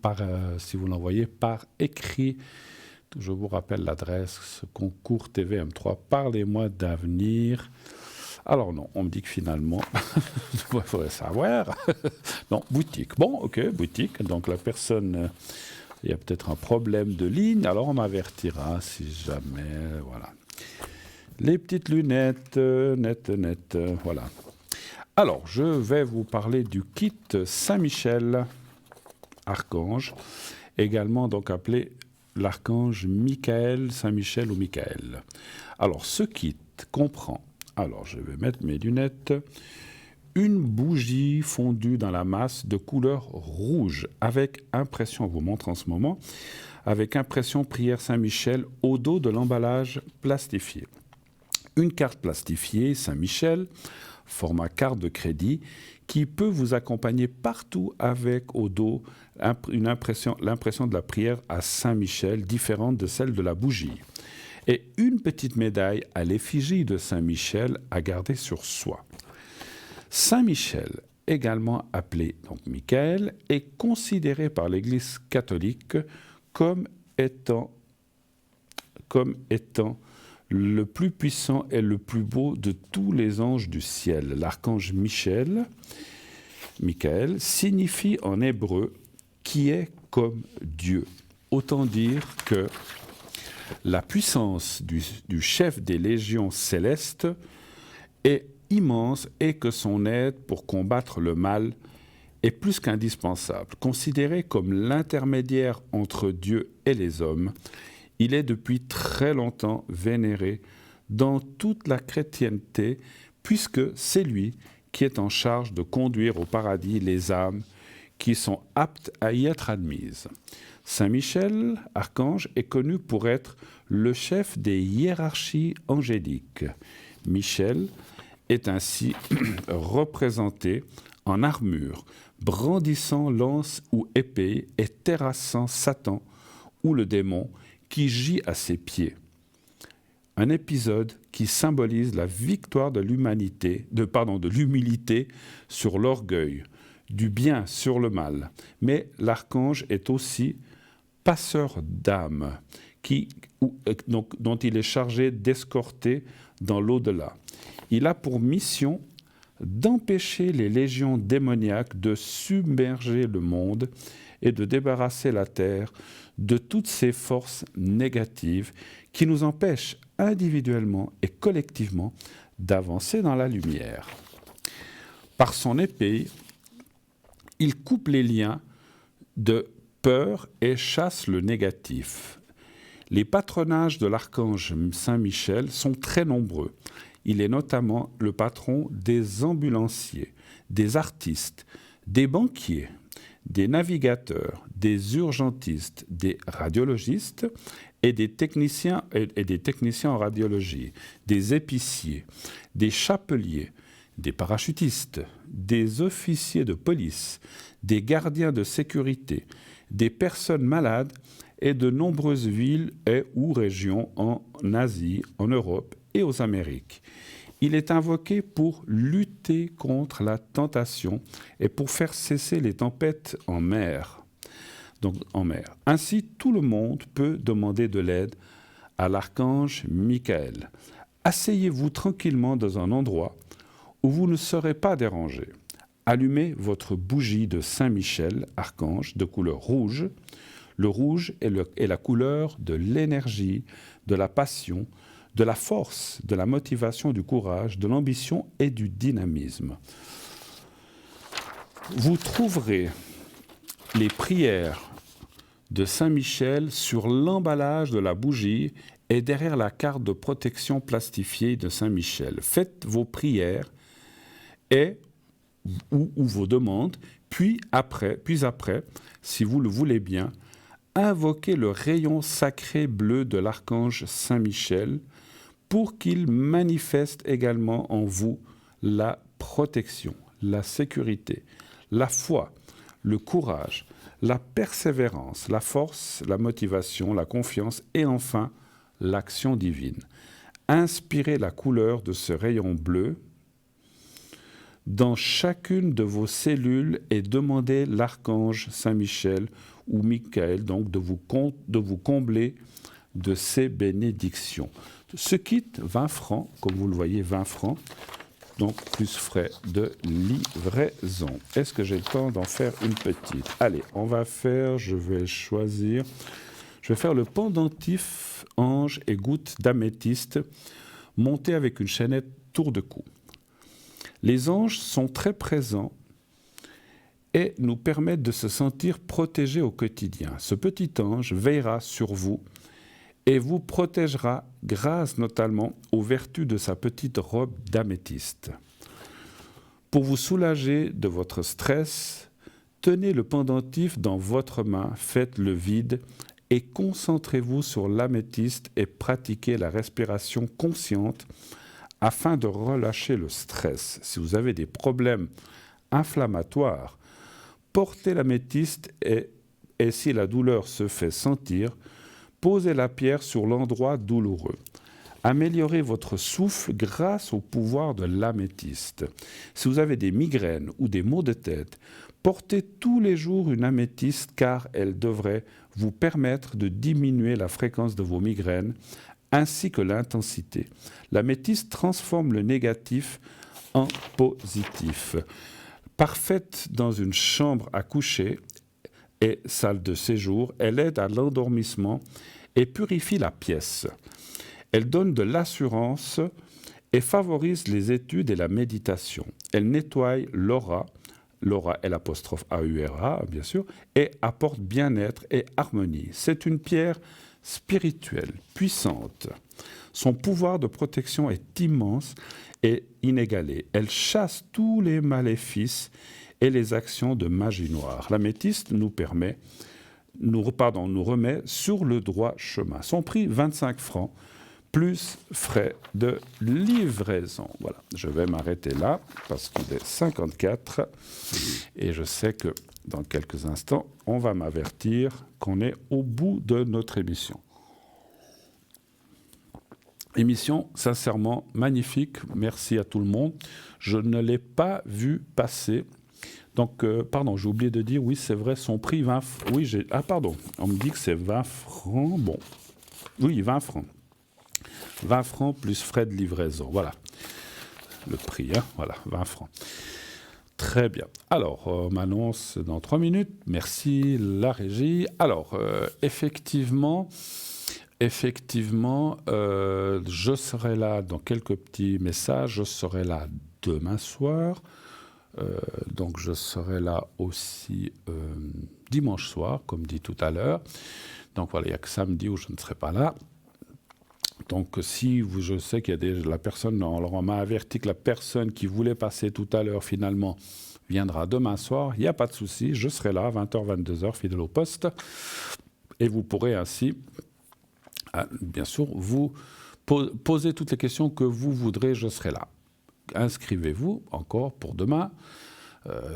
si vous l'envoyez par écrit. Je vous rappelle l'adresse, concours TVM3, parlez-moi d'avenir. Alors non, on me dit que finalement, il faudrait savoir. Non, boutique. Bon, ok, boutique. Donc la personne, il y a peut-être un problème de ligne, alors on m'avertira si jamais, voilà. Les petites lunettes, net, voilà. Alors, je vais vous parler du kit Saint-Michel, archange, également donc appelé l'archange Michael, Saint-Michel ou Michael. Alors, ce kit comprend, alors je vais mettre mes lunettes, une bougie fondue dans la masse de couleur rouge, avec impression, je vous montre en ce moment, avec impression prière Saint-Michel au dos de l'emballage plastifié. Une carte plastifiée Saint-Michel, format carte de crédit, qui peut vous accompagner partout avec au dos l'impression de la prière à Saint-Michel, différente de celle de la bougie. Et une petite médaille à l'effigie de Saint-Michel à garder sur soi. Saint-Michel, également appelé donc Michael, est considéré par l'Église catholique comme étant le plus puissant et le plus beau de tous les anges du ciel. L'archange Michael signifie en hébreu « qui est comme Dieu ». Autant dire que la puissance du chef des légions célestes est immense et que son aide pour combattre le mal est plus qu'indispensable. Considéré comme l'intermédiaire entre Dieu et les hommes, il est depuis très longtemps vénéré dans toute la chrétienté, puisque c'est lui qui est en charge de conduire au paradis les âmes qui sont aptes à y être admises. Saint Michel, archange, est connu pour être le chef des hiérarchies angéliques. Michel est ainsi représenté en armure, brandissant lance ou épée et terrassant Satan ou le démon qui gît à ses pieds. Un épisode qui symbolise la victoire de l'humilité sur l'orgueil, du bien sur le mal. Mais l'archange est aussi passeur d'âmes, dont il est chargé d'escorter dans l'au-delà. Il a pour mission d'empêcher les légions démoniaques de submerger le monde et de débarrasser la terre de toutes ces forces négatives qui nous empêchent individuellement et collectivement d'avancer dans la lumière. Par son épée, il coupe les liens de peur et chasse le négatif. Les patronages de l'archange Saint Michel sont très nombreux. Il est notamment le patron des ambulanciers, des artistes, des banquiers, des navigateurs, des urgentistes, des radiologistes et des techniciens en radiologie, des épiciers, des chapeliers, des parachutistes, des officiers de police, des gardiens de sécurité, des personnes malades et de nombreuses villes et ou régions en Asie, en Europe et aux Amériques. Il est invoqué pour lutter contre la tentation et pour faire cesser les tempêtes en mer. Ainsi, tout le monde peut demander de l'aide à l'archange Michael. Asseyez-vous tranquillement dans un endroit où vous ne serez pas dérangé. Allumez votre bougie de Saint-Michel, archange, de couleur rouge. Le rouge est la couleur de l'énergie, de la passion, de la force, de la motivation, du courage, de l'ambition et du dynamisme. Vous trouverez les prières de Saint-Michel sur l'emballage de la bougie et derrière la carte de protection plastifiée de Saint-Michel. Faites vos prières ou vos demandes, puis après, si vous le voulez bien, invoquez le rayon sacré bleu de l'archange Saint-Michel pour qu'il manifeste également en vous la protection, la sécurité, la foi, le courage, la persévérance, la force, la motivation, la confiance et enfin l'action divine. Inspirez la couleur de ce rayon bleu dans chacune de vos cellules et demandez l'archange Saint-Michel ou Michael donc de vous combler de ces bénédictions. Ce kit, 20 francs, comme vous le voyez, 20 francs, donc plus frais de livraison. Est-ce que j'ai le temps d'en faire une petite? Allez, je vais faire le pendentif ange et goutte d'améthyste monté avec une chaînette tour de cou. Les anges sont très présents et nous permettent de se sentir protégés au quotidien. Ce petit ange veillera sur vous et vous protégera grâce notamment aux vertus de sa petite robe d'améthyste. Pour vous soulager de votre stress, tenez le pendentif dans votre main, faites le vide et concentrez-vous sur l'améthyste et pratiquez la respiration consciente afin de relâcher le stress. Si vous avez des problèmes inflammatoires, portez l'améthyste et si la douleur se fait sentir, posez la pierre sur l'endroit douloureux. Améliorez votre souffle grâce au pouvoir de l'améthyste. Si vous avez des migraines ou des maux de tête, portez tous les jours une améthyste car elle devrait vous permettre de diminuer la fréquence de vos migraines ainsi que l'intensité. L'améthyste transforme le négatif en positif. Parfaite dans une chambre à coucher et salle de séjour, elle aide à l'endormissement et purifie la pièce. Elle donne de l'assurance et favorise les études et la méditation. Elle nettoie l'aura, l'apostrophe A-U-R-A, bien sûr, et apporte bien-être et harmonie. C'est une pierre spirituelle, puissante. Son pouvoir de protection est immense et inégalé. Elle chasse tous les maléfices et les actions de magie noire. L'améthyste nous remet sur le droit chemin. Son prix, 25 francs, plus frais de livraison. Voilà, je vais m'arrêter là parce qu'il est 54 et je sais que dans quelques instants, on va m'avertir qu'on est au bout de notre émission. Émission sincèrement magnifique, merci à tout le monde. Je ne l'ai pas vu passer. Donc, pardon, j'ai oublié de dire, oui, c'est vrai, son prix, 20 francs. Oui, on me dit que c'est 20 francs. Bon, oui, 20 francs. 20 francs plus frais de livraison, voilà. Le prix, hein, voilà, 20 francs. Très bien. Alors, on m'annonce dans 3 minutes. Merci, la régie. Alors, effectivement, je serai là dans quelques petits messages. Je serai là demain soir. Donc, je serai là aussi dimanche soir, comme dit tout à l'heure. Donc, voilà, il n'y a que samedi où je ne serai pas là. Donc, je sais qu'il y a la personne, alors on m'a averti que la personne qui voulait passer tout à l'heure, finalement, viendra demain soir. Il n'y a pas de souci, je serai là, 20h, 22h, fidèle au poste. Et vous pourrez ainsi, bien sûr, vous poser toutes les questions que vous voudrez, je serai là. Inscrivez-vous encore pour demain.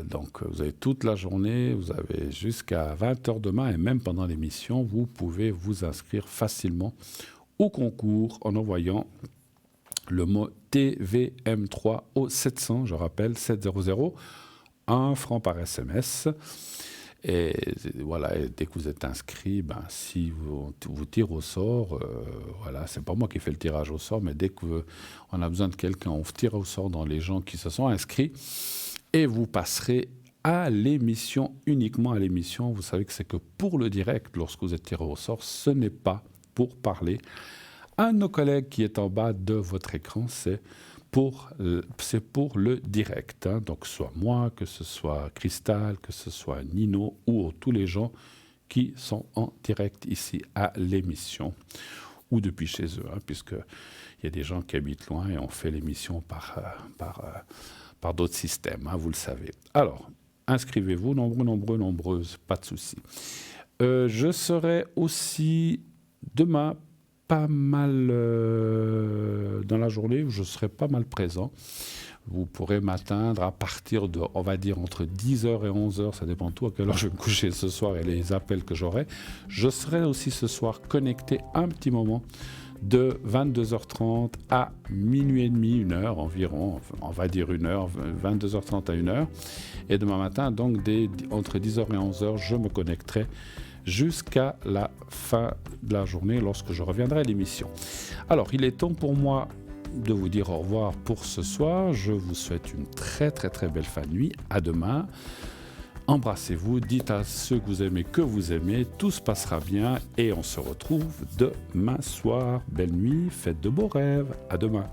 Donc, vous avez toute la journée, vous avez jusqu'à 20h demain, et même pendant l'émission, vous pouvez vous inscrire facilement au concours en envoyant le mot TVM3 au 700, je rappelle, 700, 1 franc par SMS. Et voilà, et dès que vous êtes inscrit, si vous tirez au sort, voilà, c'est pas moi qui fais le tirage au sort, mais dès qu'on a besoin de quelqu'un, on tire au sort dans les gens qui se sont inscrits, et vous passerez à l'émission, uniquement à l'émission. Vous savez que c'est que pour le direct, lorsque vous êtes tiré au sort, ce n'est pas pour parler. Un de nos collègues qui est en bas de votre écran, c'est pour le direct. Hein. Donc, soit moi, que ce soit Cristal, que ce soit Nino ou tous les gens qui sont en direct ici à l'émission ou depuis chez eux, hein, puisqu'il y a des gens qui habitent loin et on fait l'émission par d'autres systèmes, hein, vous le savez. Alors, inscrivez-vous, nombreuses, pas de souci. Je serai aussi demain pas mal dans la journée où je serai pas mal présent. Vous pourrez m'atteindre à partir de, on va dire, entre 10h et 11h, ça dépend tout à quelle heure je vais me coucher ce soir et les appels que j'aurai. Je serai aussi ce soir connecté un petit moment de 22h30 à minuit et demi, 1h environ, on va dire 1h, 22h30 à 1h. Et demain matin, donc entre 10h et 11h, je me connecterai jusqu'à la fin de la journée lorsque je reviendrai à l'émission. Alors, il est temps pour moi de vous dire au revoir pour ce soir. Je vous souhaite une très très très belle fin de nuit. À demain. Embrassez-vous, dites à ceux que vous aimez, tout se passera bien et on se retrouve demain soir. Belle nuit, faites de beaux rêves. À demain.